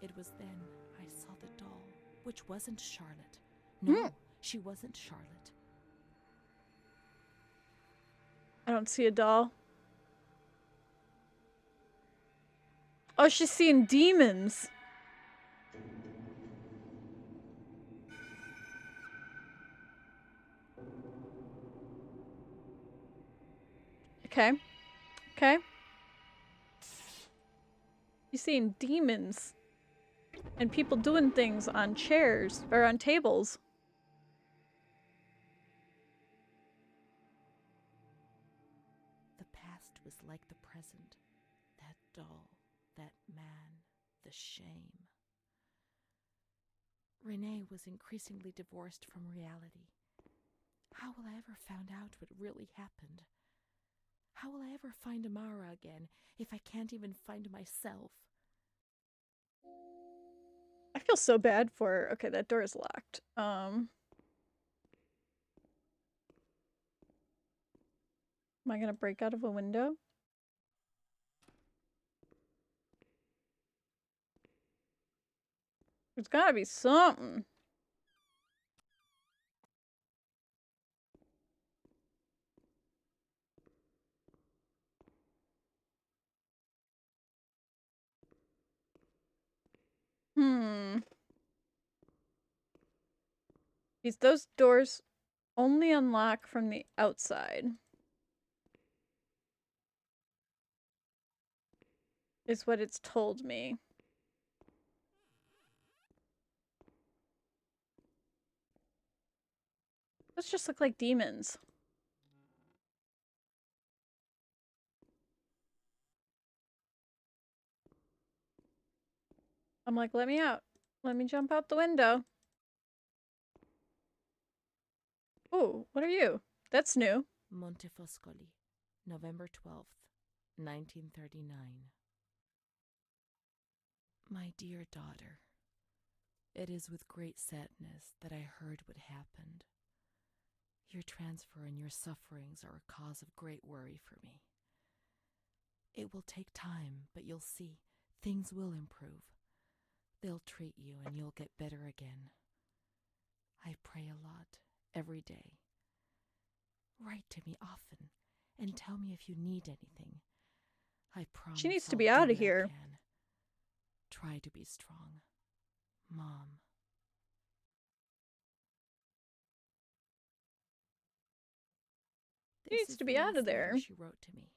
S2: It was then I saw the doll, which wasn't Charlotte. No, she wasn't Charlotte.
S1: I don't see a doll. Oh, she's seeing demons. Okay. Okay. She's seeing demons. And people doing things on chairs, or on tables.
S2: The past was like the present. That doll that man, the shame. Renee was increasingly divorced from reality. How will I ever find out what really happened? How will I ever find Amara again if I can't even find myself?
S1: I feel so bad for her. Okay, that door is locked. Am I gonna break out of a window? There's gotta be something. Hmm. Those doors only unlock from the outside. Is what it's told me. Those just look like demons. I'm like, let me out. Let me jump out the window. Oh, what are you? That's new.
S2: Montefoscoli, November 12th, 1939. My dear daughter, it is with great sadness that I heard what happened. Your transfer and your sufferings are a cause of great worry for me. It will take time, but you'll see, things will improve. They'll treat you and you'll get better again. I pray a lot, every day. Write to me often and tell me if you need anything. I promise
S1: She needs to
S2: I'll
S1: be
S2: do
S1: out of
S2: what I
S1: here.
S2: can. Try to be strong. Mom.
S1: She
S2: This
S1: needs
S2: is
S1: to
S2: the
S1: be out of
S2: last letter
S1: there.
S2: she wrote to me.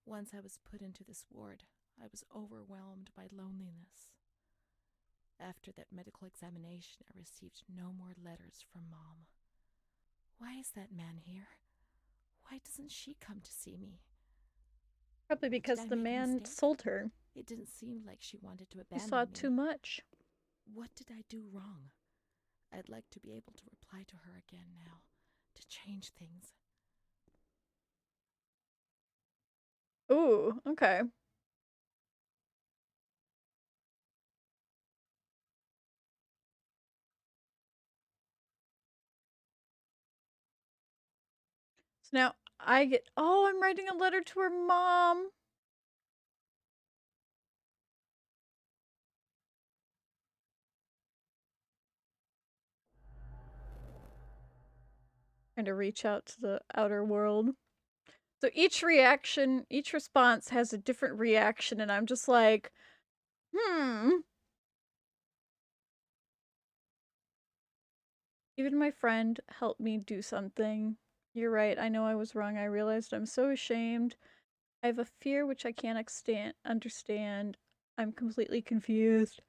S2: Once I was put into this ward, I was overwhelmed by loneliness. After that medical examination, I received no more letters from Mom. Why is that man here? Why doesn't she come to see me?
S1: Probably
S2: Did
S1: because
S2: I
S1: the
S2: make a
S1: man
S2: mistake?
S1: sold her.
S2: It didn't seem like she wanted to
S1: He saw
S2: abandon
S1: too
S2: me.
S1: much.
S2: What did I do wrong? I'd like to be able to reply to her again now, to change things.
S1: Ooh, okay. So now I get. Oh, I'm writing a letter to her mom. Trying to reach out to the outer world. So each reaction, each response has a different reaction, and I'm just like, hmm. Even my friend helped me do something. You're right, I know I was wrong. I realized I'm so ashamed. I have a fear which I can't understand. I'm completely confused.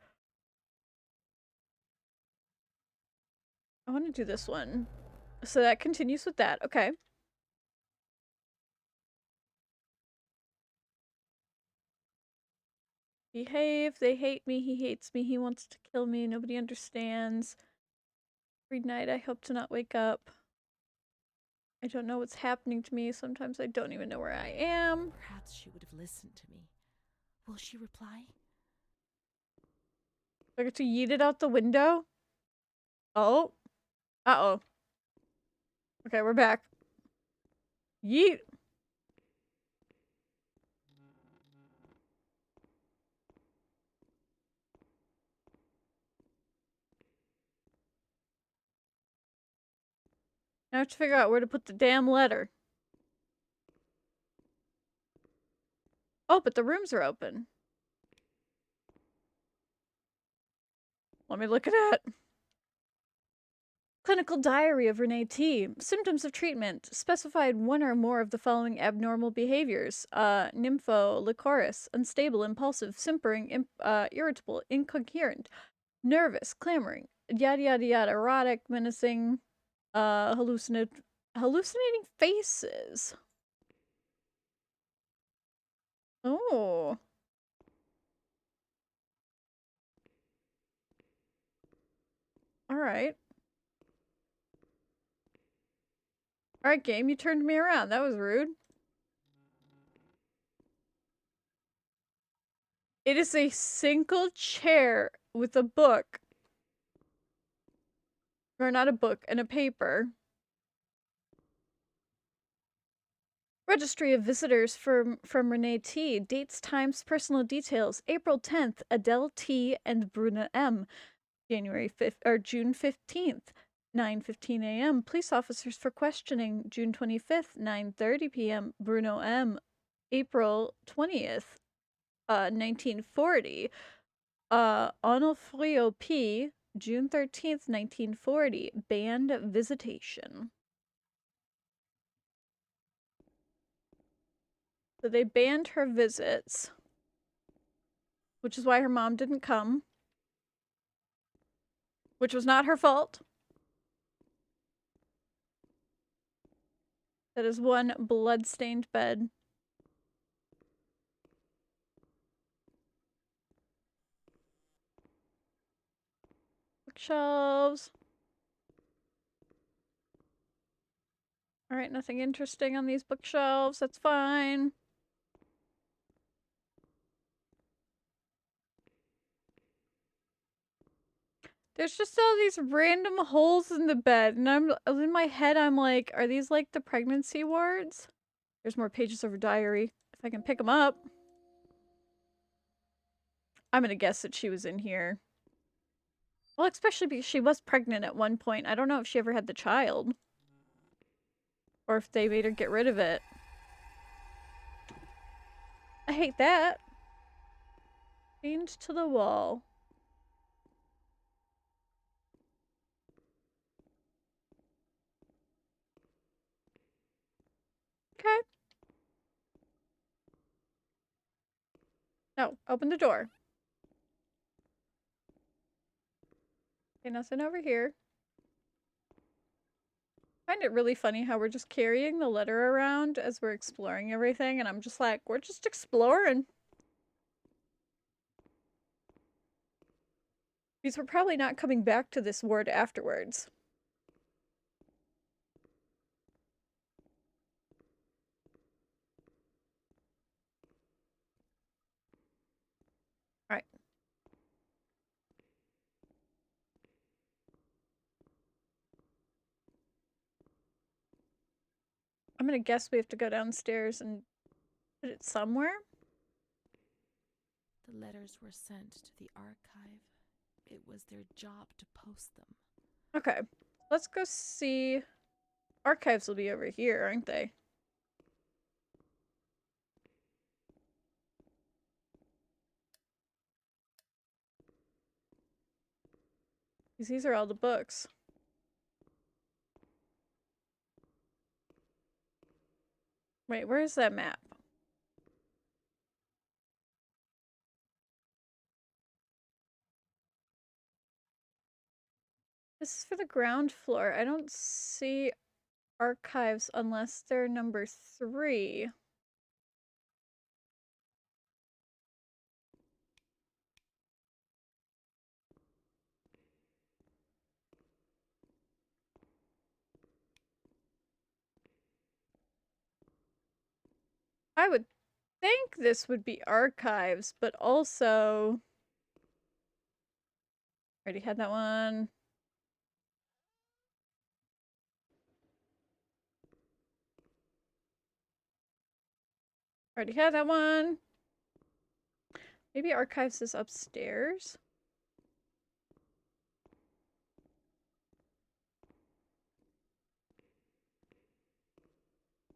S1: I want to do this one. So that continues with that. Okay. Behave. They hate me. He hates me. He wants to kill me. Nobody understands. Every night I hope to not wake up. I don't know what's happening to me. Sometimes I don't even know where I am.
S2: Perhaps she would have listened to me. Will she reply?
S1: Do I get to yeet it out the window? Oh. Uh-oh. Okay, we're back. Yeet. Now I have to figure out where to put the damn letter. Oh, but the rooms are open. Let me look at that. Clinical diary of Renee T. Symptoms of treatment. Specified one or more of the following abnormal behaviors. Nympho, licoris, unstable, impulsive, simpering, irritable, incoherent, nervous, clamoring, yada yada yada, erotic, menacing, hallucinating faces. Oh. Alright. Alright, game, you turned me around. That was rude. It is a single chair with a book. Or not a book, and a paper. Registry of visitors from Renee T. Dates, times, personal details. April 10th, Adele T. and Bruna M. January 5th or June 15th, 9:15 a.m. Police officers for questioning. June 25th, 9:30 p.m. Bruno M. April 20th, 1940. Onofrio P. June 13th, 1940. Banned visitation. So they banned her visits, which is why her mom didn't come, which was not her fault. That is one blood-stained bed. Bookshelves. Alright, nothing interesting on these bookshelves. That's fine. There's just all these random holes in the bed, and I'm in my head, I'm like, are these like the pregnancy wards? There's more pages of her diary. If I can pick them up. I'm gonna guess that she was in here. Well, especially because she was pregnant at one point. I don't know if she ever had the child. Or if they made her get rid of it. I hate that. Chained to the wall. Okay. No, open the door. Okay, nothing over here. I find it really funny how we're just carrying the letter around as we're exploring everything, and I'm just like, we're just exploring. Because we're probably not coming back to this ward afterwards. Alright. I'm gonna guess we have to go downstairs and put it somewhere.
S2: The letters were sent to the archive. It was their job to post them.
S1: Okay. Let's go see. Archives will be over here, aren't they? Because these are all the books. Wait, where is that map? This is for the ground floor. I don't see archives unless they're number 3. I would think this would be archives, but also... Already had that one. Already had that one. Maybe archives is upstairs?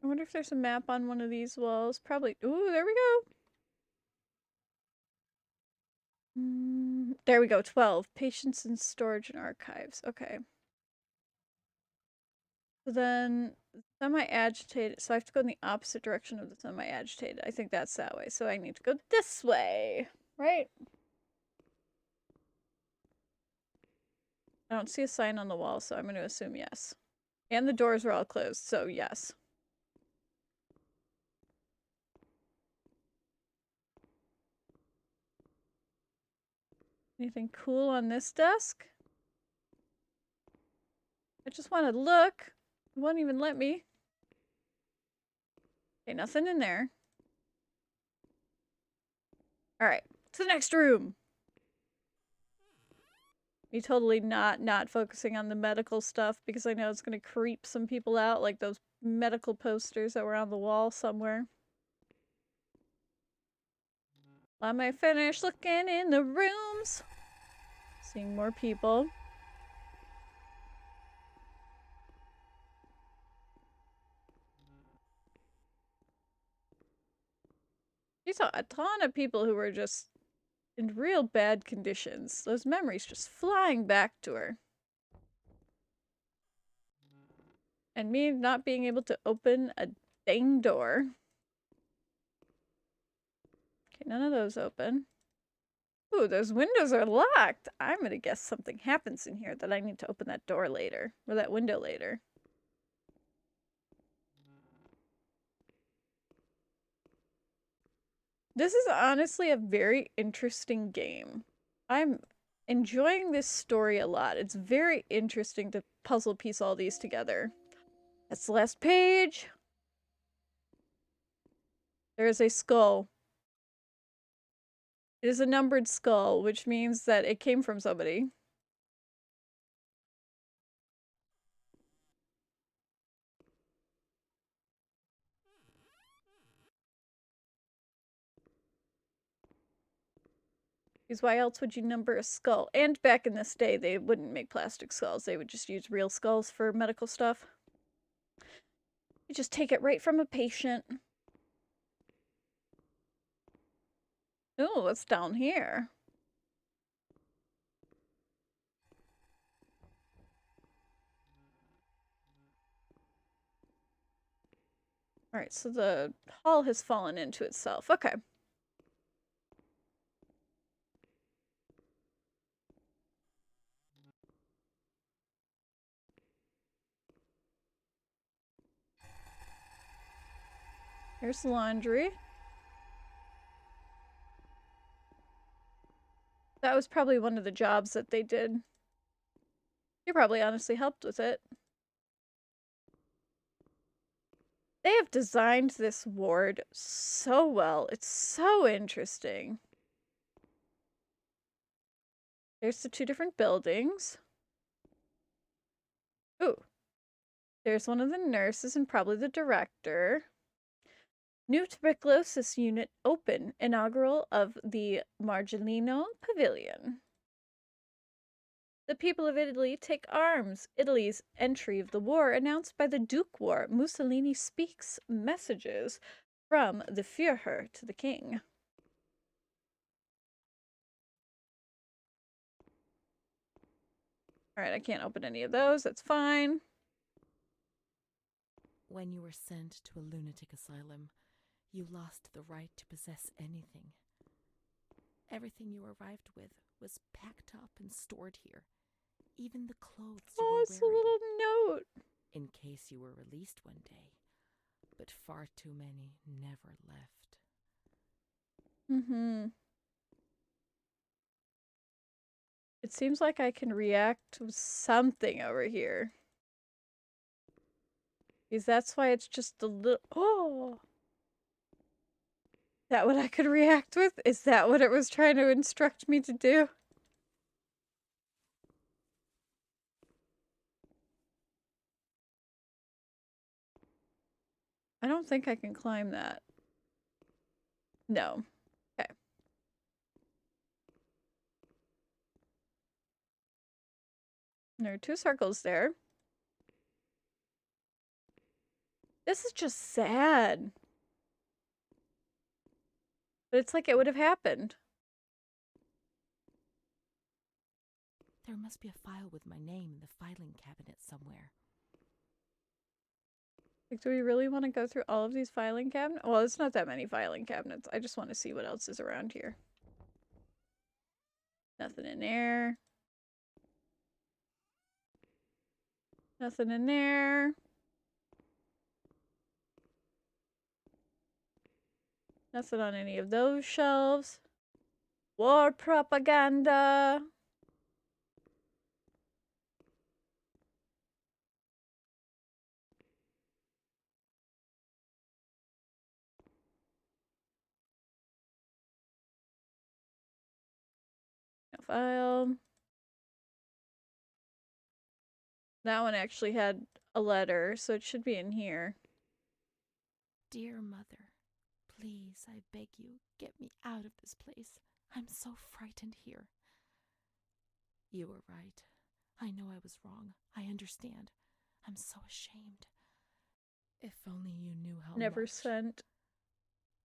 S1: I wonder if there's a map on one of these walls. Probably. Ooh, there we go. There we go. 12. Patients in storage and archives. Okay. So then semi-agitated. So I have to go in the opposite direction of the semi-agitated. I think that's that way. So I need to go this way. Right? I don't see a sign on the wall, so I'm going to assume yes. And the doors are all closed, so yes. Anything cool on this desk? I just want to look. It won't even let me. Okay, nothing in there. Alright, to the next room. Me totally not focusing on the medical stuff because I know it's gonna creep some people out, like those medical posters that were on the wall somewhere. Am I finished looking in the rooms? Seeing more people. She saw a ton of people who were just in real bad conditions. Those memories just flying back to her. And me not being able to open a dang door. Okay, none of those open. Ooh, those windows are locked. I'm gonna guess something happens in here that I need to open that door later. Or that window later. This is honestly a very interesting game. I'm enjoying this story a lot. It's very interesting to puzzle piece all these together. That's the last page. There is a skull. It is a numbered skull, which means that it came from somebody. Because why else would you number a skull? And back in this day, they wouldn't make plastic skulls. They would just use real skulls for medical stuff. You just take it right from a patient. Oh, what's down here? Alright, so the hall has fallen into itself. Okay. Here's the laundry. That was probably one of the jobs that they did. You probably honestly helped with it. They have designed this ward so well. It's so interesting. There's the two different buildings. Ooh. There's one of the nurses and probably the director. New tuberculosis unit open. Inaugural of the Margellino Pavilion. The people of Italy take arms. Italy's entry of the war announced by the Duke War. Mussolini speaks messages from the Führer to the king. Alright, I can't open any of those. That's fine.
S2: When you were sent to a lunatic asylum, you lost the right to possess anything. Everything you arrived with was packed up and stored here. Even the clothes you were
S1: it's
S2: wearing.
S1: a little note.
S2: In case you were released one day. But far too many never left.
S1: It seems like I can react to something over here. Because that's why it's just a little... Oh! Is that what I could react with? Is that what it was trying to instruct me to do? I don't think I can climb that. No. Okay. There are two circles there. This is just sad. But it's like it would have happened.
S2: There must be a file with my name in the filing cabinet somewhere.
S1: Like, do we really want to go through all of these filing cabinets? Well, it's not that many filing cabinets. I just want to see what else is around here. Nothing in there. Nothing in there. Nothing on any of those shelves. War propaganda. profile. That one actually had a letter, so it should be in here.
S2: Dear Mother, please, I beg you, get me out of this place. I'm so frightened here. You were right. I know I was wrong. I understand. I'm so ashamed. If only you knew how
S1: Never
S2: much.
S1: sent.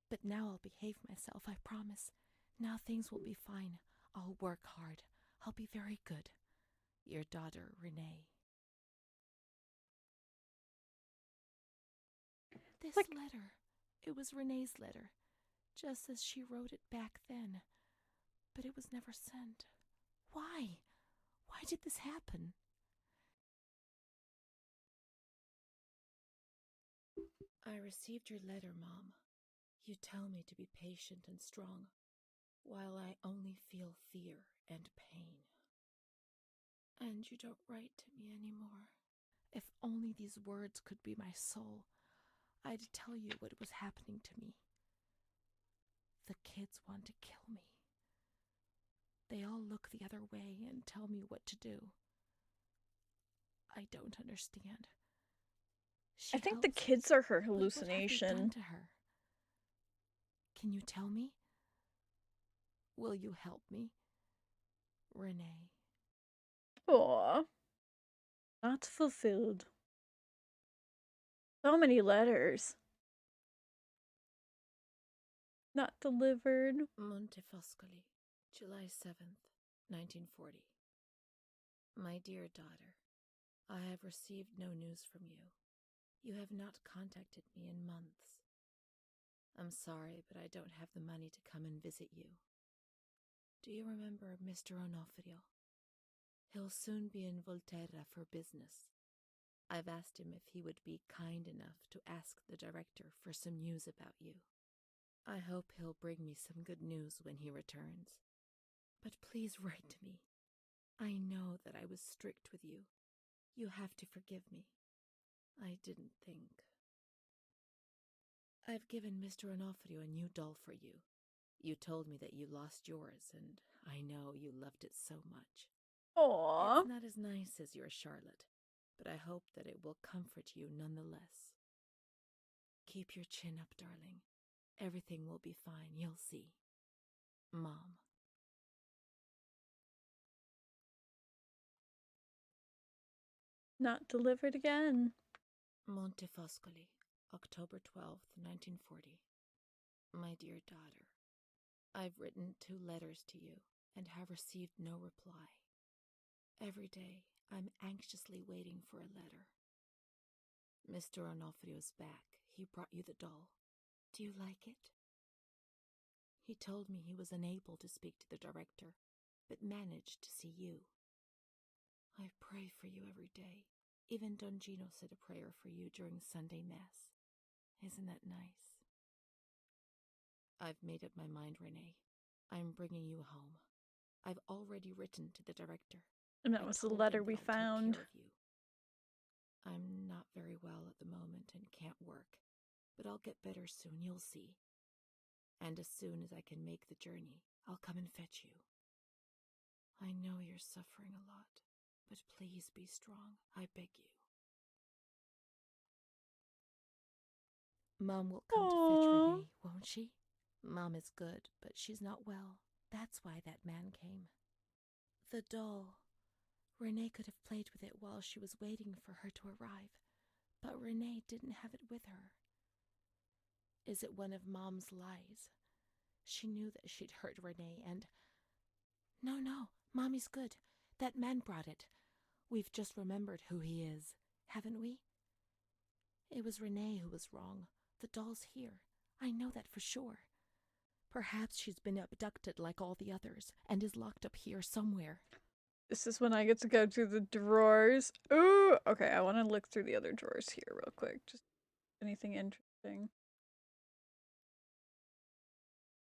S2: But now I'll behave myself, I promise. Now things will be fine. I'll work hard. I'll be very good. Your daughter, Renee.
S1: It's
S2: This
S1: like,
S2: letter. It was Renee's letter, just as she wrote it back then. But it was never sent. Why? Why did this happen? I received your letter, Mom. You tell me to be patient and strong, while I only feel fear and pain. And you don't write to me anymore. If only these words could be my soul, I'd tell you what was happening to me. The kids want to kill me. They all look the other way and tell me what to do. I don't understand.
S1: I
S2: She
S1: think the
S2: helps
S1: kids
S2: me,
S1: are her
S2: but what have they done
S1: hallucination.
S2: to her? Can you tell me? Will you help me? Renee.
S1: Aw. Not fulfilled. So many letters. Not delivered.
S2: Montefoscoli, July 7th, 1940. My dear daughter, I have received no news from you. You have not contacted me in months. I'm sorry, but I don't have the money to come and visit you. Do you remember Mr. Onofrio? He'll soon be in Volterra for business. I've asked him if he would be kind enough to ask the director for some news about you. I hope he'll bring me some good news when he returns. But please write to me. I know that I was strict with you. You have to forgive me. I didn't think. I've given Mr. Onofrio a new doll for you. You told me that you lost yours, and I know you loved it so much.
S1: Aw.
S2: It's not as nice as your Charlotte, but I hope that it will comfort you nonetheless. Keep your chin up, darling. Everything will be fine, you'll see. Mom.
S1: Not delivered again.
S2: Montefoscoli, October 12th, 1940. My dear daughter, I've written 2 letters to you and have received no reply. Every day, I'm anxiously waiting for a letter. Mr. Onofrio's back. He brought you the doll. Do you like it? He told me he was unable to speak to the director, but managed to see you. I pray for you every day. Even Don Gino said a prayer for you during Sunday Mass. Isn't that nice? I've made up my mind, Renee. I'm bringing you home. I've already written to the director.
S1: And that
S2: I
S1: was the
S2: told him
S1: letter
S2: that
S1: we
S2: I'll take
S1: found.
S2: care of you. I'm not very well at the moment and can't work, but I'll get better soon, you'll see. And as soon as I can make the journey, I'll come and fetch you. I know you're suffering a lot, but please be strong, I beg you. Mom will come to fetch
S1: Aww.
S2: Renee, won't she? Mom is good, but she's not well. That's why that man came. The doll. Renee could have played with it while she was waiting for her to arrive, but Renee didn't have it with her. Is it one of Mom's lies? She knew that she'd hurt Renee and... No, Mommy's good. That man brought it. We've just remembered who he is, haven't we? It was Renee who was wrong. The doll's here. I know that for sure. Perhaps she's been abducted like all the others and is locked up here somewhere.
S1: This is when I get to go to the drawers. Ooh, okay, I want to look through the other drawers here real quick. Just anything interesting.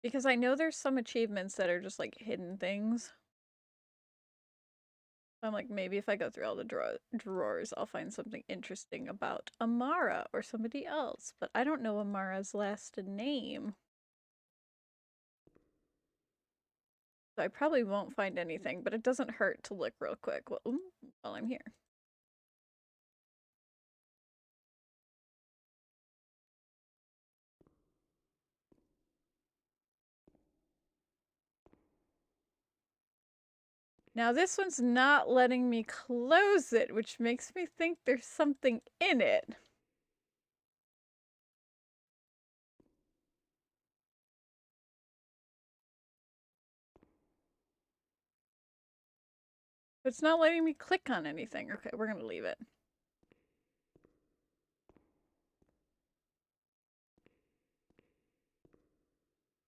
S1: Because I know there's some achievements that are just like hidden things. I'm like, maybe if I go through all the drawers, I'll find something interesting about Amara or somebody else. But I don't know Amara's last name. So I probably won't find anything, but it doesn't hurt to look real quick while I'm here. Now this one's not letting me close it, which makes me think there's something in it. But it's not letting me click on anything. Okay, we're gonna leave it.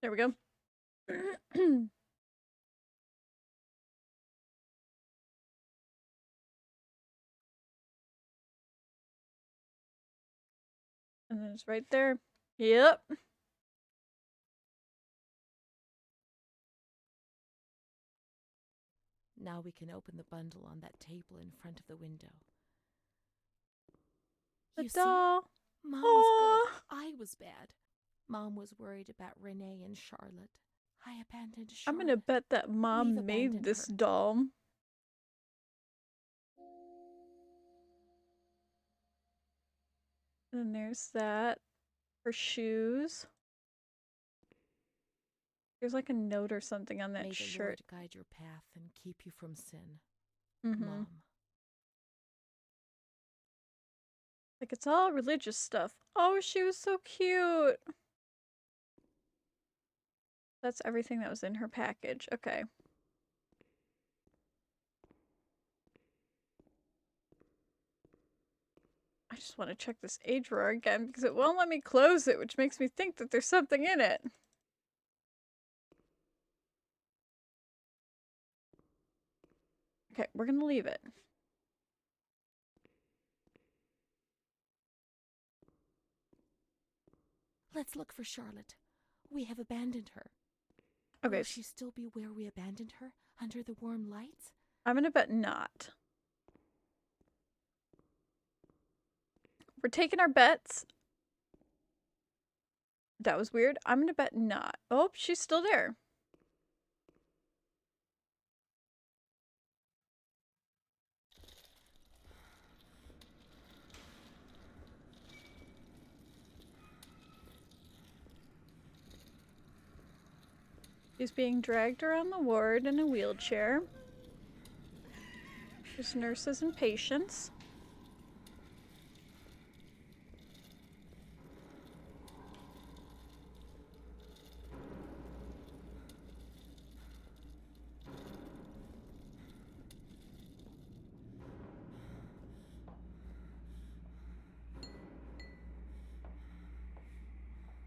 S1: There we go. And then it's right there. Yep.
S2: Now we can open the bundle on that table in front of the window.
S1: The
S2: You
S1: doll.
S2: see? Mom was
S1: Aww.
S2: good. I was bad. Mom was worried about Renee and Charlotte. I abandoned
S1: I'm
S2: Charlotte.
S1: gonna bet that mom
S2: We've
S1: made
S2: abandoned
S1: this
S2: her.
S1: doll. And then there's that. Her shoes. There's like a note or something on that
S2: May the
S1: shirt.
S2: Lord guide your path and keep you from sin.
S1: Mm-hmm.
S2: Mom.
S1: Like it's all religious stuff. Oh, she was so cute. That's everything that was in her package. Okay. I just want to check this A drawer again because it won't let me close it, which makes me think that there's something in it. Okay, we're gonna leave it.
S2: Let's look for Charlotte. We have abandoned her.
S1: Okay.
S2: Will she still be where we abandoned her? Under the warm lights?
S1: I'm gonna bet not. We're taking our bets. That was weird. I'm gonna bet not. Oh, she's still there. She's being dragged around the ward in a wheelchair. There's nurses and patients.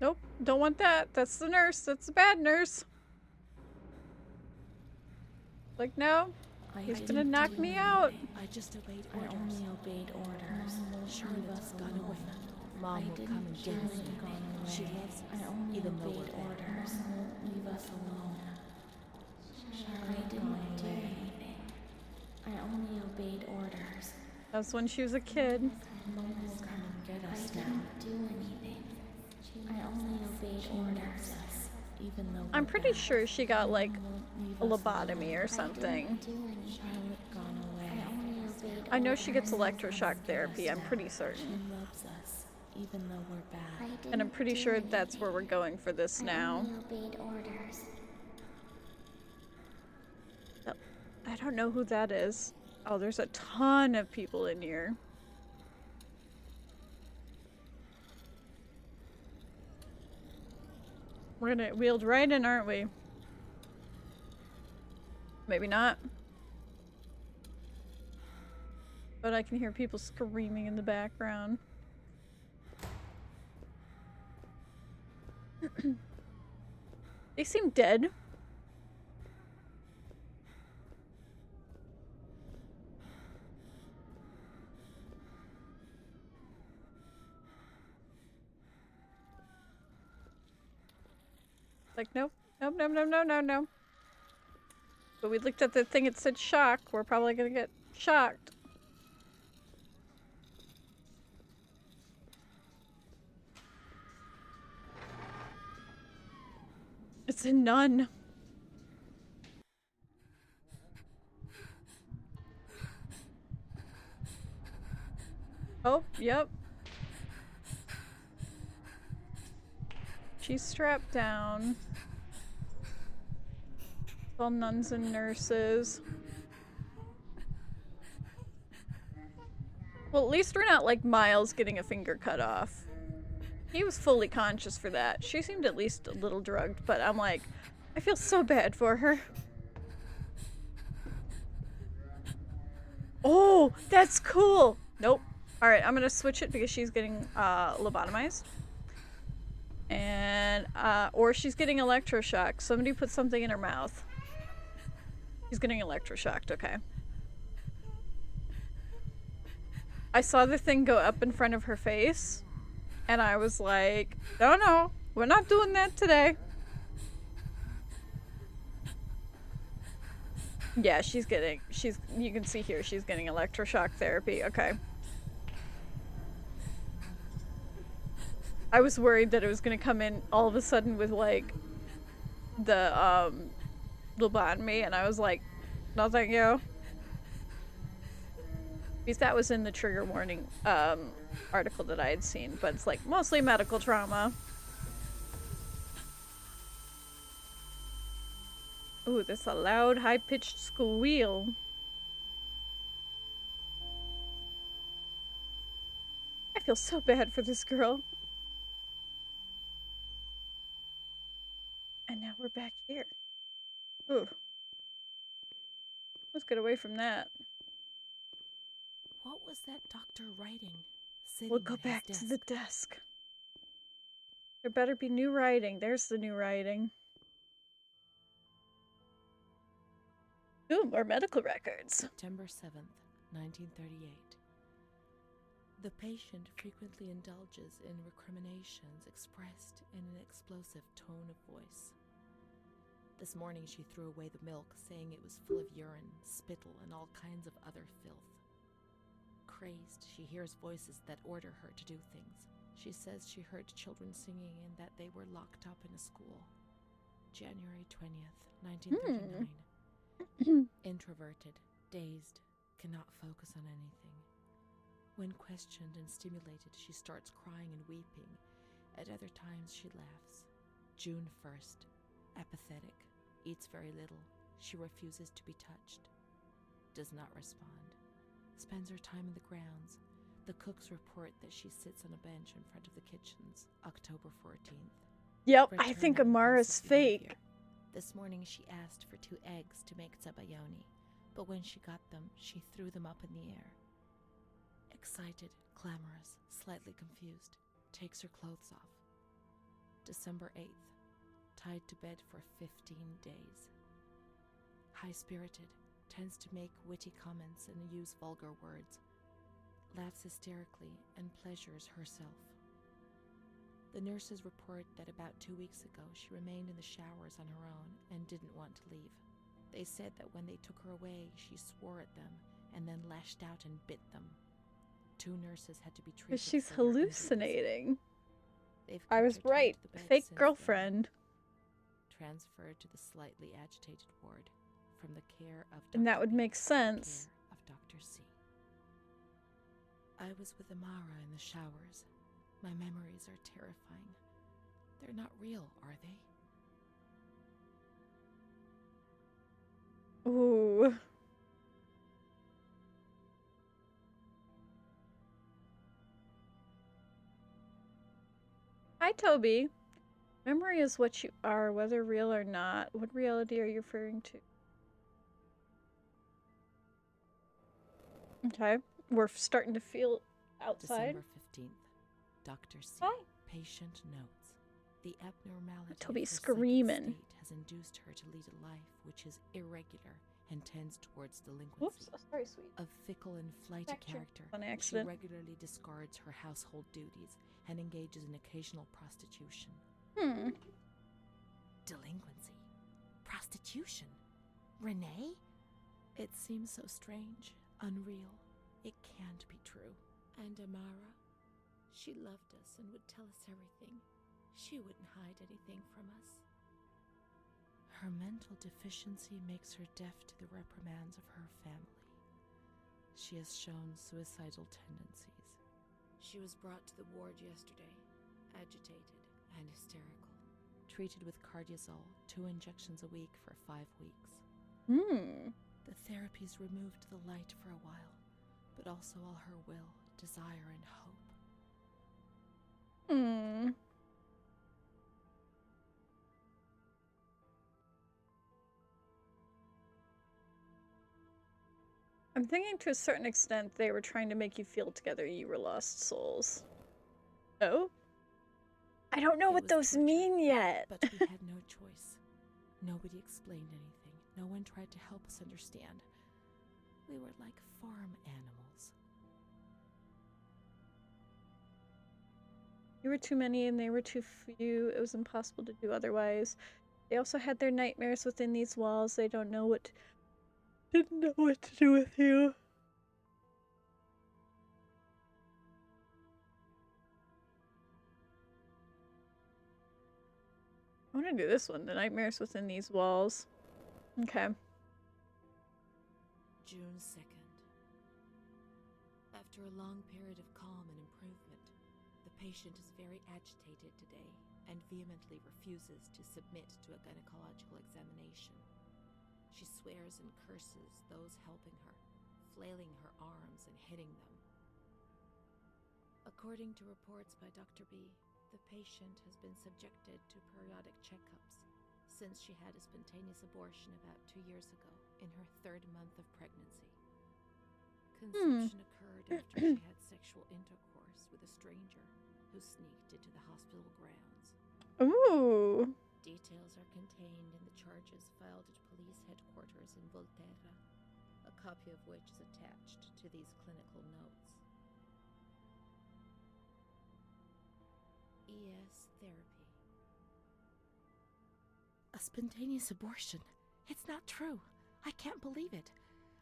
S1: Nope, don't want that. That's the nurse. That's the bad nurse. Like, no, he's gonna knock me out.
S2: I just obeyed orders.
S3: I only obeyed orders.
S2: Charlotte's gone away. Mom will come and get us. She loves
S3: I
S2: us,
S3: only
S2: even though
S3: obeyed
S2: we're
S3: orders. Leave us alone. I didn't do anything. I only obeyed orders.
S1: That's when she was a kid.
S3: Mom will come and get us now. I didn't do anything. I only obeyed orders. Even though
S1: I'm pretty sure she got like a lobotomy or something.
S3: Charlotte gone away. I only obeyed
S1: I know she gets electroshock therapy. I'm pretty certain.
S2: She loves us, even though we're bad.
S1: And I'm pretty sure that's where we're going for this now.
S3: I only obeyed orders.
S1: I don't know who that is. Oh, there's a ton of people in here. We're gonna wheeled right in, aren't we? Maybe not. But I can hear people screaming in the background. They seem dead. Like, nope. Nope, nope, nope, no, no, no. But we looked at the thing, it said shock. We're probably gonna get shocked. It's a nun. Oh, yep. She's strapped down. All nuns and nurses. Well, at least we're not like Miles getting a finger cut off. He was fully conscious for that. She seemed at least a little drugged, but I'm like, I feel so bad for her. Oh, that's cool. Nope. All right, I'm gonna switch it because she's getting lobotomized. And, or she's getting electroshocked. Somebody put something in her mouth. She's getting electroshocked, okay. I saw the thing go up in front of her face, and I was like, no, we're not doing that today. Yeah, you can see here, she's getting electroshock therapy, okay. I was worried that it was gonna come in all of a sudden with, like, the, lobotomy, and I was like, no thank you. Because that was in the trigger warning, article that I had seen, but it's, like, mostly medical trauma. Ooh, that's a loud, high-pitched squeal. I feel so bad for this girl. And now we're back here. Ooh. Let's get away from that.
S2: What was that doctor writing? Sitting
S1: We'll go
S2: at his
S1: back
S2: desk?
S1: to the desk. There better be new writing. There's the new writing. Ooh, more medical records.
S2: September 7th, 1938. The patient frequently indulges in recriminations expressed in an explosive tone of voice. This morning she threw away the milk, saying it was full of urine, spittle, and all kinds of other filth. Crazed, she hears voices that order her to do things. She says she heard children singing and that they were locked up in a school. January 20th, 1939. Introverted, dazed, cannot focus on anything. When questioned and stimulated, she starts crying and weeping. At other times, she laughs. June 1st. Apathetic. Eats very little. She refuses to be touched. Does not respond. Spends her time in the grounds. The cooks report that she sits on a bench in front of the kitchens. October 14th.
S1: Yep,
S2: Return
S1: I think
S2: of
S1: Amara's
S2: impulsive
S1: fake.
S2: behavior. This morning she asked for 2 eggs to make zabayoni, but when she got them, she threw them up in the air. Excited, clamorous, slightly confused, takes her clothes off. December 8th, tied to bed for 15 days. High-spirited, tends to make witty comments and use vulgar words, laughs hysterically and pleasures herself. The nurses report that about 2 weeks ago she remained in the showers on her own and didn't want to leave. They said that when they took her away, she swore at them and then lashed out and bit them. 2 nurses had to be treated.
S1: She's
S2: for their injuries.
S1: hallucinating.
S2: They've
S1: I
S2: kept
S1: was
S2: her tied
S1: right.
S2: to the bed
S1: Fake
S2: since
S1: girlfriend.
S2: then. Transferred to the slightly agitated ward from the care of Dr.
S1: And that would
S2: B
S1: make
S2: to the
S1: sense.
S2: care of Dr. C. I was with Amara in the showers. My memories are terrifying. They're not real, are they?
S1: Ooh. Hi, Toby. Memory is what you are, whether real or not. What reality are you referring to? Okay. We're starting to feel outside.
S2: December 15th. Dr. C.
S1: Hi.
S2: Patient notes. The abnormality
S1: Toby's
S2: of her psychic
S1: screaming.
S2: state has induced her to lead a life which is irregular and tends towards delinquency.
S1: Whoops. Sorry, sweet.
S2: Of fickle and flighty
S1: Back here.
S2: character,
S1: On
S2: she
S1: accident.
S2: regularly discards her household duties and engages in occasional prostitution. Delinquency? Prostitution? Renee? It seems so strange, unreal. It can't be true. And Amara? She loved us and would tell us everything. She wouldn't hide anything from us. Her mental deficiency makes her deaf to the reprimands of her family. She has shown suicidal tendencies. She was brought to the ward yesterday, agitated and hysterical. Treated with cardiazol, 2 injections a week for 5 weeks. The therapies removed the light for a while, but also all her will, desire, and hope.
S1: I'm thinking to a certain extent they were trying to make you feel together you were lost souls. Oh? I don't know what those
S2: torture,
S1: mean yet.
S2: But we had no choice. Nobody explained anything. No one tried to help us understand. We were like farm animals.
S1: You were too many and they were too few. It was impossible to do otherwise. They also had their nightmares within these walls. They didn't know what to do with you. I want to do this one. The nightmares within these walls. Okay.
S2: June 2nd. After a long period of calm and improvement, the patient is very agitated today and vehemently refuses to submit to a gynecological examination. She swears and curses those helping her, flailing her arms and hitting them. According to reports by Dr. B, the patient has been subjected to periodic checkups since she had a spontaneous abortion about 2 years ago in her 3rd month of pregnancy. Conception occurred after she had sexual intercourse with a stranger who sneaked into the hospital grounds.
S1: Ooh.
S2: Details are contained in the charges filed at police headquarters in Volterra, a copy of which is attached to these clinical notes. ES therapy. A spontaneous abortion? It's not true. I can't believe it.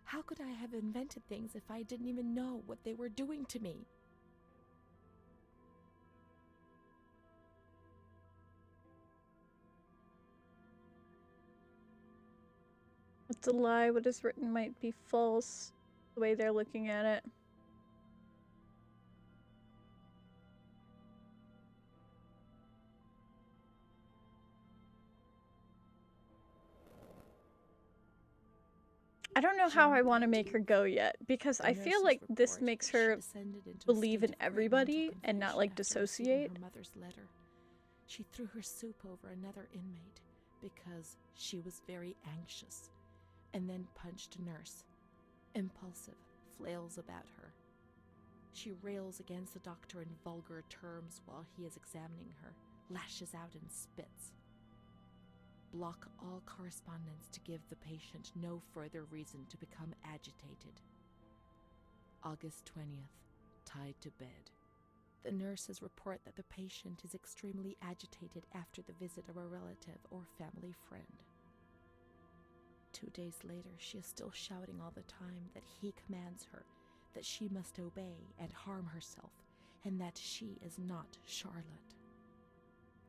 S2: How could I have invented things if I didn't even know what they were doing to me?
S1: It's a lie. What is written might be false. The way they're looking at it. I don't know how I want to make her go yet, because I feel like this makes her believe in everybody and not like dissociate.
S2: Her mother's letter. She threw her soup over another inmate because she was very anxious, and then punched a nurse. Impulsive, flails about her. She rails against the doctor in vulgar terms while he is examining her, lashes out and spits. Block all correspondence to give the patient no further reason to become agitated. August 20th, tied to bed. The nurses report that the patient is extremely agitated after the visit of a relative or family friend. 2 days later, she is still shouting all the time that he commands her, that she must obey and harm herself, and that she is not Charlotte.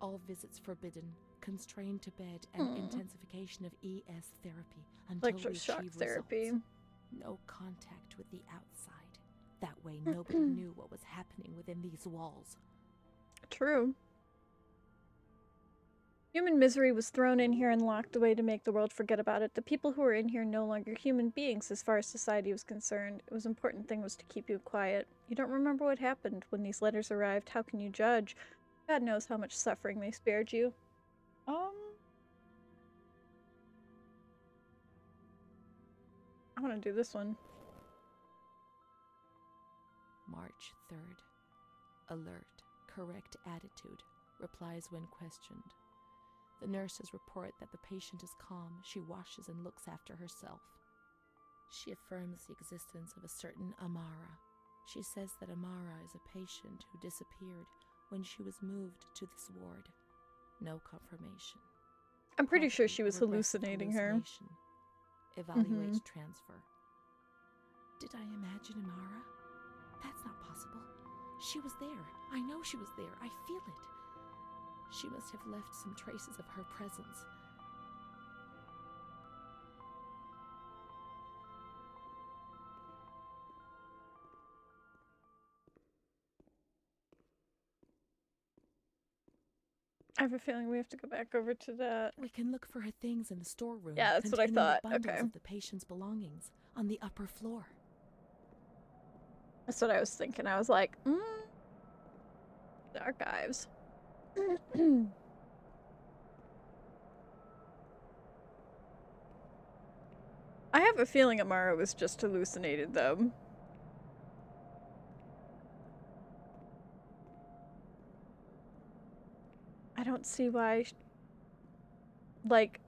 S2: All visits forbidden, constrained to bed, and intensification of ES therapy until we achieve results. No contact with the outside. That way nobody knew what was happening within these walls.
S1: True. Human misery was thrown in here and locked away to make the world forget about it. The people who were in here no longer human beings as far as society was concerned. It was important thing was to keep you quiet. You don't remember what happened when these letters arrived. How can you judge? God knows how much suffering they spared you. I want to do this one.
S2: March 3rd. Alert, correct attitude, replies when questioned. The nurses report that the patient is calm, she washes and looks after herself. She affirms the existence of a certain Amara. She says that Amara is a patient who disappeared when she was moved to this ward. No confirmation.
S1: I'm pretty sure she was hallucinating her.
S2: Evaluate transfer. Did I imagine Amara? That's not possible. She was there. I know she was there. I feel it. She must have left some traces of her presence.
S1: I have a feeling we have to go back over to that.
S2: We can look for her things in the storeroom
S1: Yeah, that's what I
S2: containing
S1: thought.
S2: the bundles
S1: Okay.
S2: of the patient's belongings on the upper floor.
S1: That's what I was thinking. I was like, the archives. I have a feeling Amara was just hallucinated, though. I don't see why. Like,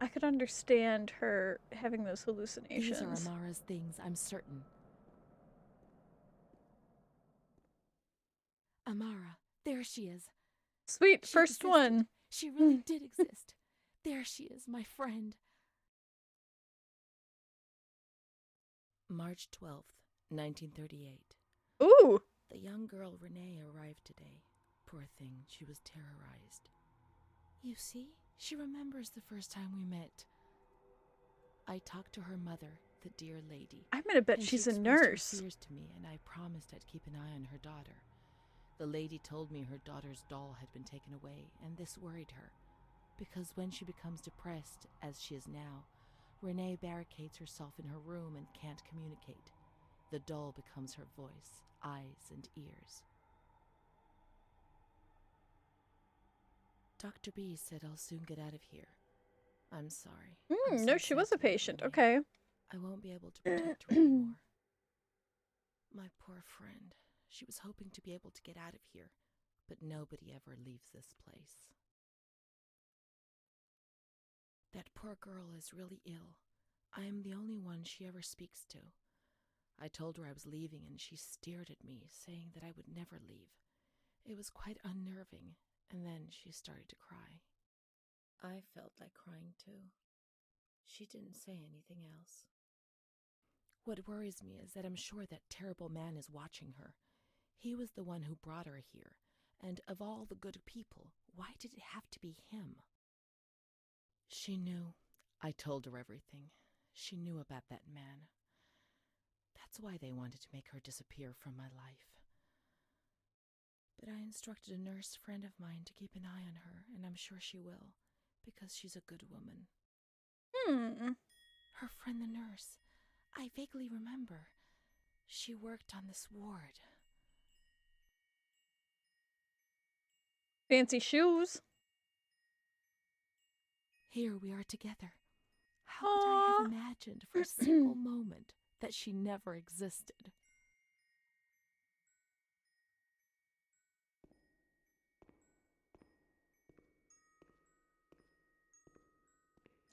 S1: I could understand her having those hallucinations.
S2: These are Amara's things, I'm certain. Amara, there she is.
S1: Sweet,
S2: She
S1: first
S2: existed.
S1: one.
S2: She really did exist. There she is, my friend. March 12th, 1938.
S1: Ooh!
S2: The young girl Renee arrived today. Poor thing, she was terrorized. You see, she remembers the first time we met. I talked to her mother, the dear lady.
S1: I'm gonna bet she's a nurse.
S2: Her fears to me, and I promised I'd keep an eye on her daughter. The lady told me her daughter's doll had been taken away, and this worried her. Because when she becomes depressed, as she is now, Renee barricades herself in her room and can't communicate. The doll becomes her voice, eyes, and ears. Dr. B said I'll soon get out of here. I'm sorry.
S1: No, she was a patient. Okay.
S2: I won't be able to protect her anymore. My poor friend. She was hoping to be able to get out of here, but nobody ever leaves this place. That poor girl is really ill. I am the only one she ever speaks to. I told her I was leaving, and she stared at me, saying that I would never leave. It was quite unnerving, and then she started to cry. I felt like crying too. She didn't say anything else. What worries me is that I'm sure that terrible man is watching her. He was the one who brought her here, and of all the good people, why did it have to be him? She knew. I told her everything. She knew about that man. That's why they wanted to make her disappear from my life. But I instructed a nurse friend of mine to keep an eye on her, and I'm sure she will, because she's a good woman. Her friend the nurse. I vaguely remember. She worked on this ward.
S1: Fancy shoes.
S2: Here we are together. How could I have imagined for a single moment that she never existed?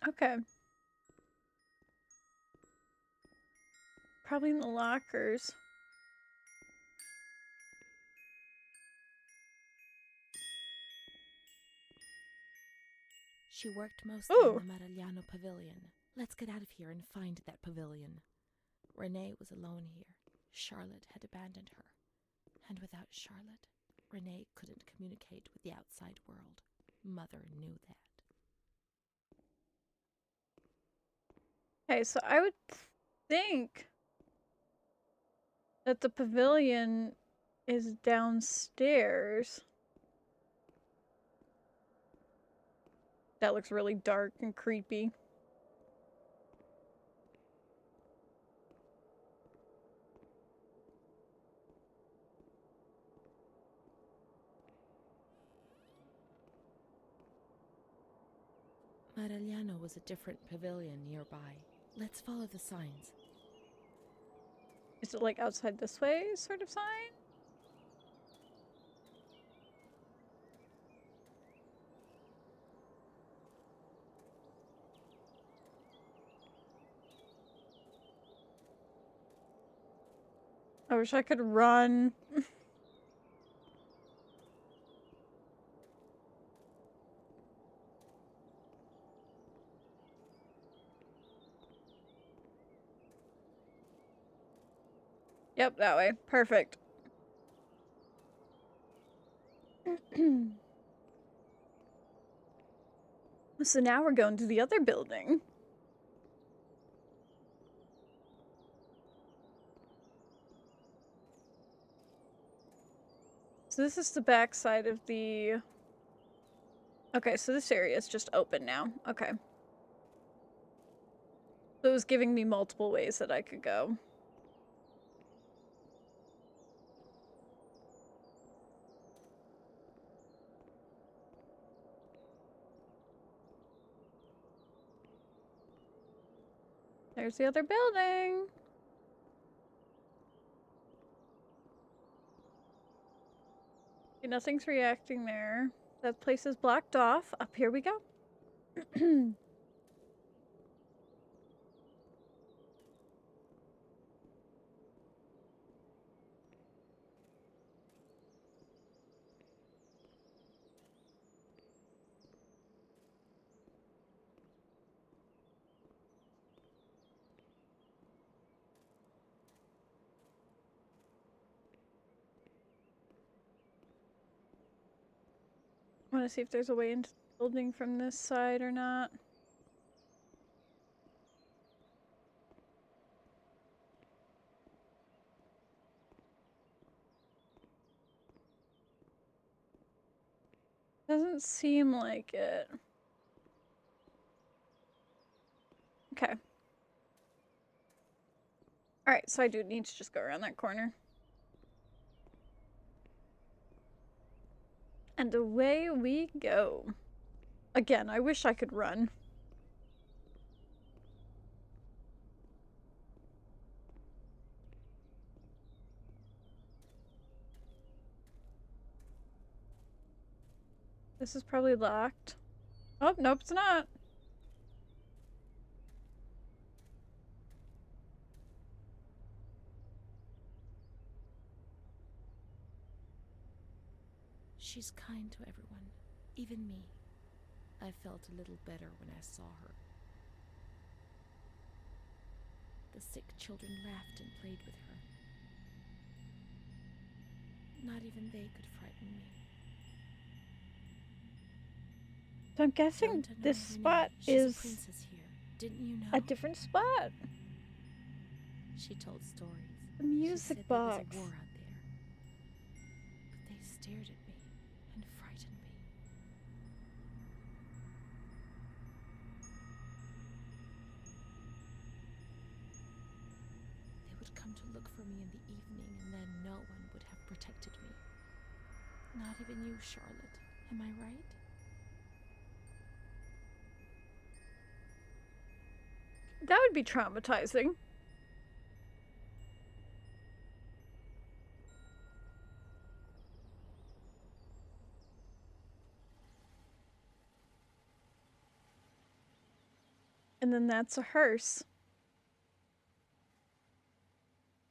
S1: Okay. Probably in the lockers.
S2: She worked mostly in the Marigliano pavilion. Let's get out of here and find that pavilion. Renee was alone here. Charlotte had abandoned her. And without Charlotte, Renee couldn't communicate with the outside world. Mother knew that.
S1: Okay, so I would think that the pavilion is downstairs. That looks really dark and creepy.
S2: Marigliano was a different pavilion nearby. Let's follow the signs.
S1: Is it like outside this way sort of sign? I wish I could run. Yep, that way. Perfect. So now we're going to the other building. So this is the back side of the... Okay, so this area is just open now. Okay. So it was giving me multiple ways that I could go. There's the other building. Okay, nothing's reacting there. That place is blocked off. Up here we go. I want to see if there's a way into the building from this side or not. Doesn't seem like it. Okay. Alright, so I do need to just go around that corner. And away we go. Again, I wish I could run. This is probably locked. Oh, nope, it's not.
S2: She's kind to everyone, even me. I felt a little better when I saw her. The sick children laughed and played with her. Not even they could frighten me.
S1: So I'm guessing this spot is
S2: a princess here. Didn't you know?
S1: a different spot.
S2: She told stories.
S1: The music box.
S2: There was a war out there. But they stared at me and frightened me. They would come to look for me in the evening, and then no one would have protected me. Not even you, Charlotte. Am I right?
S1: That would be traumatizing. And then that's a hearse.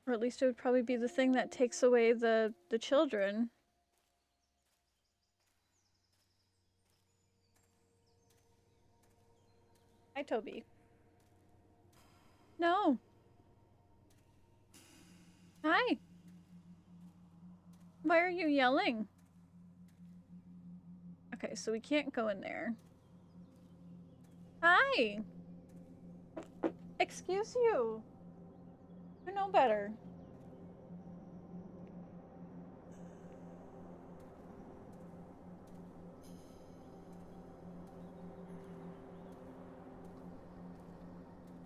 S1: Or at least it would probably be the thing that takes away the children. Hi, Toby. No. Hi. Why are you yelling? Okay, so we can't go in there. Hi. Excuse you. You know better.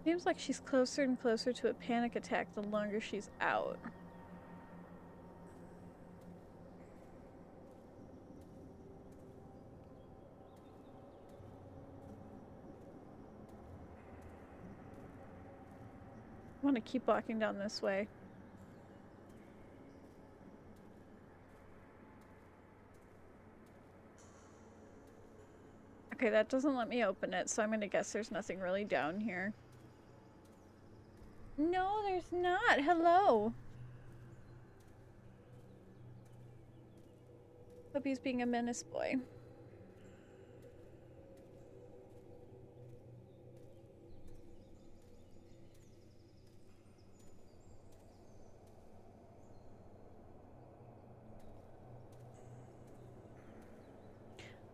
S1: Seems like she's closer and closer to a panic attack the longer she's out. I want to keep walking down this way. Okay, that doesn't let me open it, so I'm gonna guess there's nothing really down here. No, there's not. Hello. Hope he's being a menace boy.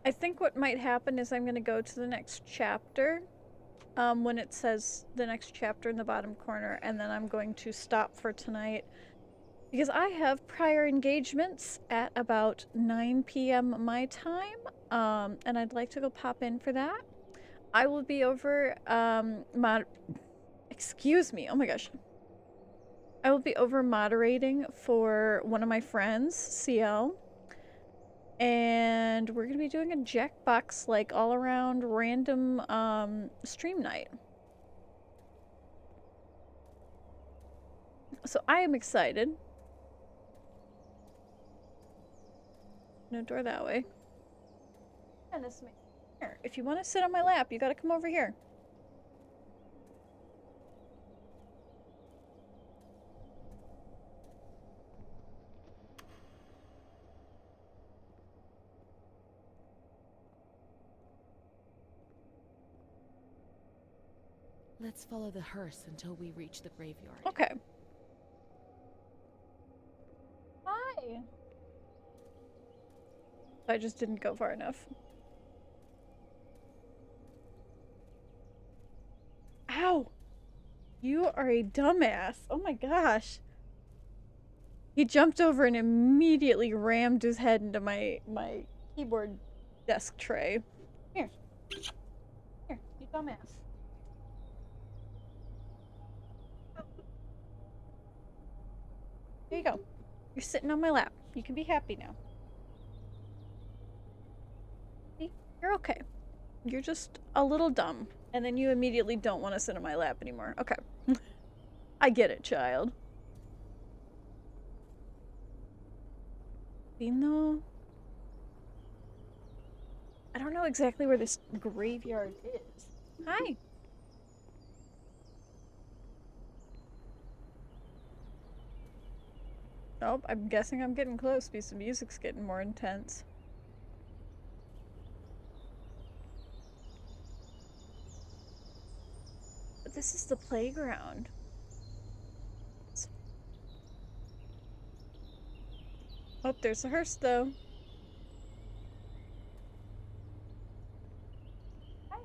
S1: I think what might happen is I'm going to go to the next chapter when it says the next chapter in the bottom corner, and then I'm going to stop for tonight because I have prior engagements at about 9 p.m. my time, and I'd like to go pop in for that. I will be over, excuse me, oh my gosh. I will be over moderating for one of my friends, CL, and we're gonna be doing a Jackbox, like, all-around random, stream night. So I am excited. No door that way. Goodness me. Here, if you want to sit on my lap, you gotta come over here.
S2: Let's follow the hearse until we reach the graveyard.
S1: Okay. Hi. I just didn't go far enough. Ow! You are a dumbass. Oh my gosh. He jumped over and immediately rammed his head into my keyboard desk tray. Here. Here, you dumbass. There you go. You're sitting on my lap. You can be happy now. See? You're okay. You're just a little dumb. And then you immediately don't want to sit on my lap anymore. Okay. I get it, child. Pino? I don't know exactly where this graveyard is. Hi. Nope, I'm guessing I'm getting close because the music's getting more intense. But this is the playground. Oh, there's a hearse though. Hi.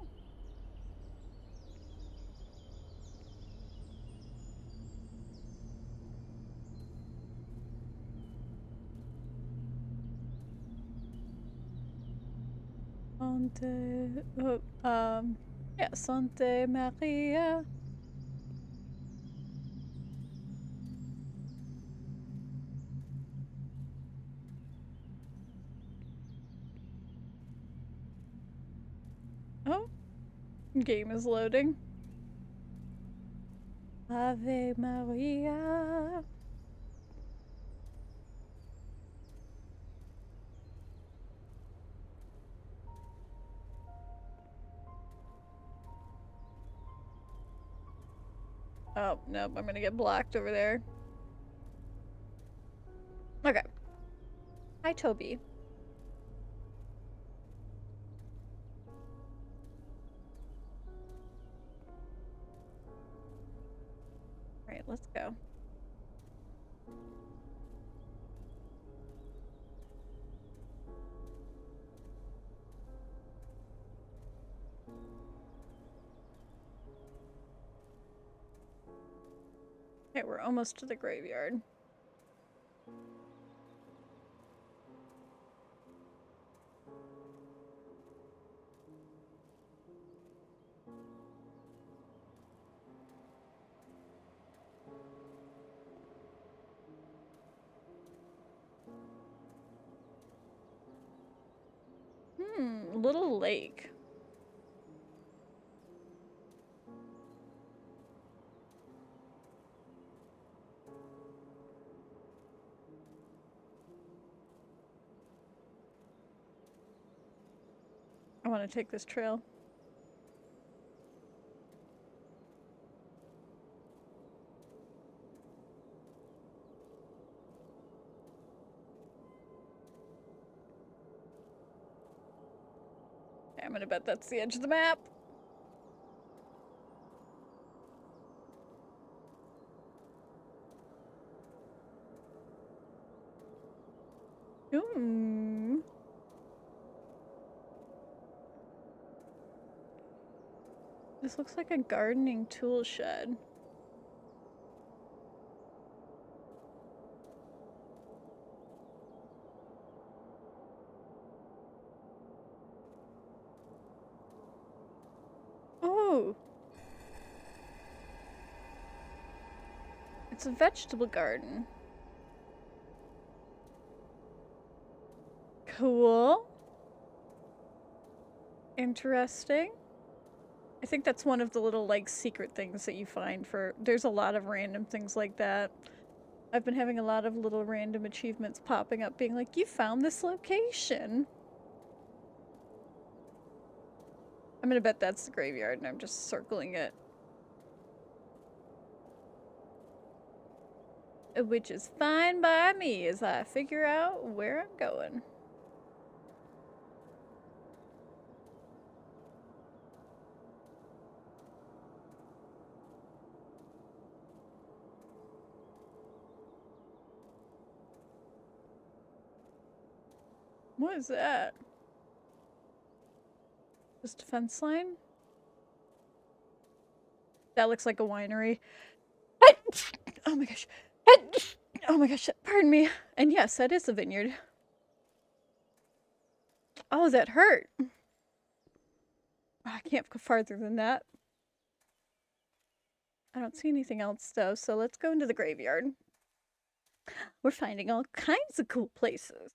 S1: Sante, yeah, Sante Maria. Oh, game is loading. Ave Maria. Oh, nope, I'm gonna get blocked over there. Okay. Hi, Toby. Alright, let's go. Okay, we're almost to the graveyard. Little lake. I want to take this trail. Okay, I'm gonna bet that's the edge of the map. Ooh. This looks like a gardening tool shed. it's a vegetable garden. Cool. Interesting. I think that's one of the little, like, secret things that you find for... There's a lot of random things like that. I've been having a lot of little random achievements popping up being like, you found this location. I'm gonna bet that's the graveyard and I'm just circling it. Which is fine by me as I figure out where I'm going. What is that? Just a fence line? That looks like a winery. Oh my gosh. Oh my gosh, pardon me. And yes, that is a vineyard. Oh, that hurt. I can't go farther than that. I don't see anything else though, so let's go into the graveyard. We're finding all kinds of cool places.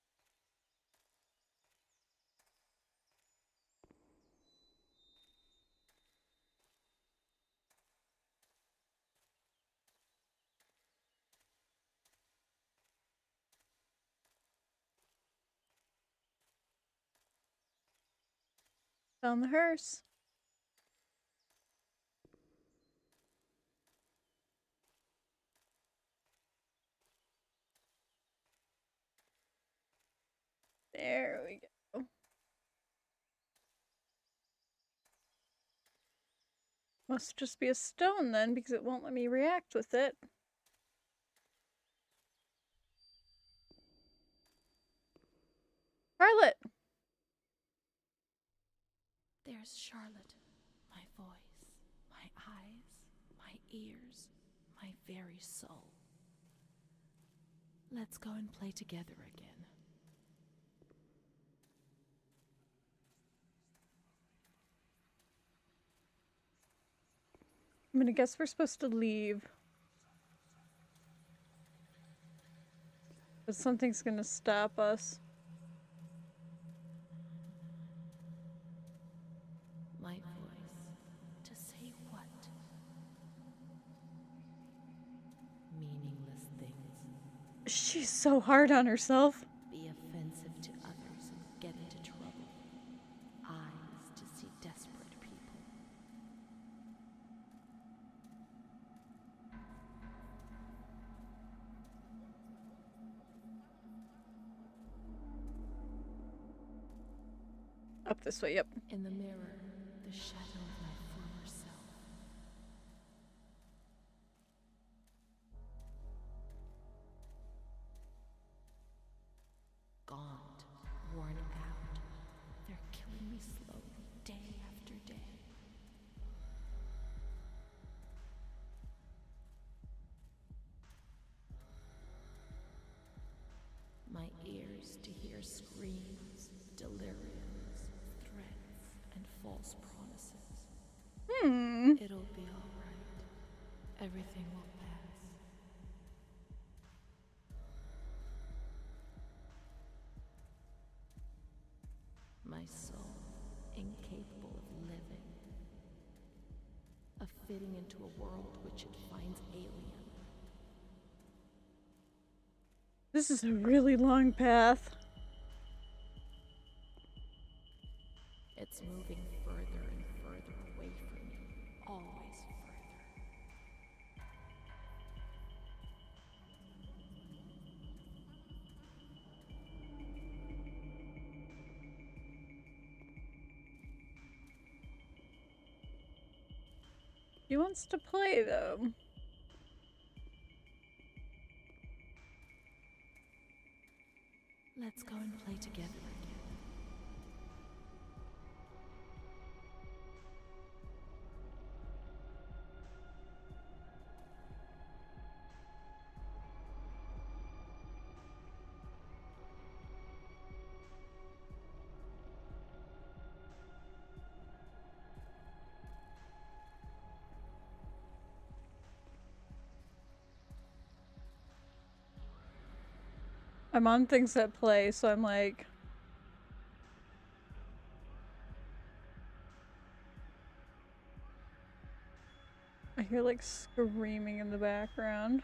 S1: Found the hearse. There we go. Must just be a stone then, because it won't let me react with it. Charlotte!
S2: There's Charlotte, my voice, my eyes, my ears, my very soul. Let's go and play together again.
S1: I'm gonna guess we're supposed to leave. But something's gonna stop us.
S2: My voice, to say what? Meaningless things.
S1: She's so hard on herself.
S2: Be offensive to others and get into trouble. Eyes to see desperate people.
S1: Up this way, yep.
S2: In the mirror, the shadow of my former self. Gaunt, worn out. They're killing me slowly, day after day. My ears to hear screams, deliriums, threats, and false promises. It'll be all right. Everything will pass. My soul, incapable of living, of fitting into a world which it finds alien.
S1: This is a really long path.
S2: It's moving further and further away from me, always further.
S1: He wants to play, though.
S2: Let's go and play together again.
S1: I'm on things that play, so I'm like... I hear like screaming in the background.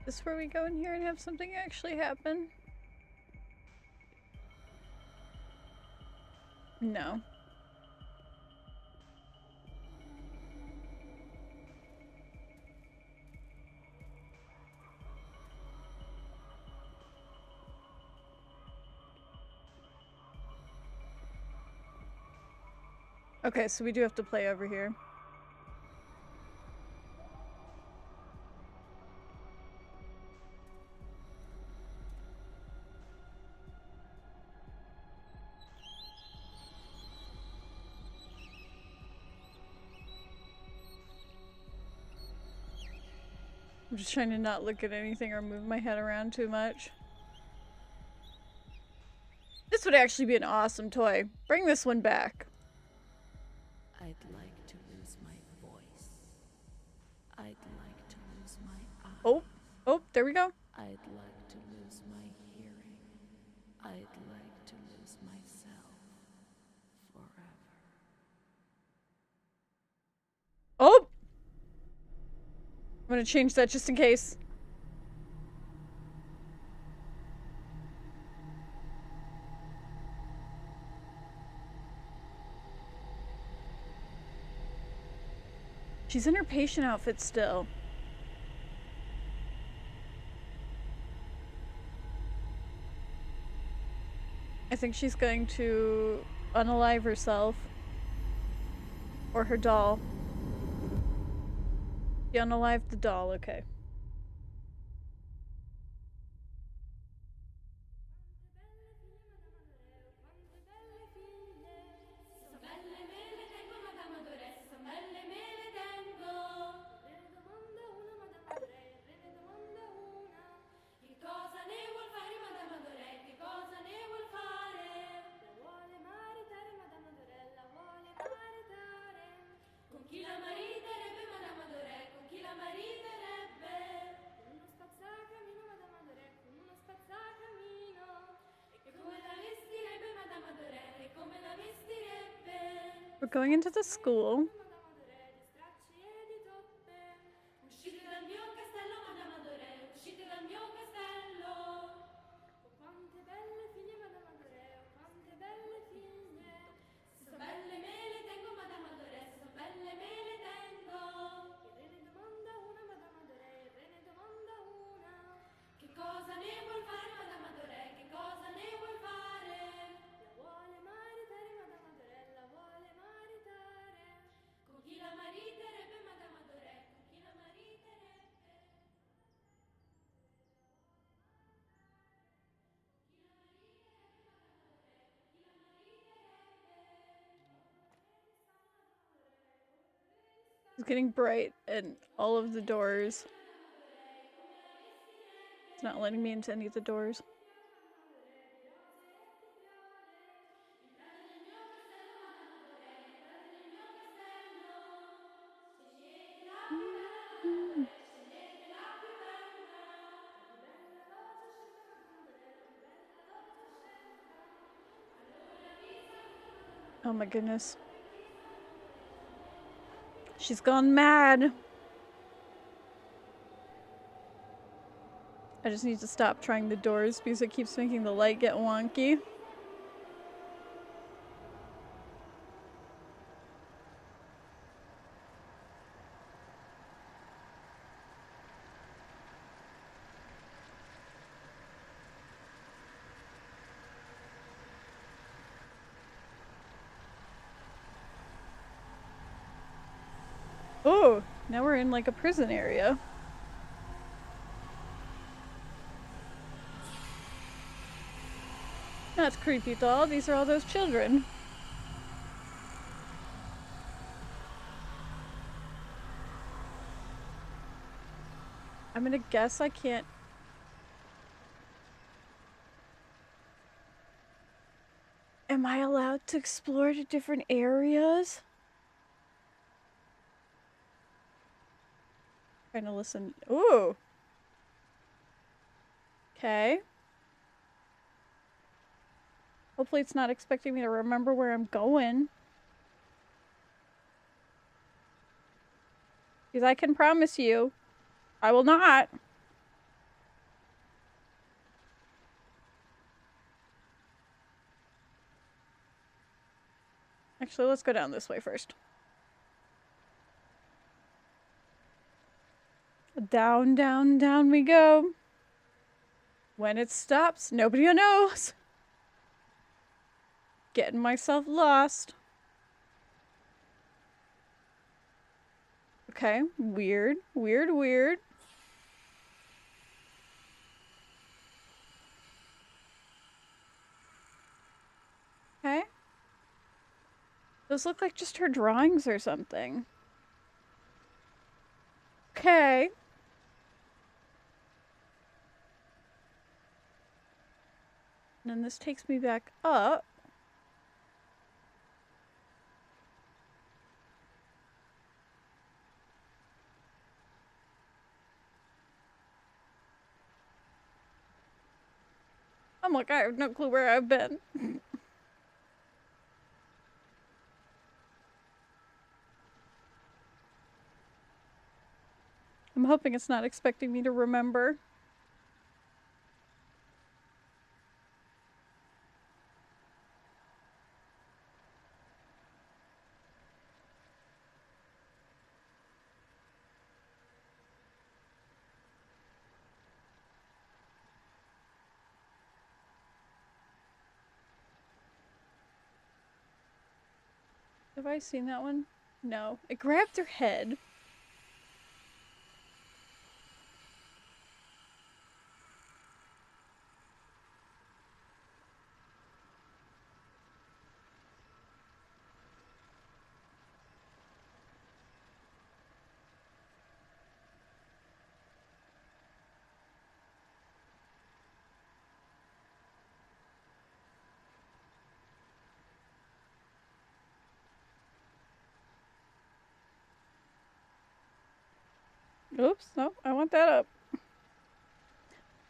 S1: Is this where we go in here and have something actually happen? No. Okay, so we do have to play over here. I'm just trying to not look at anything or move my head around too much. This would actually be an awesome toy. Bring this one back.
S2: I'd like to lose my voice. I'd like to lose my eyes.
S1: Oh, oh, there we go.
S2: I'd like to lose my hearing. I'd like to lose myself forever.
S1: Oh! I'm gonna change that just in case. She's in her patient outfit still. I think she's going to unalive herself. Or her doll. She unalived the doll, okay. We're going into the school. It's getting bright and all of the doors. It's not letting me into any of the doors. Oh my goodness. She's gone mad. I just need to stop trying the doors because it keeps making the light get wonky. Oh, now we're in like a prison area. That's creepy, doll. These are all those children. I'm gonna guess I can't. Am I allowed to explore the different areas? Trying to listen. Ooh. Okay. Hopefully it's not expecting me to remember where I'm going. Because I can promise you, I will not. Actually, let's go down this way first. Down, down, down we go. When it stops, nobody knows. Getting myself lost. Okay, weird, weird, weird. Okay. Those look like just her drawings or something. Okay. And then this takes me back up. I'm like, I have no clue where I've been. I'm hoping it's not expecting me to remember. Have I seen that one? No. It grabbed her head. Oops, no, I want that up.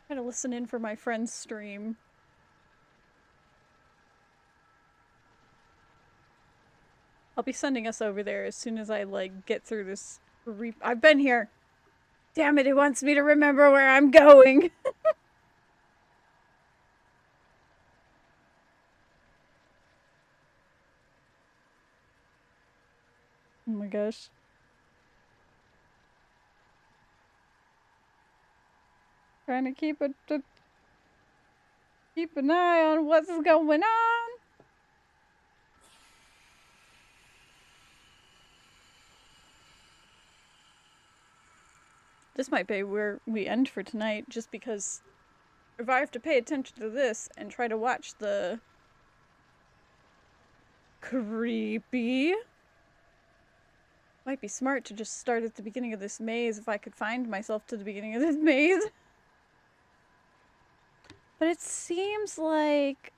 S1: Gotta listen in for my friend's stream. I'll be sending us over there as soon as I, like, get through this. I've been here. Damn it, it wants me to remember where I'm going. Oh my gosh. Trying to keep keep an eye on what's going on. This might be where we end for tonight, just because if I have to pay attention to this and try to watch the creepy, might be smart to just start at the beginning of this maze if I could find myself to the beginning of this maze. But it seems like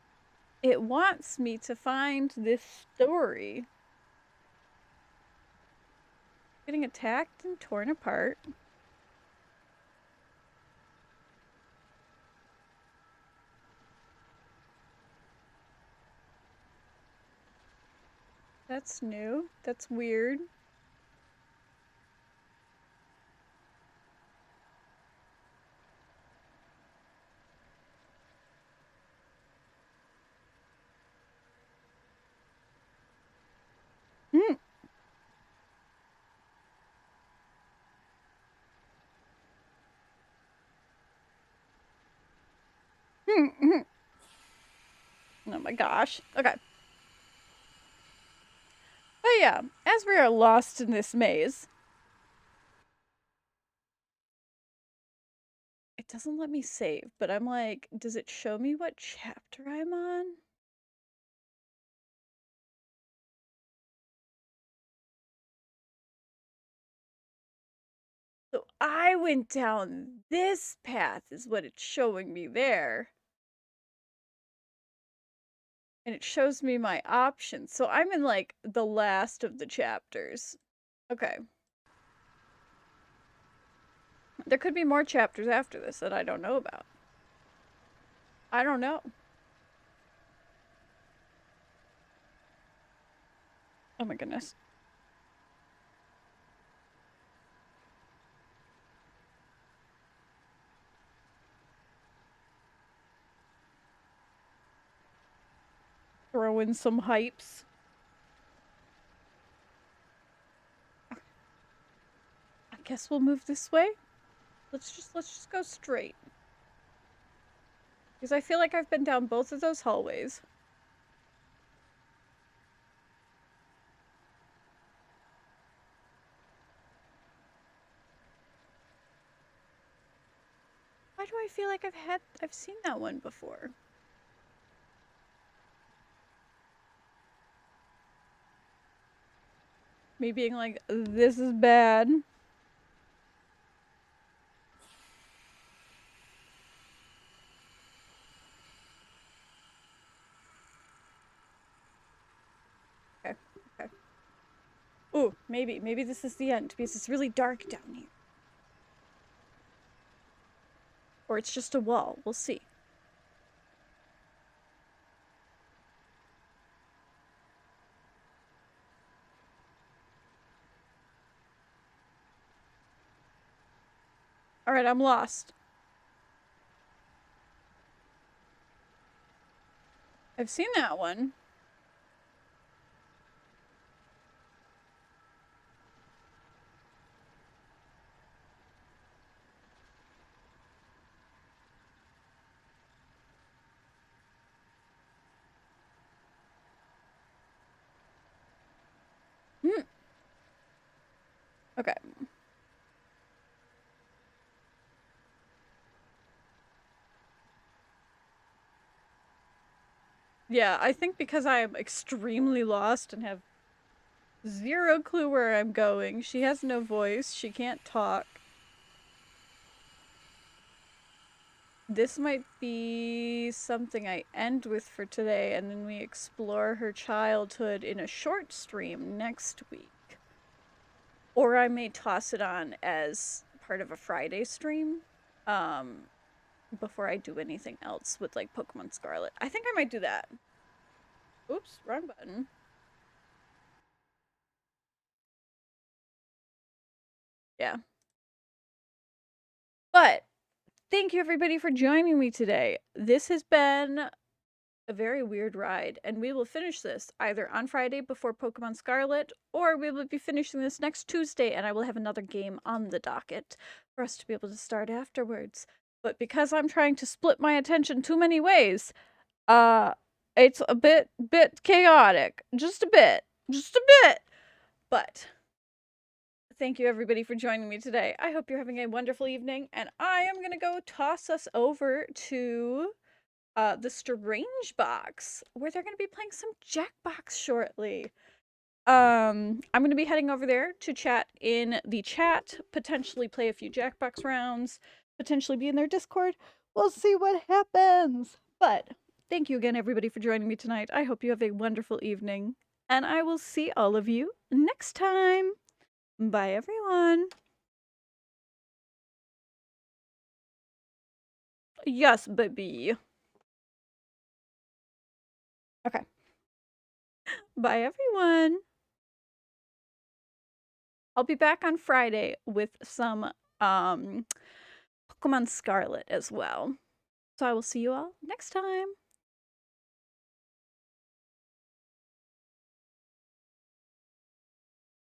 S1: it wants me to find this story. Getting attacked and torn apart. That's new. That's weird. Hmm. Oh my gosh. Okay. But yeah, as we are lost in this maze, it doesn't let me save, but I'm like, does it show me what chapter I'm on? So I went down this path is what it's showing me there. And it shows me my options. So I'm in like the last of the chapters. Okay. There could be more chapters after this that I don't know about. I don't know. Oh my goodness. Throw in some hypes. I guess we'll move this way. Let's just go straight. Because I feel like I've been down both of those hallways. Why do I feel like I've seen that one before? Me being like, this is bad. Okay, okay. Ooh, maybe this is the end because it's really dark down here. Or it's just a wall. We'll see. Alright, I'm lost. I've seen that one. Hmm. Okay. Yeah, I think because I am extremely lost and have zero clue where I'm going. She has no voice. She can't talk. This might be something I end with for today, and then we explore her childhood in a short stream next week. Or I may toss it on as part of a Friday stream before I do anything else with like Pokemon Scarlet. I think I might do that. Oops, wrong button. Yeah. But thank you everybody for joining me today. This has been a very weird ride, and we will finish this either on Friday before Pokemon Scarlet, or we will be finishing this next Tuesday, and I will have another game on the docket for us to be able to start afterwards. But because I'm trying to split my attention too many ways, it's a bit chaotic. Just a bit. Just a bit. But thank you everybody for joining me today. I hope you're having a wonderful evening, and I am gonna go toss us over to the Strange Box, where they're going to be playing some Jackbox shortly. I'm going to be heading over there to chat in the chat, potentially play a few Jackbox rounds, potentially be in their Discord. We'll see what happens. But thank you again, everybody, for joining me tonight. I hope you have a wonderful evening, and I will see all of you next time. Bye, everyone. Yes, baby. Okay. Bye, everyone. I'll be back on Friday with some Pokemon Scarlet as well. So I will see you all next time.